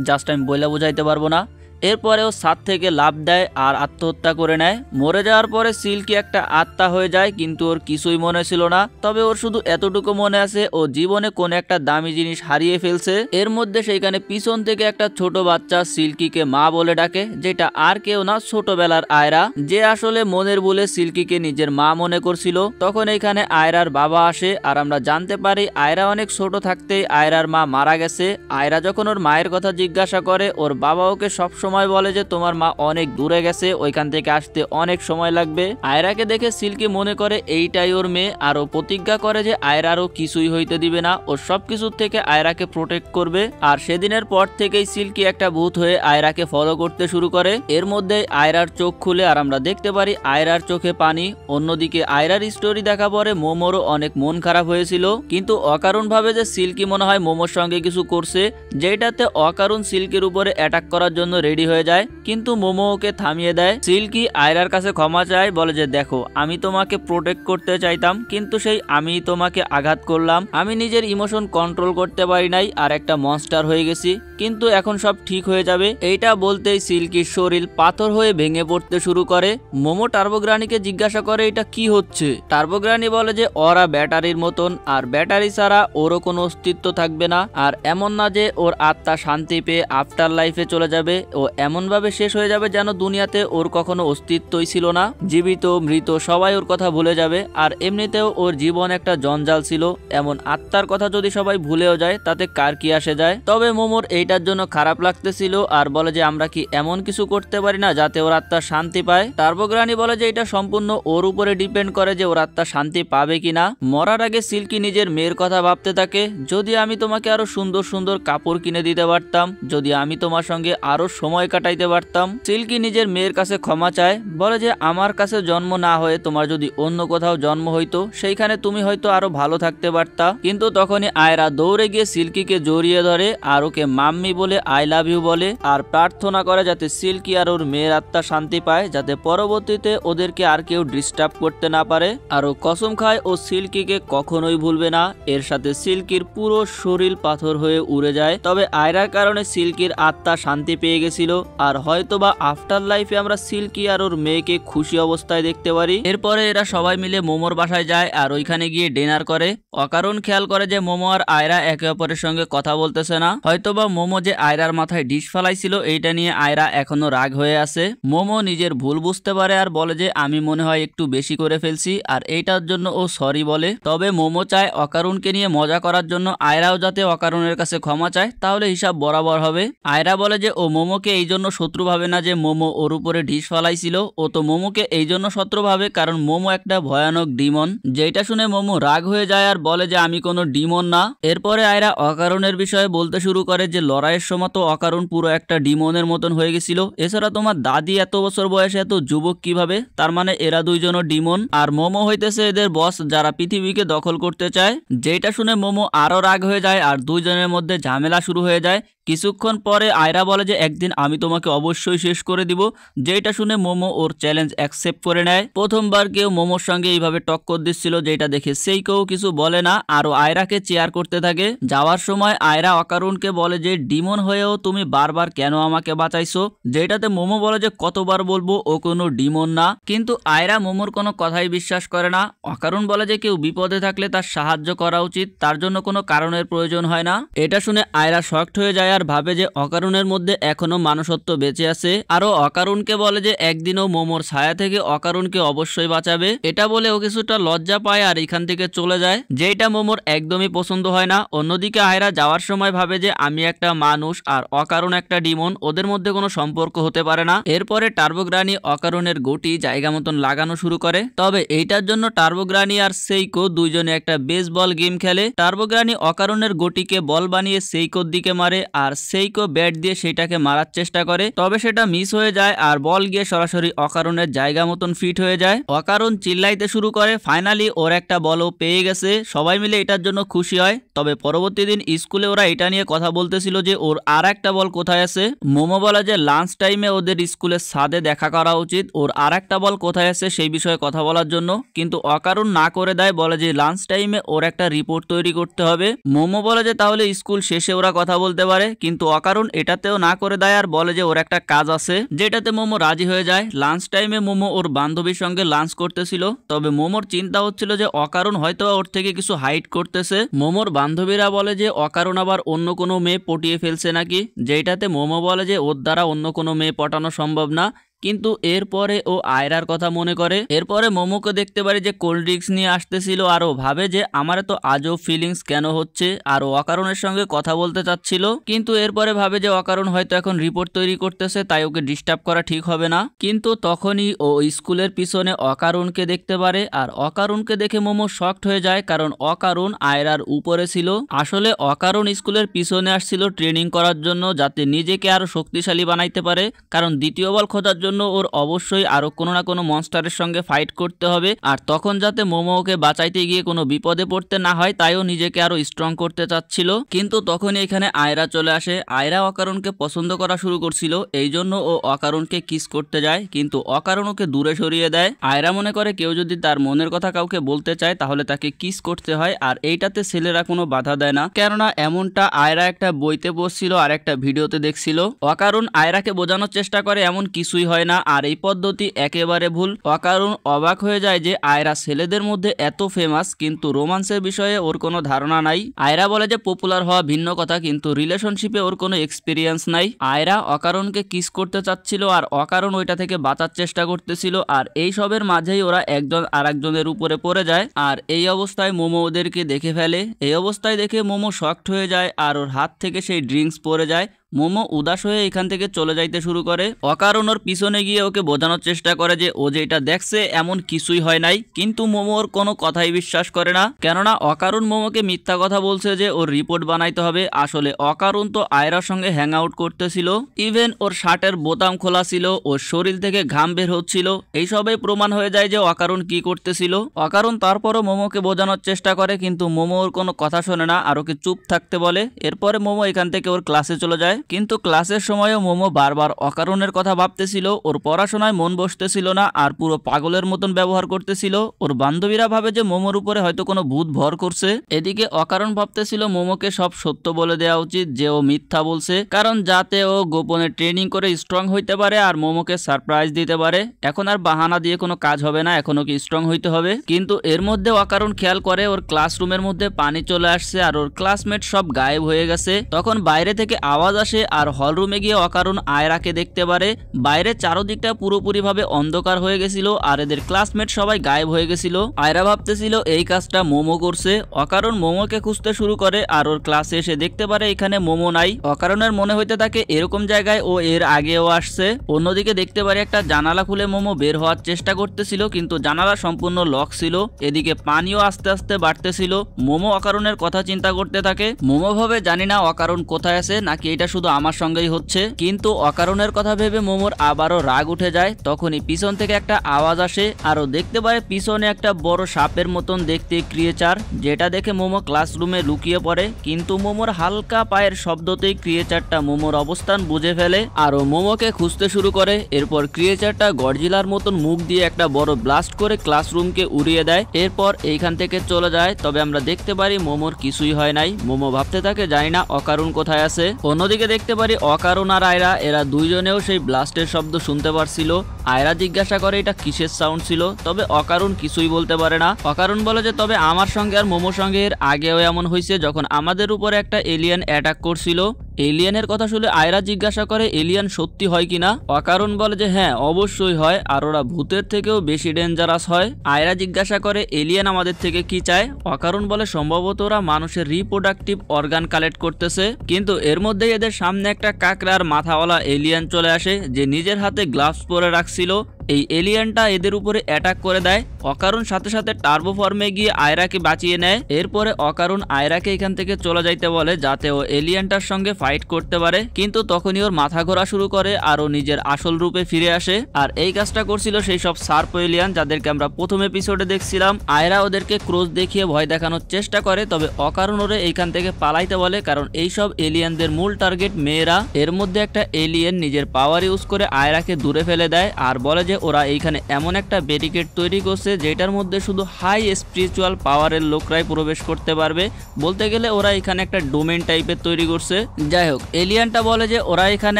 জাস্ট আমি বইলা বোঝাইতে পারবো না। এরপরেও ছাদ থেকে লাফ দেয় আর আত্মহত্যা করে নেয়। মরে যাওয়ার পরে সিল্কি একটা আত্মা হয়ে যায়, কিন্তু ওর কিছুই মনে ছিল না। তবে ওর শুধু এতটুকু মনে আছে ও জীবনে কোন একটা দামি জিনিস হারিয়ে ফেলছে। এর মধ্যে সেইখানে পিছন থেকে একটা ছোট বাচ্চা সিল্কিকে মা বলে ডাকে, যেটা আর কেউ না ছোটবেলার আয়রা, যে আসলে মনের বলে সিল্কিকে নিজের মা মনে করছিল। তখন এইখানে আয়রার বাবা আসে আর আমরা জানতে পারি আয়রা অনেক ছোট থাকতেই আয়রার মা মারা গেছে। আয়রা যখন ওর মায়ের কথা জিজ্ঞাসা করে ওর বাবা ওকে সব সময় বলে যে তোমার মা অনেক দূরে গেছে, ওইখান থেকে আসতে অনেক সময় লাগবে। আয়রাকে দেখে সিল্কি মনে করে এইটাই ওর মেয়ে, আর ও প্রতিজ্ঞা করে যে আয়রারও কিছুই হইতে দিবে না, ও সবকিছুর থেকে আয়রাকে প্রোটেক্ট করবে। আর সেদিনের পর থেকেই সিল্কি একটা ভূত হয়ে আয়রাকে ফলো করতে শুরু করে। এর মধ্যে আয়রার চোখ খুলে আর আমরা দেখতে পারি আয়রার চোখে পানি। অন্যদিকে আয়রার স্টোরি দেখা পরে মোমোরও অনেক মন খারাপ হয়েছিল, কিন্তু অকারণ ভাবে যে সিল্কি মনে হয় মোমোর সঙ্গে কিছু করছে, যেটাতে অকারণ সিল্কির উপরে অ্যাটাক করার জন্য রেডি হয়ে যায়। কিন্তু মোমো ওকে থামিয়ে দেয়। সিল্কি আয়রার কাছে ক্ষমা চায়, বলে যে দেখো আমি তোমাকে প্রোটেক্ট করতে চাইতাম, কিন্তু সেই আমি তোমাকে আঘাত করলাম, আমি নিজের ইমোশন কন্ট্রোল করতে পারি নাই আর একটা মনস্টার হয়ে গেছি, কিন্তু এখন সব ঠিক হয়ে যাবে। এইটা বলতেই সিল্কির শরীর পাথর হয়ে ভেঙে পড়তে শুরু করে। মোমো টার্বোগ্রানিকে জিজ্ঞাসা করে এটা কি হচ্ছে। টার্বোগ্রানি বলে যে ওরা ব্যাটারির মতন, আর ব্যাটারি ছাড়া ওরও কোনো অস্তিত্ব থাকবে না, আর এমন না যে ওর আত্মা শান্তি পেয়ে আফটার লাইফে চলে যাবে, ও এমন ভাবে শেষ হয়ে যাবে যেন দুনিয়াতে ওর কখনো অস্তিত্বই ছিল না। জীবিত মৃত সবাই ওর কথা ভুলে যাবে, আর এমনিতেও ওর জীবন একটা জঞ্জাল ছিল। এমন আত্মার কথা যদি সবাই ভুলেও যায় তাতে কার কি আসে যায়। তবে মোমোর এইটার জন্য খারাপ লাগতেছিল আর বলে যে আমরা কি এমন কিছু করতে পারি না যাতে ওর আত্মা শান্তি পায়। টার্বোগ্রানি বলে যে এটা সম্পূর্ণ ওর উপরে ডিপেন্ড করে যে ওর আত্মা শান্তি পাবে কিনা। মরার আগে সিল্কি নিজের মেয়ের কথা ভাবতে থাকে, যদি আমি তোমাকে আরো সুন্দর সুন্দর কাপড় কিনে দিতে পারতাম, যদি আমি তোমার সঙ্গে আরো সময় সময় কাটাইতে পারতাম। সিল্কি নিজের মেয়ের কাছে ক্ষমা চায়, বলে যে আমার কাছে জন্ম না হয়ে তোমার যদি অন্য কোথাও জন্ম হইতো সেইখানে তুমি হয়তো আরো ভালো থাকতে পারতা। কিন্তু তখনই আয়রা দৌড়ে গিয়ে সিল্কিকে জড়িয়ে ধরে আর ওকে মাম্মি বলে আই লাভ ইউ বলে আর প্রার্থনা করে যাতে সিল্কি আর ওর মেয়ের আত্মা শান্তি পায়, যাতে পরবর্তীতে ওদেরকে আর কেউ ডিস্টার্ব করতে না পারে। আর ও কসম খায় ও সিল্কিকে কখনোই ভুলবে না। এর সাথে সিল্কির পুরো শরীর পাথর হয়ে উড়ে যায়। তবে আয়রার কারণে সিল্কির আত্মা শান্তি পেয়ে গেছিল আর হয়তোবা আফটার লাইফে আমরা সিল্কি আর ওর মেয়েকে খুশি অবস্থায় দেখতে পারি। এরপরে এরা সবাই মিলে মোমোর বাসায় যায় আর ওইখানে গিয়ে ডিনার করে। অকারণ খেয়াল করে যে মোমো আর আয়রা একে অপরের সঙ্গে কথা বলতেছে না। হয়তোবা মোমো যে আয়রার মাথায় ডিশ ফেলাইছিল এইটা নিয়ে আয়রা এখনো রাগ হয়ে আছে। মোমো নিজের ভুল বুঝতে পারে আর বলে যে আমি মনে হয় একটু বেশি করে ফেলছি আর এইটার জন্য ও সরি বলে। তবে মোমো চায় অকারণকে নিয়ে মজা করার জন্য আয়রাও যাতে অকারণের কাছে ক্ষমা চায়, তাহলে হিসাব বরাবর হবে। আয়রা বলে যে ও মোমোকে এই জন্য শত্রু ভাবে না যে মোমো ওর উপরে ঢিস ফেলাইছিল, ও তো মোমোকে এই জন্য শত্রু ভাবে কারণ মোমো একটা ভয়ানক ডিমন। যেটা শুনে মোমো রাগ হয়ে যায় আর বলে যে আমি কোনো ডিমন না। এরপরে আয়রা অকারণের বিষয়ে বলতে শুরু করে যে লড়াইয়ের সময় তো অকারণ পুরো একটা ডিমনের মতন হয়ে গেছিল, এছাড়া তোমার দাদি এত বছর বয়সে এত যুবক কিভাবে, তার মানে এরা দুইজনও ডিমন। আর মোমো হইতেছে এদের বস যারা পৃথিবীকে দখল করতে চায়। যেটা শুনে মোমো আরো রাগ হয়ে যায় আর দুইজনের মধ্যে ঝামেলা শুরু হয়ে যায়। কিছুক্ষণ পরে আয়রা বলে যে একদিন আমি তোমাকে অবশ্যই শেষ করে দিব। যেটা শুনে মোমো ওর চ্যালেঞ্জ অ্যাকসেপ্ট করে নেয়। প্রথমবার কেউ মোমোর সঙ্গে এইভাবে টক্কর দিচ্ছিল, যেটা দেখে সেই কেউ কিছু বলে না আরো আয়রাকে চেয়ার করতে থাকে। যাওয়ার সময় আয়রা অকারণকে বলে যে ডিমন হয়েও তুমি বারবার কেন আমাকে বাঁচাইছো, যেটাতে মোমো বলে যে কতবার বলবো ও কোনো ডিমন না। কিন্তু আয়রা মোমোর কোনো কথাই বিশ্বাস করে না। অকারণ বলে যে কেউ বিপদে থাকলে তার সাহায্য করা উচিত, তার জন্য কোনো কারণের প্রয়োজন হয় না। এটা শুনে আয়রা শকড হয়ে যায় আর ভাবে যে অকারণের মধ্যে এখনো মানুষত্ব বেঁচে আছে। আরো অকারণকে বলে যে একদিনও মোমোর ছায়া থেকে অকারণকে অবশ্যই বাঁচাবে। এটা বলে ও কিছুটা লজ্জা পায় আর এখান থেকে চলে যায়, যেটা মোমোর একদমই পছন্দ হয় না। অন্যদিকে আয়রা যাওয়ার সময় ভাবে যে আমি একটা মানুষ আর অকারণ একটা ডিমন, ওদের মধ্যে কোনো সম্পর্ক হতে পারে না। এরপরে টার্বোগ্রানি অকারণের গটি জায়গা মতন লাগানো শুরু করে। তবে এইটার জন্য টার্বোগ্রানি আর সেইকো দুইজনে একটা বেসবল গেম খেলে। টার্বোগ্রানি অকারণের গটিকে বল বানিয়ে সেইকোর দিকে মারে আর সেইকো ব্যাট দিয়ে সেটাকে মারার চেষ্টা করে, তবে সেটা মিস হয়ে যায় আর বল গিয়ে সরাসরি অকারণের জায়গা মতন ফিট হয়ে যায়। অকারণ চিল্লাইতে শুরু করে, ফাইনালি ওর একটা বলও পেয়ে গেছে। সবাই মিলে এটার জন্য খুশি হয়। তবে পরবর্তী দিন স্কুলে ওরা এটা নিয়ে কথা বলতেছিল যে ওর আর একটা বল কোথায় আছে। মোমো বলে যে লাঞ্চ টাইমে ওদের স্কুলের ছাদে দেখা করা উচিত, ওর আর একটা বল কোথায় আছে সেই বিষয়ে কথা বলার জন্য। কিন্তু অকারণ না করে দেয়, বলে যে লাঞ্চ টাইমে ওর একটা রিপোর্ট তৈরি করতে হবে। মোমো বলে যে তাহলে স্কুল শেষে ওরা কথা বলতে পারে, কিন্তু অকারণ এটাতেও না করে দেয় আর বলে যে ওর একটা কাজ আছে, যেটাতে মোমো রাজি হয়ে যায়। লাঞ্চ টাইমে মোমো ওর বান্ধবীর সঙ্গে লাঞ্চ করতেছিল। তবে মোমোর চিন্তা হচ্ছিল যে অকারণ হয়তো ওর থেকে কিছু হাইড করতেছে। মোমোর বান্ধবীরা বলে যে অকারণ আবার অন্য কোনো মেয়ে পটিয়ে ফেলছে নাকি, যেটাতে মোমো বলে যে ওর দ্বারা অন্য কোনো মেয়ে পটানো সম্ভব না। কিন্তু এরপরে ও আয়রার কথা মনে করে। এরপরে মোমোকে দেখতে পারি যে কোল্ড ড্রিঙ্কস নিয়ে আসতেছিল আর ও ভাবে যে আমার তো আজও ফিলিংস কেন হচ্ছে, আর ও অকারণের সঙ্গে কথা বলতে চাচ্ছিল। কিন্তু এরপরে ভাবে যে অকারণ হয়তো এখন রিপোর্ট তৈরি করতেছে, তাই ওকে ডিস্টার্ব করা ঠিক হবে না। কিন্তু তখনই ও স্কুলের পিছনে অকারণকে দেখতে পারে আর অকারণকে দেখে মোমো শকড হয়ে যায়, কারণ অকারণ আয়রার উপরে ছিল। আসলে অকারণ স্কুলের পিছনে আসছিল ট্রেনিং করার জন্য, যাতে নিজেকে আরো শক্তিশালী বানাইতে পারে, কারণ দ্বিতীয় বল খোঁজার জন্য ওর অবশ্যই আরো কোনো না কোনো মনস্টারের সঙ্গে ফাইট করতে হবে। আর তখন যাতে মোমো ওকে বাঁচাইতে গিয়ে কোনো বিপদে পড়তে না হয়, তাইও নিজেকে আরো স্ট্রং করতে চাচ্ছিল। কিন্তু তখনই এখানে আয়রা চলে আসে। আয়রা অকারণকে পছন্দ করা শুরু করছিল, এই জন্য ও অকারণকে কিস করতে যায়, কিন্তু অকারণ ওকে দূরে সরিয়ে দেয়। আয়রা মনে করে কেউ যদি তার মনের কথা কাউকে বলতে চায় তাহলে তাকে কিস করতে হয়, আর এইটাতে ছেলেরা কোনো বাধা দেয় না, কেননা এমনটা আয়রা একটা বইতে পড়ছিল আর একটা ভিডিওতে দেখছিল। অকারণ আয়রাকে বোঝানোর চেষ্টা করে এমন কিছুই হয় না, আর এই পদ্ধতি একেবারে ভুল। অকারণ অবাক হয়ে যায় যে আয়রা ছেলেদের মধ্যে এত ফেমাস, কিন্তু রোমান্সের বিষয়ে ওর কোনো ধারণা নাই। আয়রা বলে যে পপুলার হওয়া ভিন্ন কথা, কিন্তু রিলেশনশিপে ওর কোনো এক্সপিরিয়েন্স নাই। আয়রা অকারণকে কিস করতে চাচ্ছিল আর অকারণ ওইটা থেকে বাঁচার চেষ্টা করতেছিল, আর এই সবের মাঝেই ওরা একজন আরেকজনের উপরে পড়ে যায়। আর এই অবস্থায় মোমো ওদেরকে দেখে ফেলে। এই অবস্থায় দেখে মোমো শকড হয়ে যায় আর ওর হাত থেকে সেই ড্রিঙ্কস পড়ে যায়। মোমো উদাস হয়ে এখান থেকে চলে যাইতে শুরু করে। অকারণ ওর পিছনে গিয়ে ওকে বোঝানোর চেষ্টা করে যে ও যে এটা দেখছে এমন কিছুই হয় নাই, কিন্তু মোমো ওর কোনো কথাই বিশ্বাস করে না, কেননা অকারণ মোমোকে মিথ্যা কথা বলছে যে ওর রিপোর্ট বানাইতে হবে। আসলে অকারণ তো আয়রার সঙ্গে হ্যাং আউট করতেছিল, ইভেন ওর শার্টের বোতাম খোলা ছিল, ওর শরীর থেকে ঘাম বের হচ্ছিল, এইসবে প্রমাণ হয়ে যায় যে অকারণ কি করতেছিল। অকারণ তারপরও মোমোকে বোঝানোর চেষ্টা করে, কিন্তু মোমো ওর কোনো কথা শোনে না আর ওকে চুপ থাকতে বলে। এরপরে মোমো এখান থেকে ওর ক্লাসে চলে যায়, কিন্তু ক্লাসের সময়ও মোমো বারবার অকারণের কথা ভাবতেছিল, ওর পড়াশোনায় মন বসতেছিল না আর পুরো পাগলের মতন ব্যবহার করতেছিল। ওর বান্ধবীরা ভাবে যে মোমোর উপরে হয়তো কোনো ভূত ভর করছে। এদিকে অকারণ ভাবতেছিল মোমোকে সব সত্য বলে দেওয়া উচিত যে ও মিথ্যা বলছে, কারণ যাতে ও গোপনে ট্রেনিং করে স্ট্রং হইতে পারে আর মোমোকে সারপ্রাইজ দিতে পারে। এখন আর বাহানা দিয়ে কোনো কাজ হবে না, এখন ওকে স্ট্রং হইতে হবে। কিন্তু এর মধ্যে অকারণ খেয়াল করে ওর ক্লাসরুমের মধ্যে পানি চলে আসছে আর ওর ক্লাসমেট সব গায়েব হয়ে গেছে। তখন বাইরে থেকে আওয়াজ আসে আর হল রুমে গিয়ে অকারণ আয়রাকে দেখতে পারে। বাইরে চারদিকটা পুরোপুরি ভাবে অন্ধকার হয়ে গেছিল আর এদের ক্লাসমেট সবাই গায়েব হয়ে গেছিল। আয়রা ভাবতেছিল এই কাজটা মোমো করছে। অকারণ মোমোকে খুঁজতে শুরু করে আর ওর ক্লাসে এসে দেখতে পারে এখানে মোমো নাই। অকারণের মনে হইতে থাকে এরকম জায়গায় ও এর আগেও আসছে। অন্যদিকে দেখতে পারে একটা জানালা খুলে মোমো বের হওয়ার চেষ্টা করতেছিল, কিন্তু জানালা সম্পূর্ণ লক ছিল। এদিকে পানিও আস্তে আস্তে বাড়তেছিল। মোমো অকারণের কথা চিন্তা করতে থাকে। মোমো ভাবে জানি না অকারণ কোথায় আছে নাকি এটা শুধু আমার সঙ্গেই হচ্ছে, কিন্তু অকারণের কথা ভেবে মোমোর আবারও রাগ উঠে যায়। তখনই পিছন থেকে একটা আওয়াজ আসে আরও দেখতে পারে পিছনে একটা বড় সাপের মতন দেখতে ক্রিয়েচার, যেটা দেখে মোমো ক্লাসরুমে লুকিয়ে পড়ে। কিন্তু মোমোর হালকা পায়ের শব্দতেই ক্রিয়েচারটা মোমোর অবস্থান বুঝে ফেলে আরও মোমোকে খুঁজতে শুরু করে। এরপর ক্রিয়েচারটা গডজিলার মতন মুখ দিয়ে একটা বড় ব্লাস্ট করে ক্লাসরুমকে উড়িয়ে দেয়। এরপর এইখান থেকে চলে যায়। তবে আমরা দেখতে পারি মোমোর কিছুই হয় নাই। মোমো ভাবতে থাকে জানি না অকারণ কোথায় আছে। অন্যদিকে দেখতে পারি অকারণ আর আয়রা এরা দুইজনেও সেই ব্লাস্টের শব্দ শুনতে পারছিল। আয়রা জিজ্ঞাসা করে এটা কিসের সাউন্ড ছিল, তবে অকারণ কিছুই বলতে পারে না। অকারণ বলে যে তবে আমার সঙ্গে আর মোমোর সঙ্গে এর আগেও এমন হয়েছে, যখন আমাদের উপরে একটা এলিয়েন অ্যাটাক করছিল। এলিয়েনের কথা শুনে আয়রা জিজ্ঞাসা করে এলিয়েন সত্যি হয় কিনা। অকারণ বলে যে হ্যাঁ অবশ্যই হয়, আর ওরা ভূতের থেকেও বেশি ডেঞ্জারাস হয়। আয়রা জিজ্ঞাসা করে এলিয়েন আমাদের থেকে কি চায়। অকারণ বলে সম্ভবত ওরা মানুষের রিপ্রোডাক্টিভ অর্গান কালেক্ট করতেছে। কিন্তু এর মধ্যেই এদের সামনে একটা কাকড়ার মাথাওয়ালা এলিয়েন চলে আসে, যে নিজের হাতে গ্লাভস পরে রাখছিল। এই এলিয়েনটা এদের উপরে অ্যাটাক করে দেয়। অকারণ সাথে সাথে টার্বো ফর্মে গিয়ে আয়রাকে বাঁচিয়ে নেয়। এরপরে অকারণ আয়রাকে এখান থেকে চলে যাইতে বলে যাতে ও এলিয়েনটার সঙ্গে ফাইট করতে পারে, কিন্তু তখনই ওর মাথা ঘোরা শুরু করে আর ও নিজের আসল রূপে ফিরে আসে। আর এই কাজটা করছিল সেই সব সার্প এলিয়ান যাদেরকে আমরা প্রথম এপিসোডে দেখছিলাম। আয়রা ওদেরকে ক্রোজ দেখিয়ে ভয় দেখানোর চেষ্টা করে, তবে অকারণ ওরে এইখান থেকে পালাইতে বলে, কারণ এইসব এলিয়ানদের মূল টার্গেট মেয়েরা। এর মধ্যে একটা এলিয়েন নিজের পাওয়ার ইউজ করে আয়রাকে দূরে ফেলে দেয় আর বলে যে ওরা এইখানে এমন একটা ব্যারিকেড তৈরি করছে যেটার মধ্যে শুধু হাই স্পিরিচুয়াল পাওয়ারের লোকরাই প্রবেশ করতে পারবে। বলতে গেলে ওরা এখানে একটা ডোমেন টাইপের তৈরি করছে। যাই হোক, এলিয়ানটা বলে যে ওরা এখানে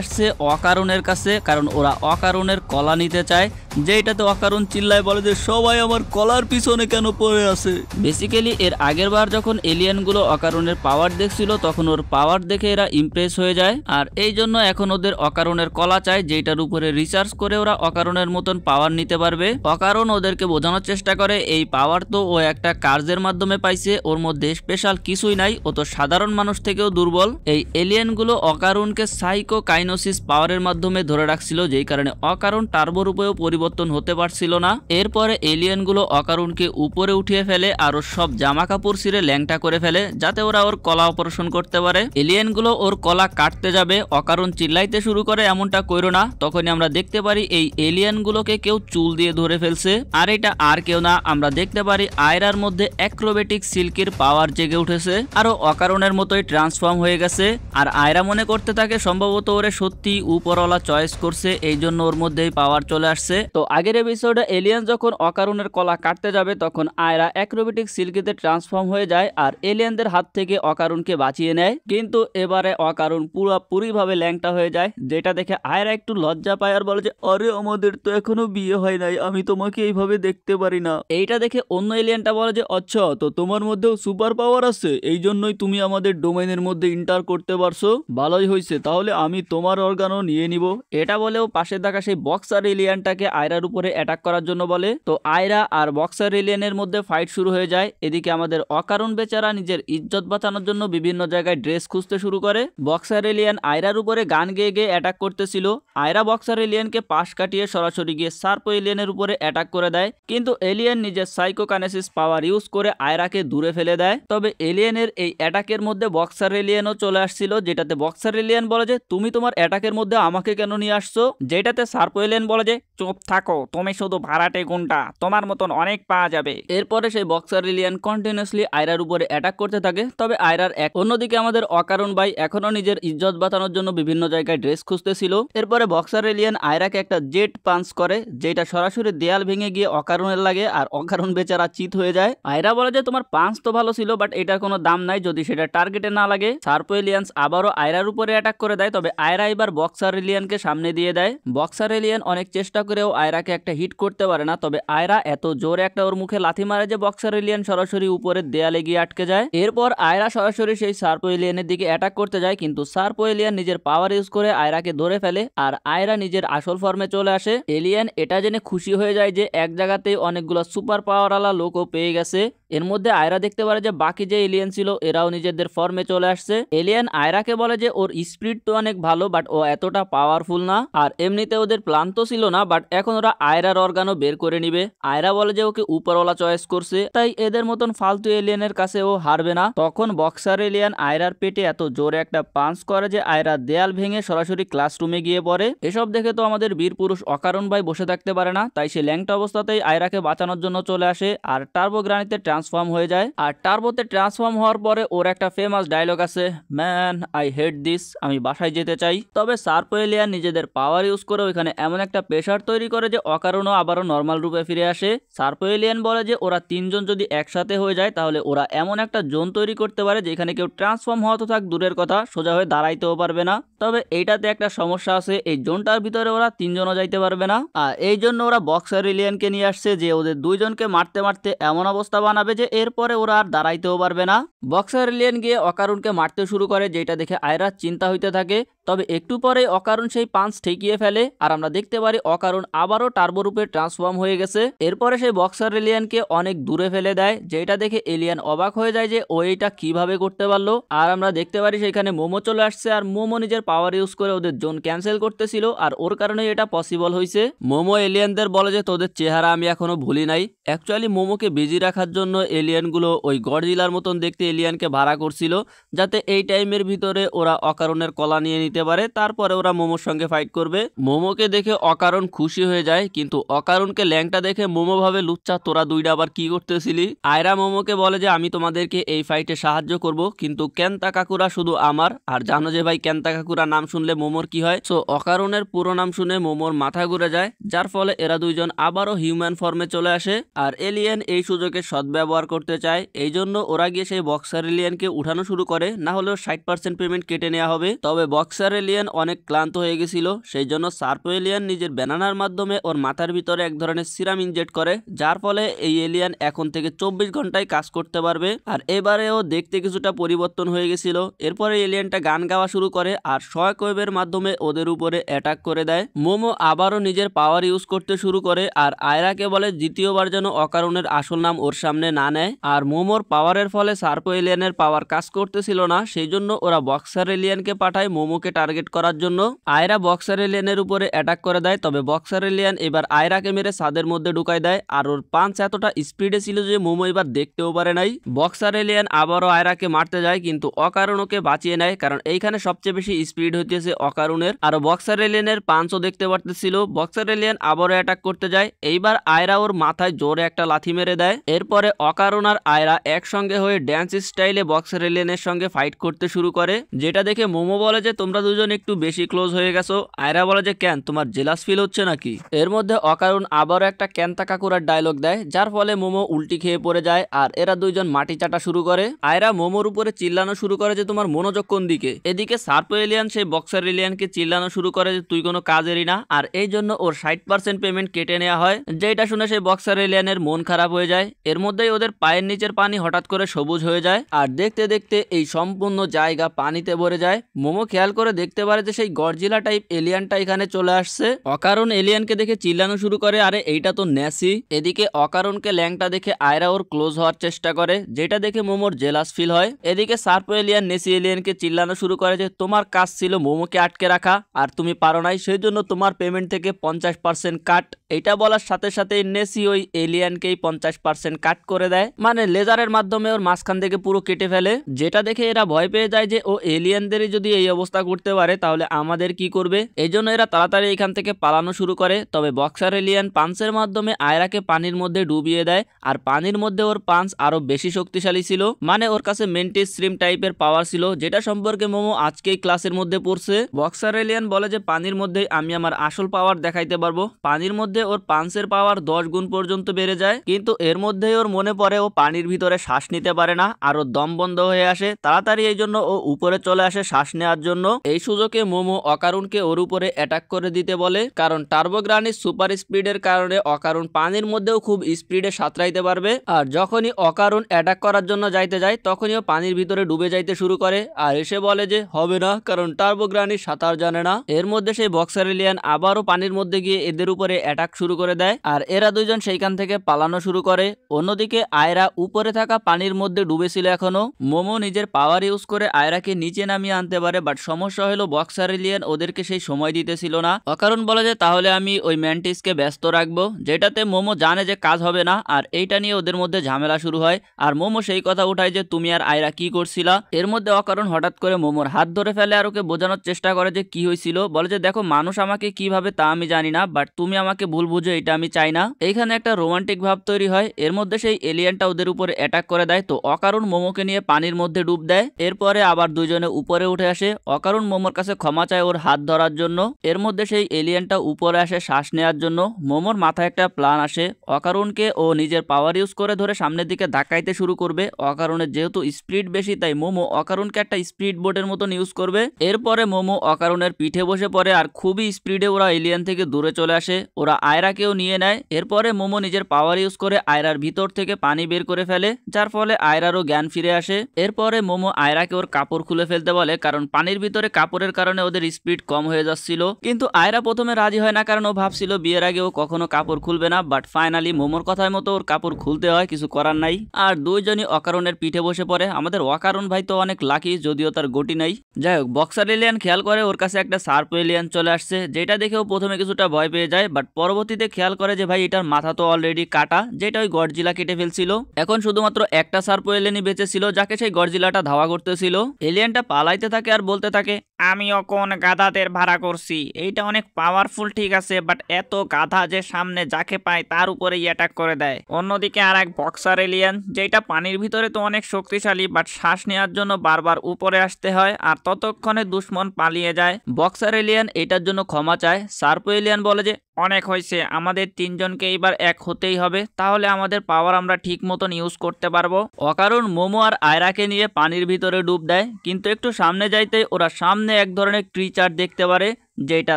আসছে অকারণের কাছে, কারণ ওরা অকারণের কলা নিতে চায়। যেটাতে অকারণ চিল্লায় বলে যে সবাই আমার কলার পিছনে কেন পড়ে আছে। বেসিক্যালি এর আগের বার যখন এলিয়ানগুলো অকারণের পাওয়ার দেখছিল তখন ওর পাওয়ার দেখে এরা ইমপ্রেস হয়ে যায়, আর এই জন্য এখন ওদের অকারণের কলা চায়, যেটার উপরে রিসার্চ করে ওরা অকারণের মতন পাওয়ার নিতে পারবে। অকারণ ওদেরকে বোঝানোর চেষ্টা করে এই পাওয়ার তো ও একটা কার্যের মাধ্যমে পাইছে, ওর মধ্যে স্পেশাল কিছুই নাই, ও তো সাধারণ মানুষ থেকেও দুর্বল। এই এলিয়েনগুলো অকারণকে সাইকো কাইনোসিস পাওয়ারের মাধ্যমে ধরে রাখছিল, যেই কারণে অকারণ টার্বো রূপেও পরিবর্তন হতে পারছিল না। এরপরে এলিয়েনগুলো অকারণকে উপরে উঠিয়ে ফেলে আর ওর সব জামা কাপড় ছিঁড়ে ল্যাংটা করে ফেলে, যাতে ওরা ওর কলা অপারেশন করতে পারে। এলিয়েনগুলো ওর কলা কাটতে যাবে, অকারণ চিল্লাইতে শুরু করে এমনটা কইরো না। তখনই আমরা দেখতে পারি এই এলিয়েনগুলোকে কেউ চুল দিয়ে ধরে ফেলছে, আর এটা আর কেউ না, আমরা দেখতে পারি আয়রার মধ্যে অ্যাক্রোবেটিক সিল্কের পাওয়ার জেগে উঠেছে আরো অকারণের মতোই ট্রান্সফর্ম হয়ে গেছে। আর আয়রা মনে করতে থাকে সম্ভবত ওরে সত্যি উপরওয়ালা চয়েস করছে, এই জন্য ওর মধ্যেই পাওয়ার চলে আসছে। তো আগের এপিসোডে এলিয়েন যখন অকারণের কলা কাটতে যাবে তখন আয়রা অ্যাক্রোবেটিক সিল্কিতে ট্রান্সফর্ম হয়ে যায় আর এলিয়েনদের হাত থেকে অকারণকে বাঁচিয়ে নেয়। কিন্তু এবারে অকারণ পুরোপুরি ভাবে ল্যাংটা হয়ে যায়, যেটা দেখে আয়রা একটু লজ্জা পায় আর বলে যে আরে আমাদের তো এখনো বিয়ে হয় নাই, আমি তোমাকে এইভাবে দেখতে পারি না। এইটা দেখে অন্য এলিয়েনটা বলে যে আচ্ছা তো তোমার মধ্যেও সুপার পাওয়ার আছে, এই জন্যই তুমি আমাদের ডোমেনের মধ্যে ইন্টার করতে পারছো, ভালোই হয়েছে, তাহলে আমি তোমার অর্গানও নিয়ে নিব। এটা বলেও পাশে থাকা সেই বক্সার এলিয়েনটাকে আয়রার উপরে অ্যাটাক করার জন্য বলে। তো আয়রা আর বক্সার এলিয়েনের মধ্যে ফাইট শুরু হয়ে যায়। এদিকে আমাদের অকারণ বেচারা নিজের ইজ্জত বাঁচানোর জন্য বিভিন্ন জায়গায় ড্রেস খুঁজতে শুরু করে। বক্সার এলিয়েন আয়রার উপরে গান গেয়ে গেয়ে অ্যাটাক করতেছিল। আয়রা বক্সার এলিয়েনকে পাশ কাটিয়ে সরাসরি গিয়ে সার্পো এলিয়েনের উপরে অ্যাটাক করে দেয়, কিন্তু এলিয়েন নিজের সাইকোকাইনেসিস পাওয়ার ইউজ করে আয়রাকে দূরে ফেলে দেয়। তবে এলিয়েনের এই অ্যাটাকের মধ্যে বক্সার এলিয়েনও চলে আসছিল, যেটাতে বক্সার এলিয়েন বলে যে তুমি তোমার অ্যাটাকের মধ্যে আমাকে কেন নিয়ে আসছো, যেটাতে সার্পো এলিয়েন বলে যে চুপ থাকো, তুমি শুধু ভাড়াটে গুন্ডা, তোমার মতন অনেক পাওয়া যাবে। এরপরে সেই বক্সার এলিয়েন কন্টিনিউসলি আয়রার উপরে অ্যাটাক করতে থাকে। তবে আয়রার অন্যদিকে আমাদের অকারণ ভাই এখনো নিজের ইজ্জত বাঁচানোর জন্য বিভিন্ন জায়গায় ড্রেস খুঁজতেছিল। এরপরে বক্সার এলিয়েন আয়রাকে একটা জেট পাঞ্চ করে, যেটা সরাসরি দেয়াল ভেঙে গিয়ে অকারণের লাগে আর অকারণ বেচারা চিত হয়ে যায়। আয়রা বলে যে তোমার পাঞ্চ তো ভালো ছিল, বাট এটার কোনো দাম নাই যদি সেটা টার্গেটে না লাগে। সার্পো এলিয়েন্স আবারও আয়রার উপরে অ্যাটাক করে দেয়, তবে আয়রা এবার বক্সার এলিয়েনকে সামনে দিয়ে দেয়। বক্সার এলিয়েন অনেক চেষ্টা করেও আয়রাকে একটা হিট করতে পারে না, তবে আয়রা এত জোরে একটা ওর মুখে লাথি মারে যে বক্সার এলিয়েন সরাসরি উপরের দেয়ালে গিয়ে আটকে যায়। এরপর আয়রা সরাসরি সেই সার্পো এলিয়েনের দিকে অ্যাটাক করতে যায়, কিন্তু সার্পো এলিয়েন নিজের পাওয়ার ইউজ করে আয়রাকে ধরে ফেলে আর আয়রা নিজের আসল ফর্মে চলে আসে। এলিয়েন এটা জেনে খুশি হয়ে যায় যে এক জায়গাতেই অনেকগুলো সুপার পাওয়ারওয়ালা লোকও পেয়ে গেছে। এর মধ্যে আয়রা দেখতে পারে যে বাকি যে এলিয়েন ছিল এরাও নিজেদের ফর্মে চলে আসছে। এলিয়েন আয়রাকে বলে যে ওর স্পিড তো অনেক ভালো, বাট ও এতটা পাওয়ারফুল না, আর এমনিতে ওদের প্ল্যান তো ছিল না, বাট এখন ওরা আয়রার অর্গানও বের করে নিবে। আয়রা বলে যে ওকে উপরওয়ালা চয়েস করছে, তাই এদের মতন ফালতু এলিয়েনের কাছে ও হারবে না। তখন বক্সার এলিয়েন আয়রার পেটে এত জোরে একটা পাঞ্চ করে যে আয়রা দেয়াল ভেঙে সরাসরি ক্লাসরুমে গিয়ে পড়ে। এসব দেখে তো আমাদের বীর পুরুষ অকারণ ভাই বসে থাকতে পারে না, তাই সে ল্যাংটা অবস্থাতেই আয়রাকে বাঁচানোর জন্য চলে আসে আর টার্বো গ্রানিতে ট্রান্সফর্ম হয়ে যায়। আর টার্বোতে ট্রান্সফর্ম হওয়ার পরে ওর একটা ফেমাস ডায়লগ আছে, ম্যান আই হেট দিস, আমি বাসায় যেতে চাই। তবে সার্পো এলিয়েন নিজেদের পাওয়ার ইউজ করে ওইখানে এমন একটা প্রেশার তৈরি করে যে অকারণও আবারও নর্মাল রূপে ফিরে আসে। সার্পো এলিয়েন বলে যে ওরা তিনজন যদি একসাথে হয়ে যায় তাহলে ওরা এমন একটা জোন তৈরি করতে পারে যেখানে কেউ ট্রান্সফর্ম হওয়া তো থাক দূরের কথা, সোজা হয়ে দাঁড়াইতেও পারবে না। তবে এইটাতে একটা সমস্যা আছে, এই জোনটার ভিতরে ওরা তিনজনও যাইতে পারবে না, আর এই জন্য ওরা বক্সার এলিয়েনকে নিয়ে আসছে যে ওদের দুইজনকে মারতে মারতে এমন অবস্থা বানাবে যে এরপরে ওরা আর দাঁড়াইতেও পারবে না। বক্সার এলিয়েন গিয়ে অকারণকে মারতে শুরু করে, যেটা দেখে আয়রার চিন্তা হইতে থাকে। তবে একটু পরে অকারণ সেই পাঞ্চ ঠেকিয়ে ফেলে আর আমরা দেখতে পারি অকারণ আবারও টার্বো রূপে ট্রান্সফর্ম হয়ে গেছে। এরপরে সেই বক্সার এলিয়েনকে অনেক দূরে ফেলে দেয়, যেটা দেখে এলিয়েন অবাক হয়ে যায় যে ও এটা কিভাবে করতে পারলো। আর আমরা দেখতে পারি সেখানে মোমো চলে আসছে আর মোমো নিজের পাওয়ার ইউজ করে ওদের জোন ক্যান্সেল করতেছিল, আর ওর কারণে এটা পসিবল হয়েছে। মোমো এলিয়েনদের বলে যে তোদের চেহারা আমি এখনো ভুলি নাই। অ্যাকচুয়ালি মোমোকে বিজি রাখার জন্য এলিয়েনগুলো ওই গডজিলার মতন দেখতে এলিয়েনকে ভাড়া করছিল, যাতে এই টাইমের ভিতরে ওরা অকারণের কলা নিয়ে নিতে পারে, তারপরে ওরা মোমোর সঙ্গে ফাইট করবে। মোমোকে দেখে অকারণ খুশি হয়ে যায়, কিন্তু অকারণকে ল্যাংটা দেখে মোমো ভাবে লুচ্চা তোরা দুইটা আবার কি করতেছিলি। আয়রা মোমোকে বলে যে আমি তোমাদেরকে এই ফাইটে সাহায্য করব, কিন্তু কেন্তা কাকুরা শুধু আমার, আর জানো যে ভাই কেন্তা কাকুরা নাম শুনলে মোমোর কি হয়। সো অকারণের পুরো নাম শুনে মোমোর মাথা ঘুরে যায়, যার ফলে এরা দুইজন আবারও হিউম্যান ফর্মে চলে আসে। আর এলিয়েন এই সুযোগে সদ্ব্যবহার করতে চায়, এই জন্য ওরা গিয়ে সেই বক্সার এলিয়েনকে উঠানো শুরু করে, না হলেও 60% পেমেন্ট কেটে নেওয়া হবে। তবে বক্সার এলিয়েন অনেক ক্লান্ত হয়ে গেছিল, সেই জন্য সার্পো এলিয়েন নিজের ব্যানানার মাধ্যমে ওর মাথার ভিতরে এক ধরনের সিরাম ইনজেক্ট করে, যার ফলে এই এলিয়েন এখন থেকে 24 ঘন্টায় কাজ করতে পারবে। আর এবারেও দেখতে কিছুটা পরিবর্তন হয়ে গেছিল। এরপরে এলিয়েনটা গান গাওয়া শুরু করে আর শক ওয়েভের মাধ্যমে ওদের উপরে অ্যাটাক করে দেয়। মোমো আবারও নিজের পাওয়ার ইউজ করতে শুরু করে আর আয়রাকে বলে দ্বিতীয়বার যেন অকারণের আসল নাম ওর সামনে না নেয়। আর মোমোর পাওয়ারের ফলে সার্পো এলিয়েনের পাওয়ার কাজ করতেছিল না, সেই জন্য ওরা বক্সার এলিয়েনকে পাঠায় মোমোকে টার্গেট করার জন্য। আয়রা বক্সার এলিয়েনের উপরে অ্যাটাক করে দেয়, তবে বক্সার এলিয়েন এবার আয়রাকে মেরে ছাদের মধ্যে ঢুকায় দেয়, আর ওর পাঞ্চ এতটা স্পিডে ছিল যে মোমো এবার দেখতেও পারে নাই। বক্সার এলিয়েন আবারও আয়রাকে মারতে যায়, কিন্তু অকারণ ওকে বাঁচিয়ে নেয়, কারণ এইখানে সবচেয়ে বেশি স্পিড হইতেছে অকারণের। আর বক্সার এলিয়েনের পাঞ্চও দেখতে পারতেছিল। বক্সার এলিয়েন আবারও অ্যাটাক করতে যায়, এইবার আয়রা ওর মাথায় জোরে একটা লাথি মেরে দেয়। এরপরে অকারণ আর আয়রা একসঙ্গে হয়ে ড্যান্স স্টাইলে বক্সার এলিয়েনের সঙ্গে ফাইট করতে শুরু করে, যেটা দেখে মোমো বলে যে তোমরা দুজন একটু বেশি ক্লোজ হয়ে গেছো। আয়রা বলে যে কেন, তোমার জেলাস ফিল হচ্ছে নাকি? এর মধ্যে অকারণ আবারও একটা ক্যান্তা কাকুরার ডায়লগ দেয়, যার ফলে মোমো উল্টি খেয়ে পড়ে যায় আর এরা দুইজন মাটি চাটা শুরু করে। আয়রা মোমোর উপরে চিল্লানো শুরু করে যে তোমার মনোযোগ কোন দিকে। এদিকে সার্পো এলিয়েন সেই বক্সার এলিয়েনকে চিল্লানো শুরু করে যে তুই কোনো কাজেরই না, আর এই জন্য ওর 60% পেমেন্ট কেটে নেওয়া হয়, যেটা শুনে সেই বক্সার এলিয়েনের মন খারাপ হয়ে যায়। এর মধ্যেই পরেই ওদের পায়ের নিচের পানি হঠাৎ করে সবুজ হয়ে যায় আর দেখতে দেখতে এই সম্পূর্ণ জায়গা পানিতে ভরে যায়। মোমো খেয়াল করে দেখতে পারে যে সেই গডজিলা টাইপ এলিয়ানটা এখানে চলে আসছে। অকারণ এলিয়ানকে দেখে চিল্লানো শুরু করে, আরে এইটা তো ন্যাসি। এদিকে অকারণকে ল্যাংটা দেখে আয়রা ওর ক্লোজ হওয়ার চেষ্টা করে, যেটা দেখে মোমোর জেলাস ফিল হয়। এদিকে সার্পো এলিয়ান নেসি এলিয়ানকে চিল্লানো শুরু করে যে তোমার কাজ ছিল মোমোকে আটকে রাখা আর তুমি পারো নাই, সেই জন্য তোমার পেমেন্ট থেকে 50% কাট। এটা বলার সাথে সাথে নেসি ওই এলিয়ানকেই 50% কাট করে দেয়, মানে লেজারের মাধ্যমে ওর মাঝখান থেকে পুরো কেটে ফেলে। যেটা দেখে এরা ভয় পেয়ে যায় যে ও এলিয়ানদেরই যদি এই অবস্থা করতে পারে তাহলে আমাদের কি করবে। এই জন্য এরা তাড়াতাড়ি এখান থেকে পালানো শুরু করে। তবে বক্সার এলিয়ান পাঞ্চের মাধ্যমে আয়রাকে পানির মধ্যে ডুবিয়ে দেয় আর পানির মধ্যে ওর পাঞ্চ আরো বেশি শক্তিশালী ছিল, মানে ওর কাছে মেন্টিস স্ট্রিম টাইপের পাওয়ার ছিল, যেটা সম্পর্কে মোমো আজকেই ক্লাসের মধ্যে পড়ছে। বক্সার এলিয়ান বলে যে পানির মধ্যে আমি আমার আসল পাওয়ার দেখাইতে পারবো। পানির মধ্যে ওর পাঞ্চের পাওয়ার 10 গুণ পর্যন্ত বেড়ে যায়, কিন্তু এর মধ্যেই ওর মনে পড়ে ও পানির ভিতরে শ্বাস নিতে পারে না আর ওর দম বন্ধ হয়ে আসে। তাড়াতাড়ি এই জন্য ও উপরে চলে আসে শ্বাস নেওয়ার জন্য। এই সুযোগে মোমো অকারণকে ওর উপরে অ্যাটাক করে দিতে বলে, কারণ টার্বোগ্রানির সুপার স্পিডের কারণে অকারণ পানির মধ্যেও খুব স্পিডে সাঁতরাইতে পারবে। আর যখনই অকারণ অ্যাটাক করার জন্য যাইতে যায় তখনই ও পানির ভিতরে ডুবে যাইতে শুরু করে আর এসে বলে যে হবে না, কারণ টার্বোগ্রানি সাঁতার জানে না। এর মধ্যে সেই বক্সার এলিয়ান আবারও পানির মধ্যে গিয়ে এদের উপরে অ্যাটাক শুরু করে দেয় আর এরা দুইজন সেইখান থেকে পালানো শুরু করে। অন্যদিকে আয়রা উপরে থাকা পানির মধ্যে ডুবেছিল এখনো। মোমো নিজের পাওয়ার ইউজ করে আয়রাকে নিচে নামিয়ে আনতে পারে, বাট সমস্যা হলো বক্সার এলিয়ান ওদেরকে সেই সময় দিতেছিল না। অকারণ বলে যে তাহলে আমি ওই ম্যান্টিসকে ব্যস্ত রাখবো, যেটাতে মোমো জানে যে কাজ হবে না আর এইটা নিয়ে ওদের মধ্যে ঝামেলা শুরু হয়। আর মোমো সেই কথা উঠায় যে তুমি আর আয়রা কি করছিলা। এর মধ্যে অকারণ হঠাৎ করে মোমোর হাত ধরে ফেলে আর ওকে বোঝানোর চেষ্টা করে যে কি হয়েছিল। বলে যে দেখো মানুষ আমাকে কিভাবে তা আমি জানি না, বাট তুমি আমাকে ভুল বুঝো, এটা আমি চাই না। এইখানে একটা রোমান্টিক ভাব তৈরি হয়। এর মধ্যে সেই এলিয়ানটা ওদের উপরে অ্যাটাক করে দেয়, তো অকারণ মোমোকে নিয়ে পানির মধ্যে ডুব দেয়। এরপরে আবার দুইজনে উপরে উঠে আসে। অকারণ মোমোর কাছে ক্ষমা চায় ওর হাত ধরার জন্য। এর মধ্যে সেই এলিয়ানটা উপরে আসে শ্বাস নেওয়ার জন্য। মোমোর মাথায় একটা প্ল্যান আসে, অকারণকে ও নিজের পাওয়ার ইউজ করে ধরে সামনের দিকে ধাক্কাইতে শুরু করবে। অকারণের যেহেতু স্পিড বেশি তাই মোমো অকারণকে একটা স্পিড বোটের মতন ইউজ করবে। এরপরে মোমো অকারণের পিঠে বসে পড়ে আর খুবই স্পিডে ওরা এলিয়ান থেকে দূরে চলে আসে। ওরা আয়রাকেও নিয়ে নেয়। এরপরে মোমো নিজের পাওয়ার ইউজ করে আয়রার ভিতর থেকে পানি বের করে ফেলে, যার ফলে আয়রারও জ্ঞান ফিরে আসে। এরপরে মোমো আয়রাকে ওর কাপড় খুলে ফেলতে বলে, কারণ পানির ভিতরে কাপড়ের কারণে ওদের স্পিড কম হয়ে যাচ্ছিল। কিন্তু আয়রা প্রথমে রাজি হয় না, কারণ ও ভাবছিল বিয়ের আগে ও কখনো কাপড় খুলবে না, বাট ফাইনালি মোমোর কথার মতো ওর কাপড় খুলতে হয়, কিছু করার নাই। আর দুইজনই অকারণের পিঠে বসে পড়ে। আমাদের অকারণ ভাই তো অনেক লাকি, যদিও তার গটি নাই। যাই হোক, বক্সার এলিয়ান খেয়াল করে ওর কাছে একটা সার্পো এলিয়ান চলে আসছে, যেটা দেখেও প্রথমে কিছুটা ভয় পেয়ে যায়, বাট পরবর্তীতে খেয়াল করে যে ভাই এটার মাথা তো অলরেডি কাটা, যেটা ওই গডজিলা কেটে ফেলছিল। এখন শুধুমাত্র একটা সার্পো এলিয়ানই বেঁচে ছিল, যাকে সেই গডজিলাটা ধাওয়া করতেছিল। এলিয়ানটা পালাইতে থাকে আর বলতে থাকে, আমিও কোন গাধাদের ভাড়া করছি, এইটা অনেক পাওয়ারফুল ঠিক আছে, বাট এত গাধা যে সামনে যাকে পায় তার উপরেই অ্যাটাক করে দেয়। অন্যদিকে আর এক বক্সার এলিয়ান, যেটা পানির ভিতরে তো অনেক শক্তিশালী, বাট শ্বাস নেওয়ার জন্য বারবার উপরে আসতে হয় আর ততক্ষণে দুশ্মন পালিয়ে যায়। বক্সার এলিয়ান এটার জন্য ক্ষমা চায়। সার্পো এলিয়ান বলে যে অনেক হয়েছে, আমাদের তিনজনকে এইবার এক হতেই হবে, তাহলে আমাদের পাওয়ার আমরা ঠিক মতন ইউজ করতে পারবো। অকারণ মোমো আর আয়রাকে নিয়ে পানির ভিতরে ডুব দেয়, কিন্তু একটু সামনে যাইতেই ওরা সামনে এক ধরনের ক্রিচার দেখতে পারে, যেটা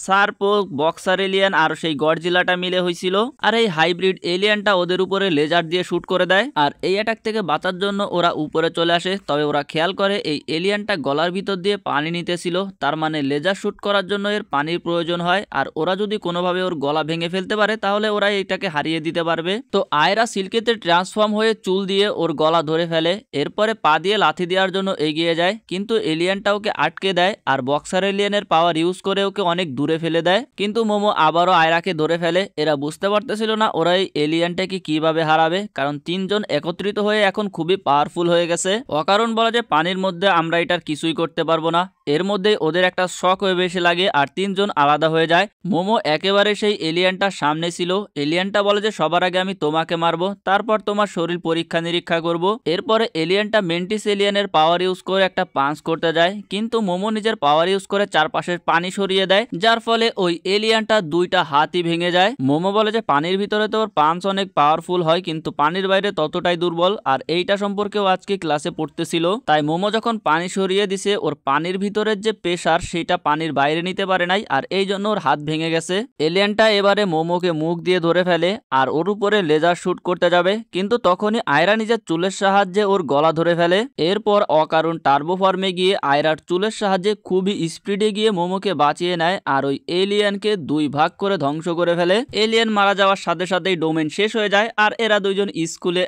সার্পো, বক্সার এলিয়ান আর সেই গডজিলাটা মিলে হয়েছিল। আর এই হাইব্রিড এলিয়ানটা ওদের উপরে লেজার দিয়ে শুট করে দেয়। আর এই অ্যাটাক থেকে বাঁচার জন্য ওরা উপরে চলে আসে। তবে ওরা খেয়াল করে এই এলিয়ানটা গলার ভিতর দিয়ে পানি নিতেছিল, তার মানে লেজার শুট করার জন্য এর পানির প্রয়োজন হয়। আর ওরা যদি কোনোভাবে ওর গলা ভেঙে ফেলতে পারে তাহলে ওরা এটাকে হারিয়ে দিতে পারবে। তো আয়রা সিল্কেতে ট্রান্সফর্ম হয়ে চুল দিয়ে ওর গলা ধরে ফেলে। এরপরে পা দিয়ে লাথি দেওয়ার জন্য এগিয়ে যায়, কিন্তু এলিয়ানটা ওকে আটকে দেয় আর বক্সার এলিয়ানের পাওয়ার ইউজ করে ওকে অনেক দূরে ফেলে দেয়। কিন্তু মোমো আবারও আয়রাকে ধরে ফেলে। এরা বুঝতে পারতেছিল না ওরা এই এলিয়ানটাকে কিভাবে হারাবে, কারণ তিনজন একত্রিত হয়ে এখন খুবই পাওয়ারফুল হয়ে গেছে। অকারণ বলা যে পানির মধ্যে আমরা এটার কিছুই করতে পারবো না। এর মধ্যে ওদের একটা শক হয়ে বেশি লাগে আর তিনজন আলাদা হয়ে যায়। মোমো একেবারে সেই এলিয়ানটার সামনে ছিল। এলিয়ানটা বলে যে সবার আগে আমি তোমাকে মারবো, তারপর তোমার শরীর পরীক্ষা নিরীক্ষা করব। এরপরে এলিয়ানটা মেন্টিস এলিয়ানের পাওয়ার ইউজ করে একটা পাঞ্চ করতে যায়, কিন্তু মোমো নিজের পাওয়ার ইউজ করে চারপাশের পানি সরিয়ে দেয়, যার ফলে ওই এলিয়ানটা দুইটা হাতই ভেঙে যায়। মোমো বলে যে পানির ভিতরে তো ওর পাঞ্চ অনেক পাওয়ারফুল হয়, কিন্তু পানির বাইরে ততটাই দুর্বল। আর এইটা সম্পর্কেও আজকে ক্লাসে পড়তেছিল। তাই মোমো যখন পানি সরিয়ে দিছে ওর পানির ভিতরে ভিতরের যে প্রেসার সেটা পানির বাইরে নিতে পারে নাই, আর এই জন্য ওর হাত ভেঙে গেছে। এলিয়েনটা এবারে মোমোকে মুখ দিয়ে ধরে ফেলে আর ওর উপরে লেজার শুট করতে যাবে, কিন্তু তখনই আয়রা নিজের চুলের সাহায্যে ওর গলা ধরে ফেলে। এরপর অকারণ টার্বো ফর্মে গিয়ে আয়রার চুলের সাহায্যে খুবই স্পিডে গিয়ে মোমোকে বাঁচিয়ে নেয় আর ওই এলিয়েনকে দুই ভাগ করে ধ্বংস করে ফেলে। এলিয়েন মারা যাওয়ার সাথে সাথেই ডোমেন শেষ হয়ে যায় আর এরা দুইজন স্কুলে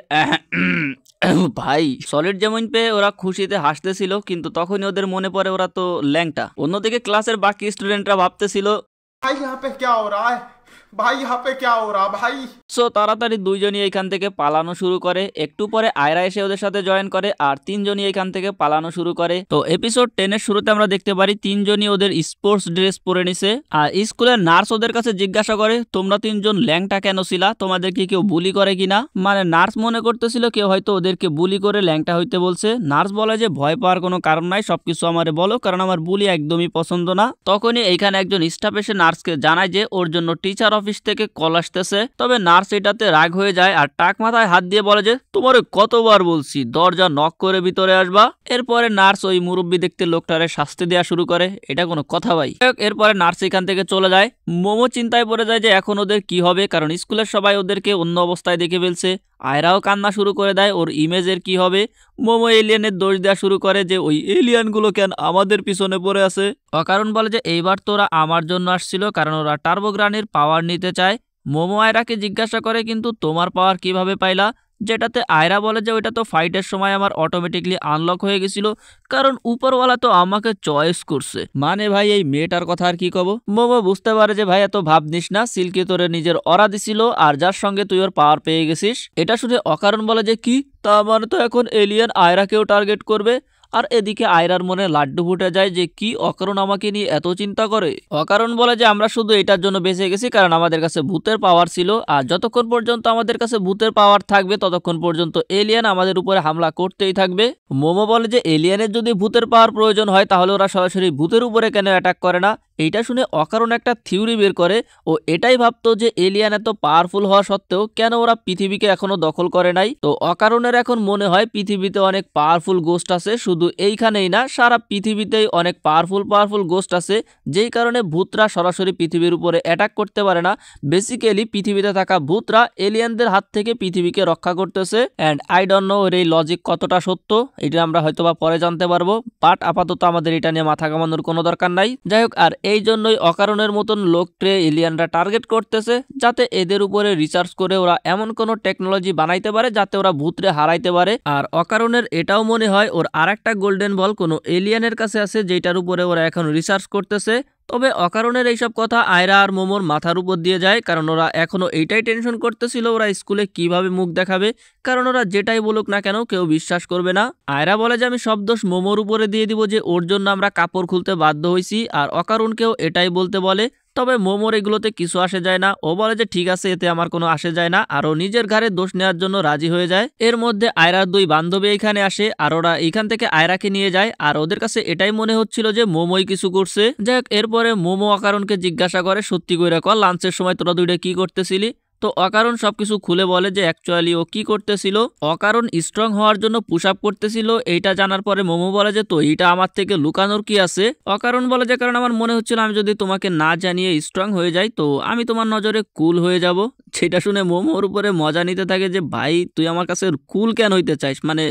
ভাই সলিড যেমন পেয়ে ওরা খুশিতে হাসতেছিল, কিন্তু তখনই ওদের মনে পড়ে ওরা তো ল্যাংটা। অন্যদিকে ক্লাসের বাকি স্টুডেন্টরা ভাবতেছিল भाई यहाँ पे क्या हो रहा है, भाई यहाँ पे क्या हो रहा भाई। সো তাড়াতাড়ি দুইজনই এখান থেকে পালানো শুরু করে। একটু পরে আয়রা এসে ওদের সাথে জয়েন করে আর তিনজনই এখান থেকে পালানো শুরু করে। তো এপিসোড 10 এর শুরুতে আমরা দেখতে পারি তিনজনই ওদের স্পোর্টস ড্রেস পরে নিছে আর স্কুলের নার্স ওদের কাছে জিজ্ঞাসা করে তোমরা তিনজন ল্যাংটা কেন ছিলা, তোমাদেরকে কেউ বুলি করে কিনা। মানে নার্স মনে করতেছিল কেউ হয়তো ওদেরকে বুলি করে ল্যাংটা হইতে বলছে। নার্স বলে যে ভয় পাওয়ার কোনো কারণ নাই, সবকিছু আমারে বলো, কারণ আমার বুলি একদমই পছন্দ না। তখনই এইখানে একজন স্টাফ এসে নার্সকে জানায় যে ওর জন্য টিচার অফিস থেকে কল আসতেছে। তবে নার্স এটাতে রাগ হয়ে যায় আর টাক মাথায় হাত দিয়ে বলে যে তোমারে কতবার বলছি দরজা নক করে ভিতরে আসবা। এরপরে নার্স ওই মুরব্বী দেখতে লোকটারে শাস্তি দেওয়া শুরু করে, এটা কোনো কথা ভাই। এরপরে নার্স এখান থেকে চলে যায়। মোমো চিন্তায় পড়ে যায় যে এখন ওদের কি হবে, কারণ স্কুলের সবাই ওদেরকে অন্য অবস্থায় দেখে ফেলছে। আয়রাও কান্না শুরু করে দেয় ওর ইমেজের কি হবে। মোমো এলিয়েনের দোষ দেওয়া শুরু করে যে ওই এলিয়েনগুলো কেন আমাদের পিছনে পড়ে আছে। অকারণ বলে যে এইবার তো ওরা আমার জন্য আসছিল, কারণ ওরা টার্বোগ্রানির পাওয়ার নিতে চায়। মোমো আয়রাকে জিজ্ঞাসা করে কিন্তু তোমার পাওয়ার কিভাবে পাইলা, যেটাতে আয়রা বলে যে ওইটা তো ফাইটের সময় আমার অটোমেটিকলি আনলক হয়ে গেছিল, কারণ উপরওয়ালা তো আমাকে চয়েস করছে। মানে ভাই এই মেয়েটার কথা আর কি কব। মোমো বুঝতে পারে যে ভাই এত ভাব নিস না, সিল্কি তোরে নিজের অরা দিছিল আর যার সঙ্গে তুই ওর পাওয়ার পেয়ে গেছিস। এটা শুনে অকারণ বলে যে কি, তা মানে তো এখন এলিয়েন আয়রাকেও টার্গেট করবে। আর এদিকে আয়রার মনে লাড্ডু ফুটে যায় যে কি অকারণ আমাকে নিয়ে এত চিন্তা করে। অকারণ বলে যে আমরা শুধু এটার জন্য বেঁচে গেছি কারণ আমাদের কাছে ভূতের পাওয়ার ছিল, আর যতক্ষণ পর্যন্ত আমাদের কাছে ভূতের পাওয়ার থাকবে ততক্ষণ পর্যন্ত এলিয়েন আমাদের উপরে হামলা করতেই থাকবে। মোমো বলে যে এলিয়েনের যদি ভূতের পাওয়ার প্রয়োজন হয় তাহলে ওরা সরাসরি ভূতের উপরে কেন অ্যাটাক করে না। এইটা শুনে অকারণ একটা থিওরি বের করে, ও এটাই ভাবতো যে এলিয়েন এত পাওয়ারফুল হওয়া সত্ত্বেও কেন ওরা পৃথিবীকে এখনো দখল করে নাই। তো অকারণের এখন মনে হয় পৃথিবীতে অনেক পাওয়ারফুল গোস্ট আছে, শুধু এইখানেই না সারা পৃথিবীতেই অনেক পাওয়ারফুল গোস্ট আছে, যেই কারণে ভূতরা সরাসরি পৃথিবীর উপরে অ্যাটাক করতে পারে না। বেসিক্যালি পৃথিবীতে থাকা ভূতরা এলিয়েনদের হাত থেকে পৃথিবীকে রক্ষা করতেছে। অ্যান্ড আই ডোন্ট নো এই লজিক কতটা সত্য, এটা আমরা হয়তোবা পরে জানতে পারবো, বাট আপাতত আমাদের এটা নিয়ে মাথা ঘামানোর কোনো দরকার নাই। যাই হোক, আর এই জন্যই অকারণের মতন লোককে এলিয়েনরা টার্গেট করতেছে, যাতে এদের উপরে রিসার্চ করে ওরা এমন কোন টেকনোলজি বানাইতে পারে যাতে ওরা ভূতরে হারাইতে পারে। আর অকারণের এটাও মনে হয় ওর আরেকটা গোল্ডেন বল কোনো এলিয়েনের কাছে আছে, যেটার উপরে ওরা এখন রিসার্চ করতেছে। তবে অকারণের এইসব কথা আয়রা আর মোমোর মাথার উপর দিয়ে যায়, কারণ ওরা এখনো এইটাই টেনশন করতেছিল ওরা স্কুলে কিভাবে মুখ দেখাবে, কারণ ওরা যেটাই বলুক না কেন কেউ বিশ্বাস করবে না। আয়রা বলে যে আমি সব দোষ মোমোর উপরে দিয়ে দিব, যে ওর জন্য আমরা কাপড় খুলতে বাধ্য হয়েছি, আর অকারণকেও এটাই বলতে বলে। তবে মোমোর এগুলোতে কিছু আসে যায় না, ও বলে যে ঠিক আছে এতে আমার কোনো আসে যায় না, আর ও নিজের ঘাড়ে দোষ নেওয়ার জন্য রাজি হয়ে যায়। এর মধ্যে আয়রার দুই বান্ধবী এখানে আসে আর ওরা এখান থেকে আয়রাকে নিয়ে যায়, আর ওদের কাছে এটাই মনে হচ্ছিল যে মোমোই কিছু করছে। যাই হোক, এরপরে মোমো অকারণকে জিজ্ঞাসা করে সত্যি কইরা কর লাঞ্চের সময় তোরা দুইটা কি করতেছিলি। তো অকারণ সবকিছু খুলে বলে যে অ্যাকচুয়ালি ও কি করতেছিল। অকারণ স্ট্রং হওয়ার জন্য পুশ আপ করতেছিল। এইটা জানার পরে মোমো বলে যে তো এইটা আমার থেকে লুকানোর কি আছে। অকারণ বলে যে কারণ আমার মনে হচ্ছিল আমি যদি তোমাকে না জানিয়ে স্ট্রং হয়ে যাই তো আমি তোমার নজরে কুল হয়ে যাব। সেটা শুনে মোমোর উপরে মজা নিতে থাকে যে ভাই তুই আমার কাছে কুল কেন হইতে চাইস, মানে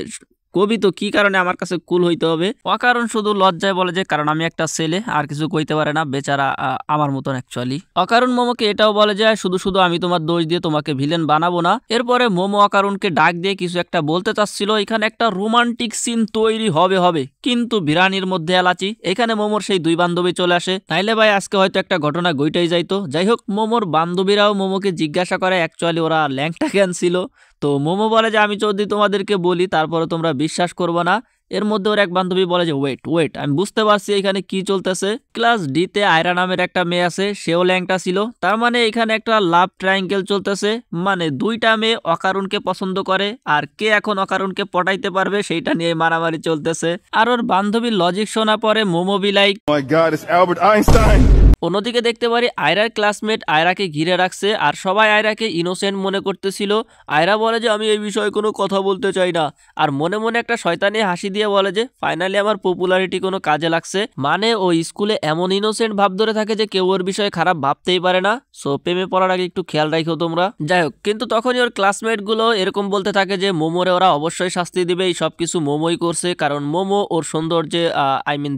কবি তো কি কারণে আমার কাছে কুল হইতে হবে। অকারণ শুধু লজ্জায় বলে যে কারণ আমি একটা ছেলে, আর কিছু কইতে পারে না, বেচারা আমার মতন অ্যাকচুয়ালি। অকারণ মোমোকে এটাও বলে যে শুধু শুধু আমি তোমার দোষ দিয়ে তোমাকে ভিলেন বানাবো না। এরপরে মোমো অকারণকে ডাক দিয়ে কিছু একটা বলতে চাচ্ছিল, এখানে একটা রোমান্টিক সিন তৈরি হবে, কিন্তু বিরানির মধ্যে এলাচি। এখানে মোমোর সেই দুই বান্ধবী চলে আসে, নাইলে ভাই আজকে হয়তো একটা ঘটনা ঘটেই যাইতো। যাই হোক, মোমোর বান্ধবীরাও মোমোকে জিজ্ঞাসা করে অ্যাকচুয়ালি ওরা ল্যাংটা কেন ছিল। তো মোমো বলে যে আমি যদি তোমাদেরকে বলি তারপরে তোমরা বিশ্বাস করবো না। এর মধ্যে ওর এক বান্ধবী বলে যে ওয়েট আমি বুঝতে পারছি এখানে কি চলতেছে। ক্লাস ডি তে আয়রা নামের একটা মেয়ে আছে, সেও ল্যাংটা ছিল, তার মানে এখানে একটা লাভ ট্রায়াঙ্গেল চলতেছে। মানে দুইটা মেয়ে অকারণকে পছন্দ করে, আর কে এখন অকারণকে পটাইতে পারবে সেইটা নিয়ে মারামারি চলতেছে। আর ওর বান্ধবীর লজিক শোনা পরে momo be like, Oh my God, it's Albert Einstein. অন্যদিকে দেখতে পারি আয়রার ক্লাসমেট আয়রাকে ঘিরে রাখছে আর সবাই আয়রাকে ইনোসেন্ট মনে করতেছিল। আয়রা বলে যে আমি এই বিষয়ে কোনো কথা বলতে চাই না, আর মনে মনে একটা শয়তানি হাসি দিয়ে বলে যে ফাইনালি আমার পপুলারিটি কোনো কাজে লাগছে। মানে ও স্কুলে এমন ইনোসেন্ট ভাব ধরে থাকে যে কেউ ওর বিষয়ে খারাপ ভাবতেই পারে না। সো প্রেমে পড়ার আগে একটু খেয়াল রাখো তোমরা। যাই হোক, কিন্তু তখনই ওর ক্লাসমেট গুলো এরকম বলতে থাকে যে মোমোরে ওরা অবশ্যই শাস্তি দিবে, এই সবকিছু মোমোই করছে, কারণ মোমো ওর সৌন্দর্যে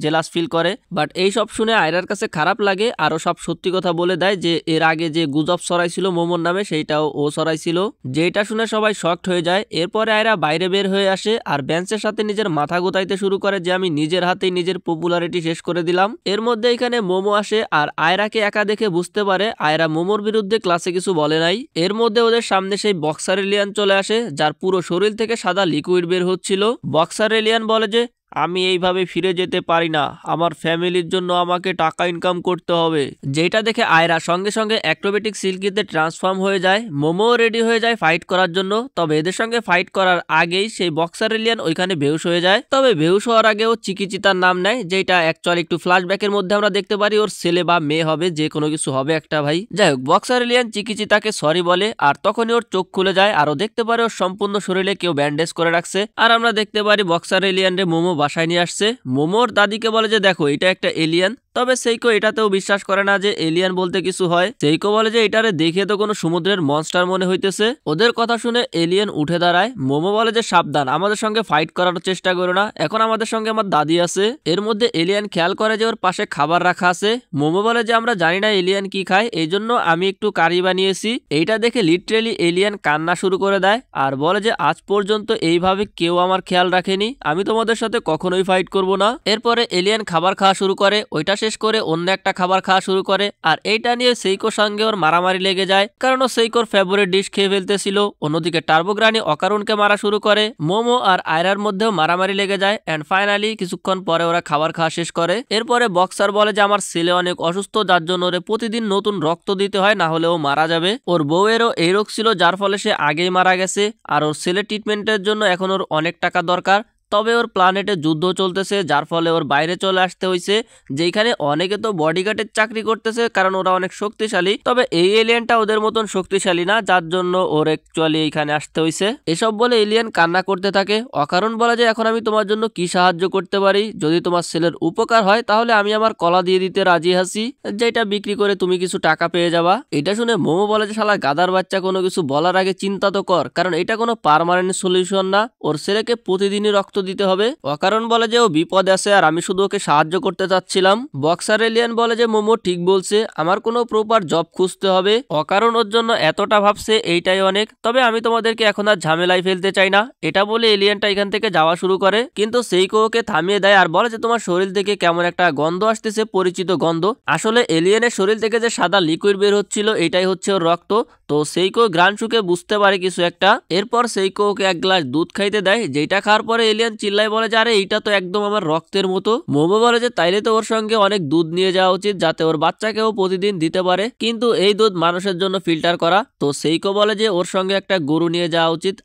জেলাস ফিল করে। বাট এই সব শুনে আয়রার কাছে খারাপ লাগে, আরো সব সত্যি কথা বলে দেয় যে এর আগে যে গুজব ছড়াইছিল মোমোর নামে সেইটাও ও ছড়াইছিল, যেটা শুনে সবাই শকড হয়ে যায়। এরপরে আয়রা বাইরে বের হয়ে আসে আর বেঞ্চের সাথে নিজের মাথা গোতাইতে শুরু করে যে আমি নিজের হাতেই নিজের পপুলারিটি শেষ করে দিলাম। এর মধ্যে এখানে মোমো আসে আর আয়রাকে একা দেখে বুঝতে পারে আয়রা মোমোর বিরুদ্ধে ক্লাসে কিছু বলে নাই। এর মধ্যে ওদের সামনে সেই বক্সার এলিয়ান চলে আসে, যার পুরো শরীর থেকে সাদা লিকুইড বের হচ্ছিল। বক্সার এলিয়ান বলে যে আমি এইভাবে ফিরে যেতে পারি না, আমার ফ্যামিলির জন্য আমাকে টাকা ইনকাম করতে হবে। যেটা দেখে আয়রা সঙ্গে সঙ্গে অ্যাক্রোবেটিক সিল্কিতে ট্রান্সফর্ম হয়ে যায়। মোমো রেডি হয়ে যায় ফাইট করার জন্য, তবে এদের সঙ্গে ফাইট করার আগেই সেই বক্সার এলিয়ান ওইখানে বেহুশ হয়ে যায়। তবে বেহুশ হওয়ার আগেও চিকিচিতার নাম নেয়, যেটা অ্যাকচুয়ালি একটু ফ্ল্যাশব্যাকের মধ্যে আমরা দেখতে পারি ওর ছেলে বা মেয়ে হবে, যে কোনো কিছু হবে একটা ভাই। যাই হোক, বক্সার এলিয়ান চিকিচিতাকে সরি বলে আর তখনই ওর চোখ খুলে যায় আর ও দেখতে পারে ওর সম্পূর্ণ শরীরে কেউ ব্যান্ডেজ করে রাখছে। আর আমরা দেখতে পারি বক্সার এলিয়ান রে মোমো বাসায় নিয়ে আসছে। মোমোর দাদিকে বলে যে দেখো এটা একটা এলিয়ান, তবে সেইকো এটাতেও বিশ্বাস করে না যে এলিয়ান বলতে কিছু হয়। সেইকো বলে যে এটারে দেখে তো কোনো সমুদ্রের মনস্টার মনে হইতেছে। ওদের কথা শুনে এলিয়ান উঠে দাঁড়ায়। মোমো বলে যে সাবধান, আমাদের সঙ্গে ফাইট করার চেষ্টা করো না, এখন আমাদের সঙ্গে আমার দাদি আছে। এর মধ্যে এলিয়ান খেয়াল করে যে ওর পাশে খাবার রাখা আছে। মোমো বলে যে আমরা জানি না এলিয়ান কি খায়, এই জন্য আমি একটু কারি বানিয়েছি। এইটা দেখে লিটারেলি এলিয়ান কান্না শুরু করে দেয় আর বলে যে আজ পর্যন্ত এইভাবে কেউ আমার খেয়াল রাখেনি, আমি তোমাদের সাথে কখনোই ফাইট করব না। এরপরে এলিয়ান খাবার খাওয়া শুরু করে, ওইটা শেষ করে অন্য একটা খাবার খাওয়া শুরু করে আর এইটা নিয়ে সেইকোর সঙ্গে ওর মারামারি লেগে যায়, কারণ ও সেইকোর ফেভারিট ডিশ খেয়ে ফেলতেছিল। অন্যদিকে টার্বোগ্রানি অকারণকে মারা শুরু করে, মোমো আর আয়রার মধ্যেও মারামারি লেগে যায় এন্ড ফাইনালি কিছুক্ষণ পরে ওরা খাবার খাওয়া শেষ করে। এরপরে বক্সার বলে যে আমার ছেলে অনেক অসুস্থ, যার জন্য ওরে প্রতিদিন নতুন রক্ত দিতে হয়, না হলে ও মারা যাবে। ওর বউয়েরও এই রোগ ছিল যার ফলে সে আগেই মারা গেছে, আর ওর ছেলে ট্রিটমেন্টের জন্য এখন ওর অনেক টাকা দরকার। তবে ওর প্ল্যানেটে যুদ্ধ চলতেছে, যার ফলে ওর বাইরে চলে আসতে হয়েছে, যেখানে অনেকে তো বডিগার্ডের চাকরি করতেছে কারণ ওরা অনেক শক্তিশালী। তবে এই এলিয়েনটা ওদের মতন শক্তিশালী না, যার জন্য ওর অ্যাকচুয়ালি এইখানে আসতে হয়েছে। এসব বলে এলিয়েন কান্না করতে থাকে। অকারণ বলে যে এখন আমি তোমার জন্য কি সাহায্য করতে পারি, যদি তোমার ছেলের উপকার হয় তাহলে আমি আমার কলা দিয়ে দিতে রাজি আছি, যেটা বিক্রি করে তুমি কিছু টাকা পেয়ে যাবা। এটা শুনে মোমো বলে যে শালা গাদার বাচ্চা, কোনো কিছু বলার আগে চিন্তা তো কর, কারণ এটা কোনো পার্মানেন্ট সলিউশন না, ওর ছেলেকে প্রতিদিনই রক্ত দিতে হবে। অকারণ বলে যে ও বিপদে আছে আর আমি শুধু ওকে সাহায্য করতে চাচ্ছিলাম। বক্সার এলিয়ান বলে যে মোমো ঠিক বলছে, আমার কোনো প্রপার জব খুঁজতে হবে, অকারণ ওর জন্য এতটা ভাবছে এইটাই অনেক, তবে আমি তোমাদেরকে এখন আর ঝামেলায় ফেলতে চাই না। এটা বলে এলিয়ানটা এখান থেকে যাওয়া শুরু করে, কিন্তু সেইকো ওকে থামিয়ে দেয় আর বলে যে তোমার শরীর থেকে কেমন একটা গন্ধ আসতেছে, পরিচিত গন্ধ। আসলে এলিয়ানের শরীর থেকে যে সাদা লিকুইড বের হচ্ছিল এটাই হচ্ছে ওর রক্ত। তো সেইকো গ্রান শুকে বুঝতে পারে কিছু একটা। এরপর সেইকো ওকে এক গ্লাস দুধ খাইতে দেয়, যেটা খাওয়ার পরে এলিয়ান চিল্লাই বলে যে আরে এইটা তো একদম আমার রক্তের মতো। মোমো বলে যে তাইলে তো ওর সঙ্গে অনেক দুধ নিয়ে যাওয়া উচিত, যাতে ওর বাচ্চাকেও প্রতিদিন দিতে পারে, কিন্তু এই দুধ মানুষের জন্য ফিল্টার করা। তো সেইকো বলে যে ওর সঙ্গে একটা গরু নিয়ে যাওয়া উচিত,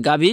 গাভী,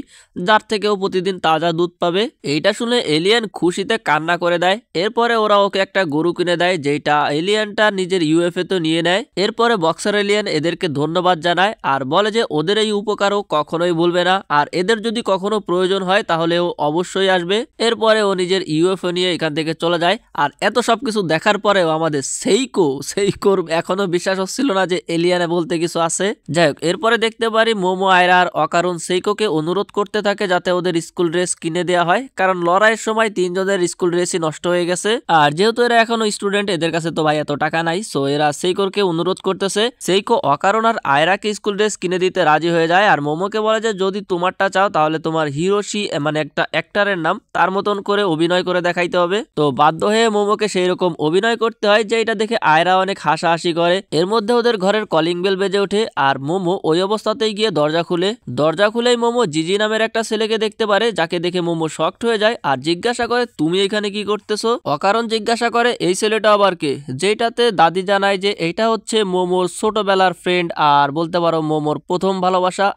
যার থেকেও প্রতিদিন তাজা দুধ পাবে। এইটা শুনে এলিয়ান খুশিতে কান্না করে দেয়। এরপরে ওরা ওকে একটা গরু কিনে দেয়, যেটা এলিয়ানটা নিজের ইউএফএ তো নিয়ে নেয়। এরপরে বক্সার এলিয়ান এদেরকে ধন্যবাদ জানায় আর বলে যে ওদের এই উপকারও কখনোই ভুলবে না, আর এদের যদি কখনো প্রয়োজন হয় তাহলে ও অবশ্যই আসবে। এরপরে ও নিজের ইউএফও নিয়ে এখান থেকে চলে যায়। আর এত সবকিছু দেখার পরেও আমাদের সেইকোর এখনো বিশ্বাস হচ্ছিল না যে এলিয়ানে বলতে কিছু আছে। যাই হোক, এরপরে দেখতে পারি মোমো আয়রা আর অকারণ সেইকোকে অনুরোধ করতে থাকে যাতে ওদের স্কুল ড্রেস কিনে দেওয়া হয়, কারণ লড়াইয়ের সময় তিনজনের স্কুল ড্রেসই নষ্ট হয়ে গেছে। আর যেহেতু এরা এখনো স্টুডেন্ট, এদের কাছে তো ভাই এত টাকা নাই, সো এরা সেইকোরকে অনুরোধ করতেছে। সেইকো অকারণ আর আয়রাকে স্কুল ড্রেস কিনে দিতে রাজি হয়ে যায় আর মোমোকে বলে যে যদি তোমারটা চাও তাহলে তোমার হিরোশি মানে একটা অ্যাক্টরের নাম, তার মতন করে অভিনয় করে দেখাইতে হবে। তো বাধ্য হয়ে মোমোকে সেই রকম অভিনয় করতে হয়, যে এটা দেখে আয়রা অনেক হাসাহাসি করে। এর মধ্যে ওদের ঘরের কলিং বেল বেজে ওঠে আর মোমো ওই অবস্থাতেই গিয়ে দরজা খুলেই মোমো জিজি নামের একটা ছেলেকে দেখতে পারে, যাকে দেখে মোমো শকড হয়ে যায় আর জিজ্ঞাসা করে তুমি এখানে কি করতেছো। অকারণ জিজ্ঞাসা করে এই ছেলেটা আবার কে, যেটাতে দাদি জানায় যে এটা হচ্ছে মোমোর ছোটবেলার ফ্রেন্ড, আর বলতে পারো মোমোর প্রথম ভালোবাসা।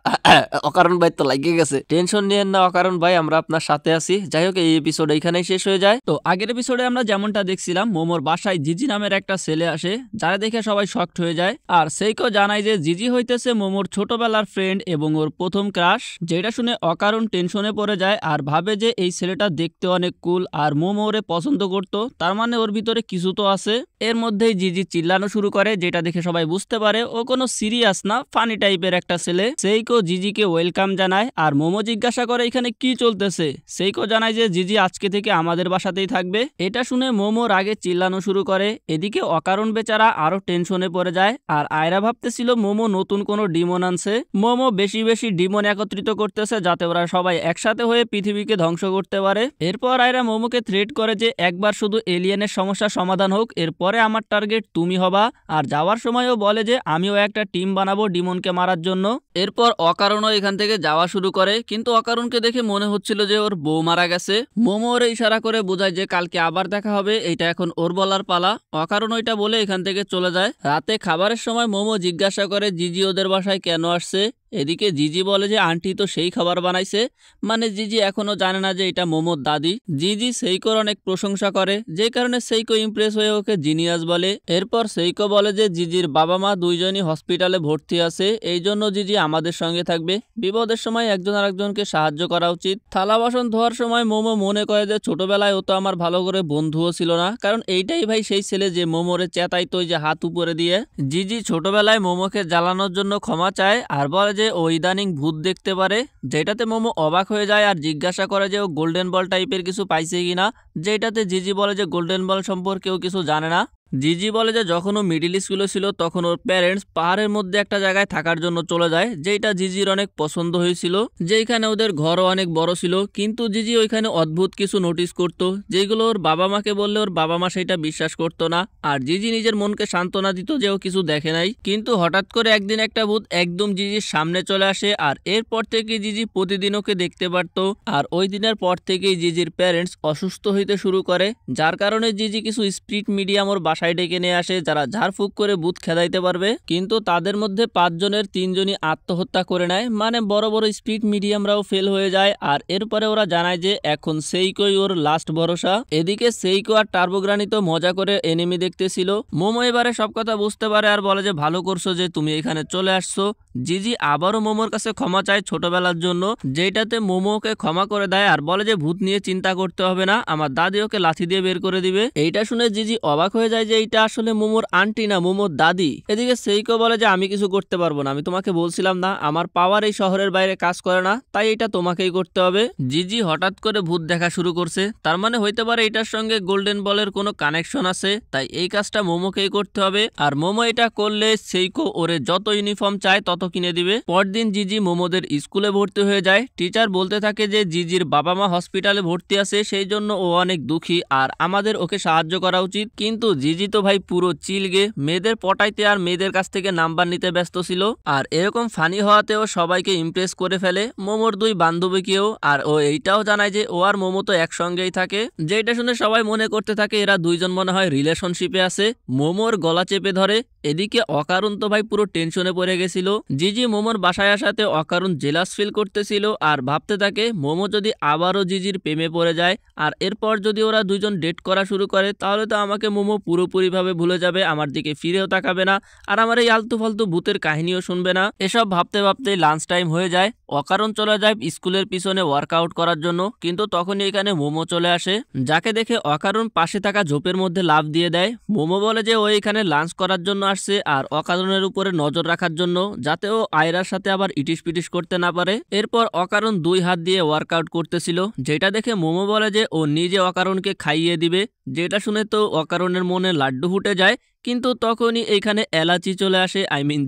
অকারণ ভাই তো লাগিয়ে গেছে, টেনশন নিয়েন না অকারণ ভাই, আমরা আপনার সাথে সাথে আছি। যাই হোক, এই এপিসোড এইখানেই শেষ হয়ে যায়। তো আগের এপিসোডে আমরা যেমনটা দেখছিলাম, মোমোর বাসায় জিজি নামের একটা ছেলে আসে, যারা দেখে সবাই শকড হয়ে যায়। আর সেইকো জানায় যে জিজি হইতেছে মোমোর ছোটবেলার ফ্রেন্ড এবং ওর প্রথম ক্রাশ। যেটা শুনে অকারণ টেনশনে পড়ে যায় আর ভাবে যে এই ছেলেটা দেখতে অনেক কুল আর মোমো ওরে পছন্দ করতো, তার মানে ওর ভিতরে কিছু তো আছে। এর মধ্যেই জিজি চিল্লানো শুরু করে, যেটা দেখে সবাই বুঝতে পারে ও কোনো সিরিয়াস না, ফানি টাইপের একটা ছেলে। সেইকো জিজিকে ওয়েলকাম জানায় আর মোমো জিজ্ঞাসা করে এখানে কি চলতেছে। সেইকো জানায় যে জিজি আজকে থেকে আমাদের বাসাতেই থাকবে। এটা শুনে মোমোর আগে চিল্লানো শুরু করে। এদিকে অকারণ বেচারা আরো টেনশনে পড়ে যায় আর আয়রা ভাবতেছিল মোমো নতুন কোনো ডিমন আনছে। মোমো বেশি বেশি ডিমন একত্রিত করতেছে যাতে ওরা সবাই একসাথে হয়ে পৃথিবীকে ধ্বংস করতে পারে। এরপর আয়রা মোমোকে থ্রেট করে যে একবার শুধু এলিয়েনের সমস্যা সমাধান হোক, এরপরে আমার টার্গেট তুমি হবা। আর যাওয়ার সময়ও বলে যে আমিও একটা টিম বানাবো ডিমনকে মারার জন্য। এরপর অকারণও এখান থেকে যাওয়া শুরু করে, কিন্তু অকারণকে দেখে মনে হচ্ছিল যে ওর বউ মারা গেছে। মোমো ওরে ইশারা করে বোঝায় যে কালকে আবার দেখা হবে, এইটা এখন ওর বলার পালা। অকারণ ওইটা বলে এখান থেকে চলে যায়। রাতে খাবারের সময় মোমো জিজ্ঞাসা করে জিজি ওদের বাসায় কেন আসছে। এদিকে জিজি বলে যে আন্টি তো সেই খাবার বানাইছে, মানে জিজি এখনো জানে না যে এটা মোমোর দাদি। জিজি সেইকোর অনেক প্রশংসা করে, যে কারণে সেইকো ইমপ্রেস হয়ে ওকে জিনিয়াস বলে। এরপর সেইকো বলে যে জিজির বাবা মা দুইজনই হসপিটালে ভর্তি আছে, এই জন্য জিজি আমাদের সঙ্গে থাকবে। বিপদের সময় একজন আরেকজনকে সাহায্য করা উচিত। থালা বাসন ধোয়ার সময় মোমো মনে করে যে ছোটবেলায় ও তো আমার ভালো করে বন্ধুও ছিল না, কারণ এইটাই ভাই সেই ছেলে যে মোমোরে চেতাইতো যে হাত উপরে দিয়ে। জিজি ছোটবেলায় মোমোকে জ্বালানোর জন্য ক্ষমা চায় আর বলে যে ও ইদানিং ভূত দেখতে পারে, যেটাতে মোমো অবাক হয়ে যায় আর জিজ্ঞাসা করে যে ও গোল্ডেন বল টাইপের কিছু পাইছে কিনা, যেটাতে জিজি বলে যে গোল্ডেন বল সম্পর্কেও কিছু জানে না। জিজি বলে যে যখন ও মিডিল স্কুলে ছিল তখন ওর প্যারেন্টস পাহাড়ের মধ্যে একটা জায়গায় থাকার জন্য চলে যায়, যেটা জিজির অনেক পছন্দ হয়েছিল, যেখানে ওদের ঘরও অনেক বড় ছিল। কিন্তু জিজি ওইখানে অদ্ভুত কিছু নোটিস করত, যেগুলো ওর বাবা মাকে বললে ওর বাবা মা সেটা বিশ্বাস করতো না। আর জিজি নিজের মনকে সান্ত্বনা দিত যে ও কিছু দেখে নাই। কিন্তু হঠাৎ করে একদিন একটা ভূত একদম জিজির সামনে চলে আসে আর এরপর থেকে জিজি প্রতিদিন ওকে দেখতে পারত। আর ওই দিনের পর থেকেই জিজির প্যারেন্টস অসুস্থ হইতে শুরু করে, যার কারণে জিজি কিছু স্পিরিট মিডিয়াম ওর বাসায় ডেকে নিয়ে আসে, যারা ঝাড়ফুঁক করে ভূত খেদাইতে পারবে। কিন্তু তাদের মধ্যে 5 জনের 3 জনই আত্মহত্যা করে নেয়, মানে বড় বড় স্পিরিট মিডিয়ামরাও ফেল হয়ে যায়। আর এরপরে ওরা জানায় যে এখন সেইকোই ওর লাস্ট ভরসা। এদিকে সেইকো আর টার্বোগ্রানি তো মজা করে এনিমি দেখতেছিল। মোমো এবারে সব কথা বুঝতে পারে আর বলে যে ভালো করছো যে তুমি এখানে চলে আসছো। জিজি আবারও মোমোর কাছে ক্ষমা চায় ছোটবেলার জন্য, যেটাতে মোমোকে ক্ষমা করে দেয় আর বলে যে ভূত নিয়ে চিন্তা করতে হবে না, আমার দাদি ওকে লাথি দিয়ে বের করে দিবে। এইটা শুনে জিজি অবাক হয়ে যায় যে এইটা আসলে মোমোর আন্টি না, মোমোর দাদি। এদিকে সেইকো বলে যে আমি কিছু করতে পারবো না, আমি তোমাকে বলছিলাম না আমার পাওয়ার এই শহরের বাইরে কাজ করে না, তাই এটা তোমাকেই করতে হবে। জিজি হঠাৎ করে ভূত দেখা শুরু করছে, তার মানে হইতে পারে এটার সঙ্গে গোল্ডেন বলের কোনো কানেকশন আছে, তাই এই কাজটা মোমোকেই করতে হবে। আর মোমো এটা করলে সেইকো ওরে যত ইউনিফর্ম চায় তত কিনে দিবে। পরদিন জিজি মোমোদের স্কুলে ভর্তি হয়ে যায়। টিচার বলতে থাকে যে জিজির বাবা মা হসপিটালে ভর্তি আছে, সেই জন্য ও অনেক দুঃখী আর আমাদের ওকে সাহায্য করা উচিত। কিন্তু জিজি তো ভাই পুরো চিলগে, মেয়েদের পটাইতে আর মেয়েদের কাছ থেকে নাম্বার নিতে ব্যস্ত ছিল। আর এরকম ফানি হওয়াতেও সবাইকে ইমপ্রেস করে ফেলে, মোমোর 2 বান্ধবীকেও। আর ও এইটাও জানায় যে ও আর মোমো তো একসঙ্গেই থাকে, যেটা শুনে সবাই মনে করতে থাকে এরা দুইজন মনে হয় রিলেশনশিপে আছে। মোমোর গলা চেপে ধরে। এদিকে অকারণ তো ভাই পুরো টেনশনে পড়ে গেছিল। জিজি মোমোর বাসায় আসাতে অকারণ জেলাস ফিল করতেছিল আর ভাবতে থাকে মোমো যদি আবারও জিজির প্রেমে পড়ে যায় আর এরপর যদি ওরা দুজন ডেট করা শুরু করে, তাহলে তো আমাকে মোমো পুরোপুরিভাবে ভুলে যাবে, আমার দিকে ফিরেও তাকাবে না আর আমার এই আলতু ফালতু ভূতের কাহিনীও শুনবে না। এসব ভাবতে ভাবতে লাঞ্চ টাইম হয়ে যায়। অকারণ চলে যায় স্কুলের পিছনে ওয়ার্কআউট করার জন্য, কিন্তু তখনই এখানে মোমো চলে আসে, যাকে দেখে অকারণ পাশে থাকা ঝোপের মধ্যে লাফ দিয়ে দেয়। মোমো বলে যে ও এখানে লাঞ্চ করার জন্য আসছে আর অকারণের উপরে নজর রাখার জন্য, যাতে ও আয়রার সাথে আবার ইটিস পিটিস করতে না পারে। এরপর অকারণ 2 হাত দিয়ে ওয়ার্কআউট করতেছিল, যেটা দেখে মোমো বলে যে ও নিজে অকারণকে খাইয়ে দিবে, যেটা শুনে তো অকারণের মনে লাড্ডু ফুটে যায়। কিন্তু তখনই এইখানে এলাচি চলে আসে,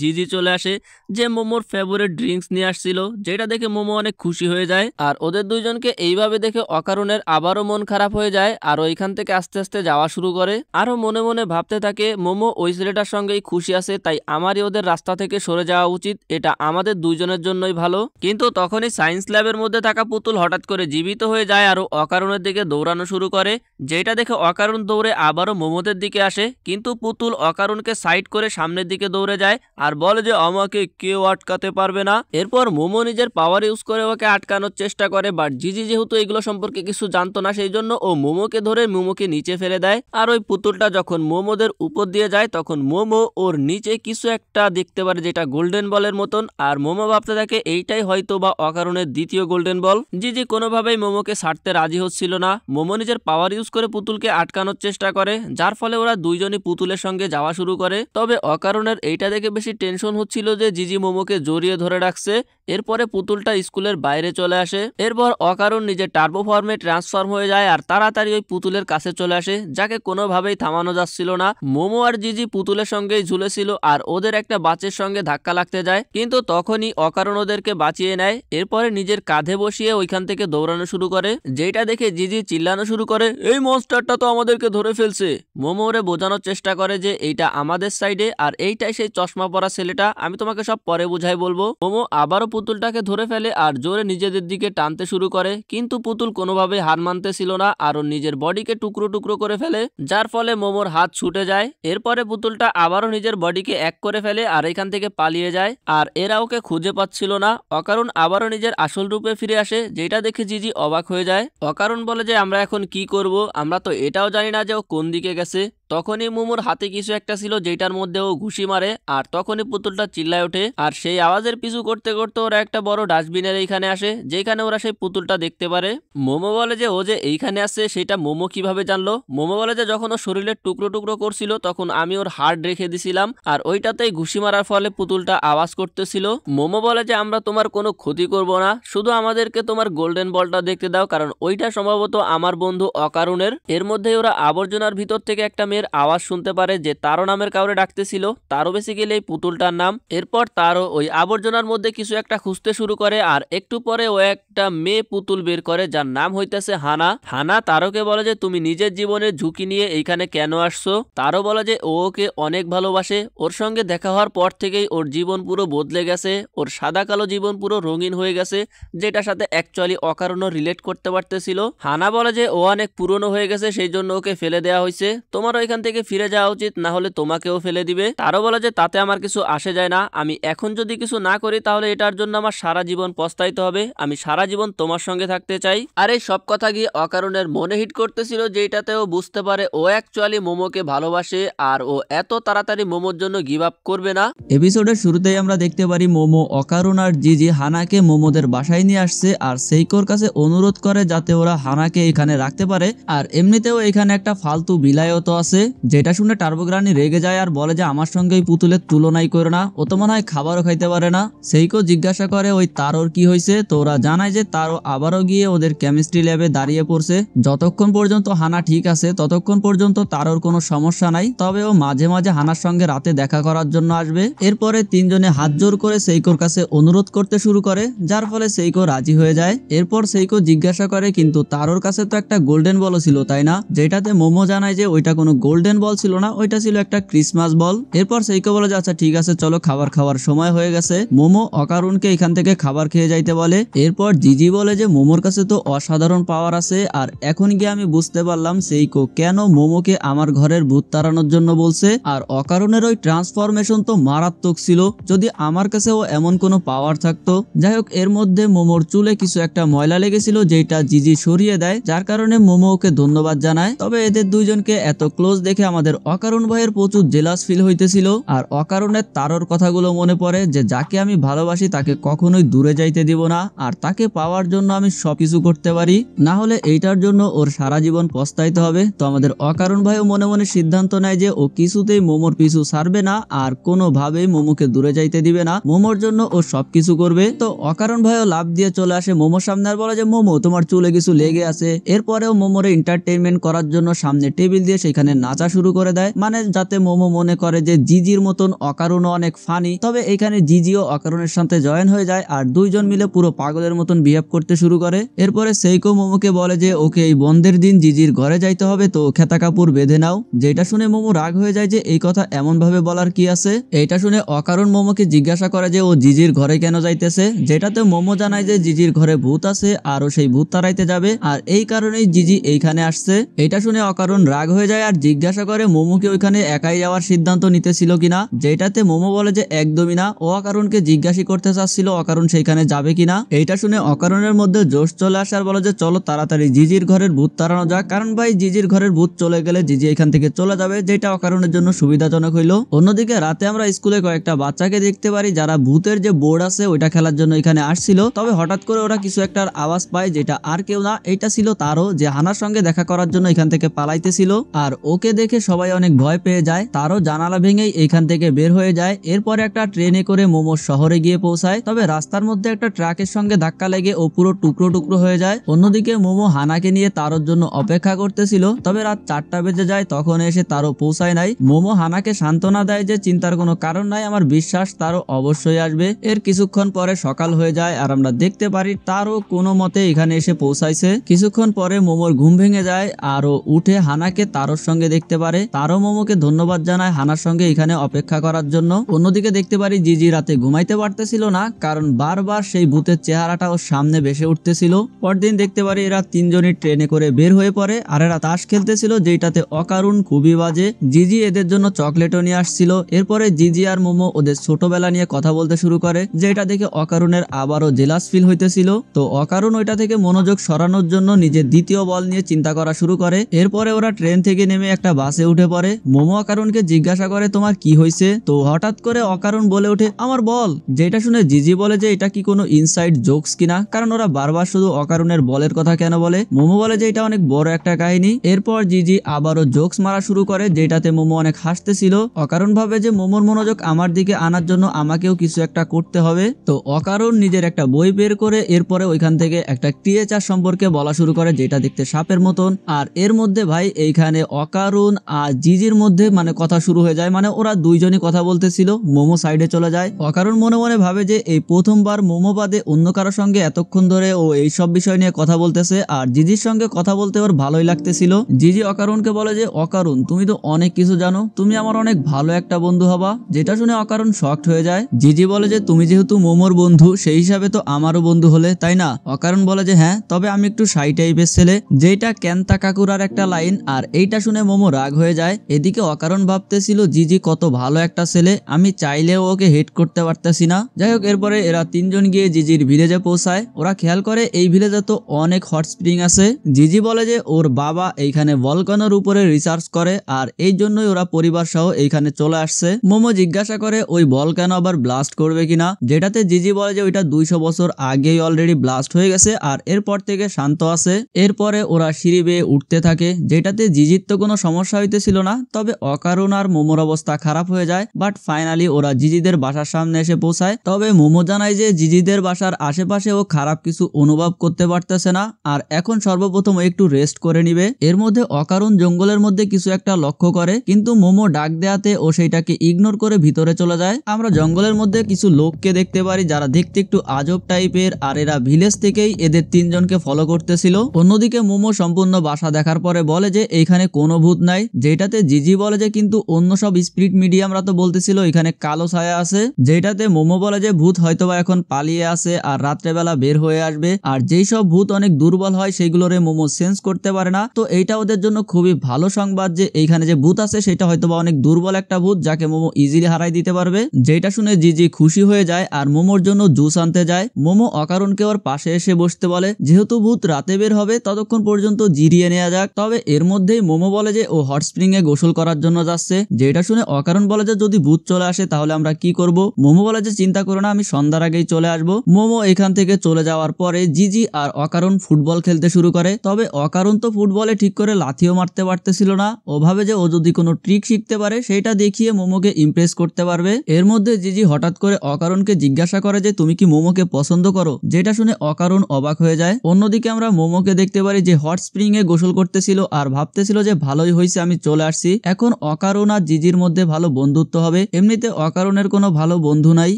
জিজি চলে আসে, যে মোমোর ফেভারিট ড্রিঙ্কস নিয়ে আসছিল, যেটা দেখে মোমো অনেক খুশি হয়ে যায়। আর ওদের দুইজনকে এইভাবে দেখে অকারণের আবারও মন খারাপ হয়ে যায় আর ওইখান থেকে আস্তে আস্তে যাওয়া শুরু করে। আরো মনে মনে ভাবতে থাকে মোমো ওই ছেলেটার সঙ্গেই খুশি আছে, তাই আমারই ওদের রাস্তা থেকে সরে যাওয়া উচিত, এটা আমাদের দুইজনের জন্যই ভালো। কিন্তু তখনই সায়েন্স ল্যাবের মধ্যে থাকা পুতুল হঠাৎ করে জীবিত হয়ে যায় আর অকারণের দিকে দৌড়ানো শুরু করে, যেটা দেখে অকারণ দৌড়ে আবারও মোমোদের দিকে আসে, কিন্তু পুতুল পুতুল অকারণকে সাইড করে সামনের দিকে দৌড়ে যায় আর বলে যে আমাকে কেউ আটকাতে পারবে না। এরপর মোমো নিজের পাওয়ার ইউজ করে ওকে আটকানোর চেষ্টা করে, বাট জিজি যেহেতু এগুলো সম্পর্কে কিছু জানতো না সেই জন্য ও মোমোকে ধরে মোমোকে নিচে ফেলে দেয়। আর ওই পুতুলটা যখন মোমোদের উপর দিয়ে যায় তখন মোমো ওর নিচে কিছু একটা দেখতে পারে যেটা গোল্ডেন বলের মতন, আর মোমো ভাবতে থাকে এইটাই হয়তো বা অকারণের দ্বিতীয় গোল্ডেন বল। জিজি কোনোভাবেই মোমোকে ছাড়তে রাজি হচ্ছিল না। মোমো নিজের পাওয়ার ইউজ করে পুতুলকে আটকানোর চেষ্টা করে, যার ফলে ওরা দুইজনই পুতুলের সঙ্গে যাওয়া শুরু করে। তবে অকারণের এইটা দেখে বেশি টেনশন হচ্ছিল যে জিজি মোমোকে জড়িয়ে ধরে রাখছে। এরপরে পুতুলটা স্কুলের বাইরে চলে আসে। এরপর অকারণ নিজের টার্বো ফর্মে ট্রান্সফর্ম হয়ে যায় আর তাড়াতাড়ি ওই পুতুলের কাছে চলে আসে, যাকে কোনোভাবেই থামানো যাচ্ছিল না। মোমো আর জিজি পুতুলের সঙ্গেই ঝুলেছিল আর ওদের একটা বাচ্চার সঙ্গে ধাক্কা লাগতে যায়, কিন্তু তখনই অকারণ ওদেরকে বাঁচিয়ে নেয়। এরপরে নিজের কাঁধে বসিয়ে ওইখান থেকে দৌড়ানো শুরু করে, যেটা দেখে জিজি চিল্লানো শুরু করে, এই মনস্টারটা তো আমাদেরকে ধরে ফেলছে। মোমো ওরে বোঝানোর চেষ্টা করে যে এইটা আমাদের সাইডে আর এইটাই সেই চশমা পরা ছেলেটা, আমি তোমাকে সব পরে বুঝাই বলবো। মোমো আবারও পুতুলটাকে ধরে ফেলে আর জোরে নিজেদের দিকে টানতে শুরু করে, কিন্তু পুতুল কোনোভাবে হার মানতেছিল না আর ওর নিজের বডিকে টুকরো টুকরো করে ফেলে, যার ফলে মোমোর হাত ছুটে যায়। এরপরে পুতুলটা আবারও নিজের বডিকে এক করে ফেলে আর এখান থেকে পালিয়ে যায়, আর এরা ওকে খুঁজে পাচ্ছিল না। অকারণ আবারও নিজের আসল রূপে ফিরে আসে, যেটা দেখে জিজি অবাক হয়ে যায়। অকারণ বলে যে আমরা এখন কি করব, আমরা তো এটাও জানি না যে ও কোন দিকে গেছে। তখনই মোমোর হাতে কিছু একটা ছিল যেটার মধ্যে ও ঘুষি মারে, আর তখনই পুতুলটা চিল্লায় ওঠে। আর সেই আওয়াজের পিছু করতে করতে ওরা একটা বড় ডাস্টবিনের এইখানে আসে, যেখানে ওরা সেই পুতুলটা দেখতে পারে। মোমো বলে যে ও যে এইখানে আসছে সেটা মোমো কিভাবে জানলো। মোমো বলে যে যখন ও শরীরের টুকরো টুকরো করছিল তখন আমি ওর হাড় রেখে দিছিলাম আর ওইটাতেই ঘুষি মারার ফলে পুতুলটা আওয়াজ করতেছিল। মোমো বলে যে আমরা তোমার কোনো ক্ষতি করব না, শুধু আমাদেরকে তোমার গোল্ডেন বলটা দেখতে দাও, কারণ ওইটা সম্ভবত আমার বন্ধু অকারণের। এর মধ্যে ওরা আবর্জনার ভিতর থেকে একটা মেয়ের আওয়াজ শুনতে পারে যে তারও নামের কাউরে ডাকতেছিল, তারও বেসিক্যালি এই পুতুলটার নাম। এরপর তারও ওই আবর্জনার মধ্যে কিছু একটা খুঁজতে শুরু করে আর একটু পরে ও একটা মেয়ে পুতুল বের করে যার নাম হইতেছে হানা। হানা তারোকে বলে যে তুমি নিজের জীবনের ঝুঁকি নিয়ে এইখানে কেন আসছো। তারও বলে যে ও ওকে অনেক ভালোবাসে, ওর সঙ্গে দেখা হওয়ার পর থেকেই ওর জীবন পুরো বদলে গেছে, ওর সাদা কালো জীবন পুরো রঙিন হয়ে গেছে, যেটার সাথে অ্যাকচুয়ালি অকারণও রিলেট করতে পারতেছিল। হানা বলে যে ও অনেক পুরনো হয়ে গেছে সেই জন্য ওকে ফেলে দেওয়া হয়েছে, তোমারও এখান থেকে ফিরে যাওয়া উচিত, না হলে তোমাকেও ফেলে দিবে। তারও বলে যে তাতে আমার কিছু আসে যায় না, আমি এখন যদি কিছু না করি তাহলে এটার জন্য আমার সারা জীবন পস্তাইতে হবে, আমি সারা জীবন তোমার সঙ্গে থাকতে চাই। আর এই সব কথা গিয়ে অকারণের মনে হিট করতেছিল, যেটাতে ও বুঝতে পারে ও অ্যাকচুয়ালি মোমোকে ভালোবাসে আর ও এত তাড়াতাড়ি মোমোর জন্য গিভ আপ করবে না। এপিসোডের শুরুতেই আমরা দেখতে পারি মোমো অকারণ আর জিজি হানাকে মোমোদের বাসায় নিয়ে আসছে আর সেইকোর কাছে অনুরোধ করে যাতে ওরা হানাকে এখানে রাখতে পারে। আর এমনিতেও এখানে একটা ফালতু বিলায়ও আছে, যেটা শুনে টার্বোগ্রানি রেগে যায় আর বলে যে আমার সঙ্গে এই পুতুলের তুলনাই করো না, ও তো মনে হয় খাবারও খাইতে পারে না। সেইকো জিজ্ঞাসা করে ওই তারোর কি হয়েছে, তো ওরা জানায় যে তারও আবারও গিয়ে ওদের কেমিস্ট্রি ল্যাবে দাঁড়িয়ে পড়ছে। যতক্ষণ পর্যন্ত হানা ঠিক আছে ততক্ষণ পর্যন্ত তারোর কোনো সমস্যা নাই, তবে ও মাঝে মাঝে হানার সঙ্গে রাতে দেখা করার জন্য আসবে। এরপরে তিনজনে হাত জোর করে সেইকোর কাছে অনুরোধ করতে শুরু করে, যার ফলে সেইকো রাজি হয়ে যায়। এরপর সেইকো জিজ্ঞাসা করে কিন্তু তারোর কাছে তো একটা গোল্ডেন বলও ছিল তাই না, যেটাতে মোমো জানায় যে ওইটা কোনো গোল্ডেন বল ছিল না, ওইটা ছিল একটা ক্রিসমাস বল। এরপর সেইকো বলে যে আচ্ছা ঠিক আছে চলো খাবার খাওয়ার সময় হয়ে গেছে। মোমো অকারণকে এখান থেকে খাবার খেয়ে যাইতে বলে। এরপর জিজি বলে যে মোমোর কাছে তো অসাধারণ পাওয়ার আছে, আর এখন গিয়ে আমি বুঝতে পারলাম সেইকো কেন মোমোকে আমার ঘরের ভূত তাড়ানোর জন্য বলছে। আর অকারণের ওই ট্রান্সফরমেশন তো মারাত্মক ছিল, যদি আমার কাছেও এমন কোনো পাওয়ার থাকতো। যাই হোক, এর মধ্যে মোমোর চুলে কিছু একটা ময়লা লেগেছিল যেটা জিজি সরিয়ে দেয়, যার কারণে মোমো ওকে ধন্যবাদ জানায়। তবে এদের দুইজনকে এত ক্লোজ দেখে আমাদের অকারণ ভাইয়ের প্রচুর জেলাস ফিল হইতেছিল, আর অকারণের তারর কথাগুলো মনে পড়ে যে যাকে আমি ভালোবাসি তাকে কখনোই দূরে যাইতে দিব না, আর তাকে পাওয়ার জন্য আমি সবকিছু করতে পারি, না হলে এইটার জন্য ওর সারা জীবন পস্তাইতে হবে। তো আমাদের অকারণ ভাইও মনে মনে সিদ্ধান্ত নেয় যে ও কিছুতেই মোমোর পিছু ছাড়বে না আর কোনোভাবেই মোমোকে দূরে যাইতে দিবে না, মোমোর জন্য ও সবকিছু করবে। তো অকারণ ভাইও লাভ দিয়ে চলে আসে মোমোর সামনে আর বলে যে মোমো তোমার চুলে কিছু লেগে আছে। এরপরেও মোমোরে এন্টারটেইনমেন্ট করার জন্য সামনে টেবিল দিয়ে সেখানে নাচা শুরু করে দেয়, মানে যাতে মোমো মনে করে যে জিজির মতন অকারণও অনেক ফানি। তবে এখানে জিজিও অকারণের সাথে জয়েন হয়ে যায় আর দুইজন মিলে পুরো পাগলের মতন বিহেভ করতে শুরু করে। এরপরে সেইকো মোমোকে বলে যে ওকে এই বন্ধের দিন জিজির ঘরে যাইতে হবে, তো খেতা কাপড় বেঁধে নাও। যেটা শুনে মোমো রাগ হয়ে যায় যে এই কথা এমন ভাবে বলার কি আছে। এইটা শুনে অকারণ মোমোকে জিজ্ঞাসা করে যে ও জিজির ঘরে কেন যাইতেছে, যেটাতে মোমো জানায় যে জিজির ঘরে ভূত আছে আর ও সেই ভূত তাড়াইতে যাবে, আর এই কারণেই জিজি এইখানে আসছে। এটা শুনে অকারণ রাগ হয়ে যায় আর জিজ্ঞাসা করে মোমোকে ওইখানে একাই যাওয়ার সিদ্ধান্ত নিতেছিল কিনা, যেটাতে মোমো বলে যে একদমই না, ও অকারণকে জিজ্ঞাসা করতে চাচ্ছিল অকারণ সেইখানে যাবে কিনা। এইটা শুনে অকারণের মধ্যে জোশ চলে আসে আর বলে যে চলো তাড়াতাড়ি জিজির ঘরের ভূত তাড়ানো যাক, কারণ ভাই জিজির ঘরের ভূত চলে গেলে জিজি এখান থেকে চলে যাবে, যেটা অকারণের জন্য সুবিধাজনক হইলো। অন্যদিকে রাতে আমরা স্কুলে কয়েকটা বাচ্চাকে দেখতে পারি যারা ভূতের যে বোর্ড আছে ওইটা খেলার জন্য এখানে আসছিল। তবে হঠাৎ করে ওরা কিছু একটা আওয়াজ পায়, যেটা আর কেউ না, এটা ছিল তারও, যে হানার সঙ্গে দেখা করার জন্য এখান থেকে পালাইতেছিল। আর ওকে দেখে সবাই অনেক ভয় পেয়ে যায়, তারও জানালা ভেঙেই এখান থেকে বের হয়ে যায়। এরপরে একটা ট্রেনে করে মোমো শহরে গিয়ে পৌঁছায়, তবে রাস্তার মধ্যে একটা ট্রাকের সঙ্গে ধাক্কা লেগে ও পুরো টুকরো টুকরো হয়ে যায়। অন্যদিকে মোমো হানাকে নিয়ে তারোর জন্য অপেক্ষা করতেছিল, তবে রাত 4টা বেজে যায়, তখন এসে তারও পৌঁছায় নাই। মোমো হানাকে সান্ত্বনা দেয় যে চিন্তার কোনো কারণ নাই, আমার বিশ্বাস তারও অবশ্যই আসবে। এর কিছুক্ষণ পরে সকাল হয়ে যায় আর আমরা দেখতে পারি তারও কোনো মতে এখানে এসে পৌঁছাইছে। কিছুক্ষণ পরে মোমোর ঘুম ভেঙে যায় আর ও উঠে হানাকে তারোর সঙ্গে দেখতে পারে। তারও মোমোকে ধন্যবাদ জানায় হানার সঙ্গে এখানে অপেক্ষা করার জন্য। অন্যদিকে দেখতে পারি জিজি রাতে ঘুমাইতে পারতেছিল না, কারণ বারবার সেই ভূতের চেহারাটা ওর সামনে ভেসে উঠতেছিল। পরদিন দেখতে পারি এরা তিনজনই ট্রেনে করে বের হয়ে পড়ে আর এরা তাস খেলতেছিল, যেটাতে অকারণ খুবই বাজে। জিজি এদের জন্য চকলেটও নিয়ে আসছিল। এরপরে জিজি আর মোমো ওদের ছোটবেলা নিয়ে কথা বলতে শুরু করে, যেটা দেখে অকারণের আবারও জেলাস ফিল হইতেছিল। তো অকারণ ওইটা থেকে মনোযোগ সরানোর জন্য নিজের দ্বিতীয় বল নিয়ে চিন্তা করা শুরু করে। এরপরে ওরা ট্রেন থেকে নেমে একটা বাসে উঠে পড়ে। মোমো অকারণকে জিজ্ঞাসা করে তোমার কি হয়েছে, তো হঠাৎ করে অকারণ বলে ওঠে আমার বল, যেটা শুনে জিজি বলে যে এটা কি কোনো ইনসাইড জোকস কিনা, কারণ ওরা বারবার শুধু অকারণের বলের কথা কেন বলে। মোমো বলে যে এটা অনেক বড় একটা কাহিনী। এরপর জিজি আবারও জোকস মারা শুরু করে, যেটাতে মোমো অনেক হাসতেছিল। অকারণ ভাবে যে মোমোর মনোযোগ আমার দিকে আনার জন্য আমাকেও কিছু একটা করতে হবে। তো অকারণ নিজের একটা বই বের করে এরপরে ওইখান থেকে একটা ক্রিয়েচার সম্পর্কে বলা শুরু করে, যেটা দেখতে সাপের মতন। আর এর মধ্যে ভাই এইখানে অকারণ আর জিজির মধ্যে মানে কথা শুরু হয়ে যায়, মানে ওরা দুইজনই কথা বলতেছিল। মোমো সাইডে চলে যায়। অকারণ মনে মনে ভাবে যে এই প্রথমবার মোমো বাদে অন্য কারোর সঙ্গে এতক্ষণ ধরে ও এই সব বিষয় নিয়ে কথা বলতেছে, আর জিজির সঙ্গে কথা বলতে ওর ভালোই লাগতেছিল। জিজি অকারণকে বলে যে অকারণ তুমি তো অনেক কিছু জানো, তুমি আমার অনেক ভালো একটা বন্ধু হবা, যেটা শুনে অকারণ শকড হয়ে যায়। জিজি বলে যে তুমি যেহেতু মোমোর বন্ধু সেই হিসাবে তো আমারও বন্ধু হলে তাই না। অকারণ বলে যে হ্যাঁ, তবে আমি একটু শাই টাইপের ছেলে, যেটা কেন্তা কাকুরার একটা লাইন। আর এইটা শুনে মোমো রাগ হয়ে যায়। এদিকে অকারণ ভাবতেছিল জিজি কত ভালো একটা ছেলে, আমি চাইলেও ওকে হেট করতে পারতেছি না। যাই হোক, এরপরে এরা তিনজন গিয়ে জিজির ভিলেজে পৌঁছায়। ওরা খেয়াল করে এই ভিলেজে তো অনেক হট স্প্রিং আছে। জিজি বলে যে ওর বাবা এইখানে ভলকানোর উপরে রিসার্চ করে আর এই জন্যই ওরা পরিবার সহ এইখানে চলে আসছে। মোমো জিজ্ঞাসা করে ওই ভলকানো আবার ব্লাস্ট করবে কিনা, যেটাতে জিজি বলে যে ওইটা 200 বছর আগেই অলরেডি ব্লাস্ট হয়ে গেছে আর এরপর থেকে শান্ত আছে। এরপরে ওরা সিঁড়ি বেয়ে উঠতে থাকে, যেটাতে জিজির তো কোনো সমস্যা হইতেছিল না, তবে অকারণ আর মোমোর অবস্থা খারাপ হয়ে যায়। বাট ফাইনালি ওরা জিজিদের বাসার সামনে এসে পৌঁছায়। তবে মোমো জানায় যে জিজিদের বাসার আশেপাশে ও খারাপ কিছু অনুভব করতে পারতেছে না আর এখন সর্বপ্রথম একটু রেস্ট করে নিবে। এর মধ্যে অকারণ জঙ্গলের মধ্যে কিছু একটা লক্ষ্য করে, কিন্তু মোমো ডাক দেয়াতে ও সেইটাকে ইগনোর করে ভিতরে চলে যায়। আমরা জঙ্গলের মধ্যে কিছু লোককে দেখতে পারি যারা দেখতে একটু আজব টাইপের, আর এরা ভিলেজ থেকেই এদের তিনজনকে ফলো করতেছিল। অন্যদিকে মোমো সম্পূর্ণ বাসা দেখার পরে বলে যে এইখানে কোনো ভূত নাই, যেটাতে জিজি বলে যে কিন্তু অন্য সব স্পিরিট মিডিয়ামরা তো বলতেছিল এখানে কালো ছায়া আছে, যেটাতে মোমো বলে যে ভূত হয়তোবা এখন পালিয়ে আছে আর রাত্রেবেলা বের হয়ে আসবে। আর যেই সব ভূত অনেক দুর্বল হয় সেইগুলোরে মোমো সেন্স করতে পারে না। তো এইটা ওদের জন্য খুবই ভালো সংবাদ যে এইখানে যে ভূত আছে সেটা হয়তোবা অনেক দুর্বল একটা ভূত, যাকে মোমো ইজিলি হারাই দিতে পারবে। যেটা শুনে জিজি খুশি হয়ে যায় আর মোমোর জন্য জুস আনতে যায়। মোমো অকারণকে ওর পাশে এসে বসতে বলে, যেহেতু ভূত রাতে বের হবে ততক্ষণ পর্যন্ত জিরিয়ে নেওয়া যাক। তবে এর মধ্যেই মোমো বলে যে ও হট স্প্রিং এ গোসল করার জন্য যাচ্ছে, যেটা শুনে অকারণ বলে যে যদি ভূত চলে আসে তাহলে আমরা কি করব। মোমো বলে যে চিন্তা করো না, আমি সন্ধ্যার আগেই চলে আসবো। মোমো এখান থেকে চলে যাওয়ার পরে জিজি আর অকারণ ফুটবল খেলতে শুরু করে। তবে অকারণ তো ফুটবলে ঠিক করে লাথিও মারতে পারতেছিল না। ও ভাবে যে ও যদি কোনো ট্রিক শিখতে পারে সেটা দেখিয়ে মোমোকে ইমপ্রেস করতে পারবে। এর মধ্যে জিজি হঠাৎ করে অকারণকে জিজ্ঞাসা করে যে তুমি কি মোমোকে পছন্দ করো, যেটা শুনে অকারণ অবাক হয়ে যায়। অন্যদিকে আমরা মোমোকে দেখতে পারি যে হট স্প্রিং এ গোসল করতেছিল আর ভাবতেছিল যে ভালোই হয়েছে আমি চলে আসছি, এখন অকারণ আর জিজির মধ্যে ভালো বন্ধুত্ব হবে। এমনিতে অকারণের কোনো ভালো বন্ধু নাই।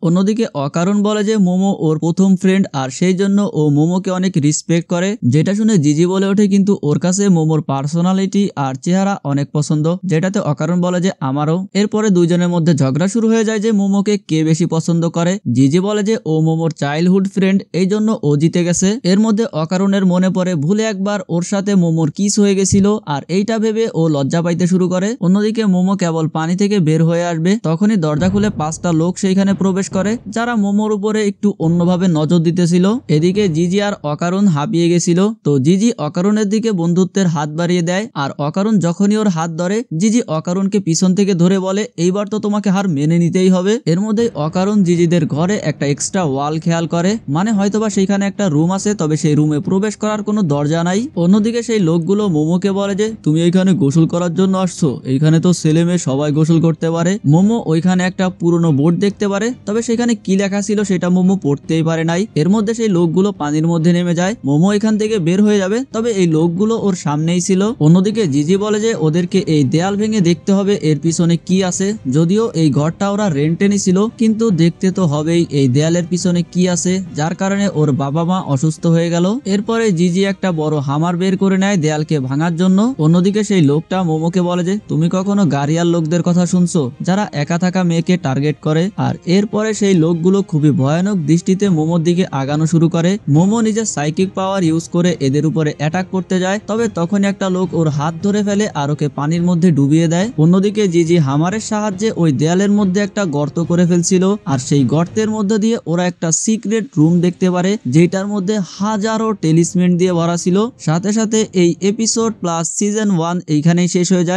অন্যদিকে অকারণ বলে যে মোমো ওর প্রথম ফ্রেন্ড আর সেই জন্য ও মোমোকে অনেক রিসপেক্ট করে, যেটা শুনে জিজি বলে ওঠে কিন্তু ওর কাছে মোমোর পার্সোনালিটি আর চেহারা অনেক পছন্দ, যেটাতে অকারণ বলে যে আমারও। এরপরে দুইজনের মধ্যে ঝগড়া শুরু হয়ে যায় যে মোমোকে কে বেশি পছন্দ করে। জিজি বলে যে ও মোমোর চাইল্ডহুড ফ্রেন্ড, এই জন্য ও জিতে গেছে। এর মধ্যে অকারণের মনে পড়ে ভুলে একবার ওর সাথে মোমোর কিস হয়ে গেছিল আর এইটা ভেবে ও ও লজ্জা পাইতে শুরু করে। অন্যদিকে মোমো কেবল পানি থেকে বের হয়ে আসবে, তখনই দরজা খুলে 5টা লোক সেইখানে প্রবেশ করে, যারা মোমোর উপরে একটু অন্যভাবে নজর দিতেছিল। এদিকে জিজি আর অকারণ হাঁপিয়ে গেছিল, তো জিজি অকারণের দিকে বন্ধুত্বের হাত বাড়িয়ে দেয়। আর অকারণ যখনই ওর হাত ধরে, জিজি অকারণকে পিছন থেকে ধরে বলে, এইবার তো তোমাকে হার মেনে নিতেই হবে। এর মধ্যেই অকারণ জিজিদের ঘরে একটা এক্সট্রা ওয়াল খেয়াল করে, মানে হয়তোবা সেইখানে একটা রুম আছে, তবে সেই রুমে প্রবেশ করার কোনো দরজা নাই। অন্যদিকে সেই লোকগুলো মোমোকে বলে যে তুমি এইখানে গোসল করার জন্য আসছো, এইখানে তো ছেলে মেয়ে সবাই গোসল করতে পারে। মোমো ওইখানে একটা পুরনো বোর্ড দেখতে পারে, তবে সেখানে কি লেখা ছিল সেটা মোমো পড়তেই পারে নাই। এর মধ্যে সেই লোকগুলো পানির মধ্যে নেমে যায়। মোমো এখান থেকে বের হয়ে যাবে, তবে এই লোকগুলো ওর সামনেই ছিল। অন্যদিকে জিজি বলে যে ওদেরকে এই দেয়াল ভেঙে দেখতে হবে এর পিছনে কি আছে। যদিও এই ঘরটা ওরা রেন্টে নিছিল, কিন্তু দেখতে তো হবেই এই দেয়ালের পিছনে কি আছে, যার কারণে ওর বাবা মা অসুস্থ হয়ে গেল। এরপরে জিজি একটা বড় হামার বের করে নেয় দেয়ালকে ভাঙার জন্য। অন্যদিকে সেই লোকটা মোমোকে বলে যে তুমি কখনো গাড়িয়াল লোকদের কথা শুনছো, যারা একা থাকা মেয়েকে টার্গেট করে। আর এরপরে সেই লোকগুলো খুবই ভয়ানক দৃষ্টিতে মোমোর দিকে আগানো শুরু করে। মোমো নিজের সাইকিক পাওয়ার ইউজ করে এদের উপরে অ্যাটাক করতে যায়, তবে তখনই একটা লোক ওর হাত ধরে ফেলে আর ওকে পানির মধ্যে ডুবিয়ে দেয়। অন্যদিকে জিজি হামারের সাহায্যে ওই দেয়ালের মধ্যে একটা গর্ত করে ফেলছিল, আর সেই গর্তের মধ্যে দিয়ে ওরা একটা সিক্রেট রুম দেখতে পারে, যেটার মধ্যে হাজারো টেলিসমেন্ট দিয়ে ভরা ছিল। সাথে সাথে এই এপিসোড প্লাস সিজন 1 এইখানেই শেষ হয়ে যায়।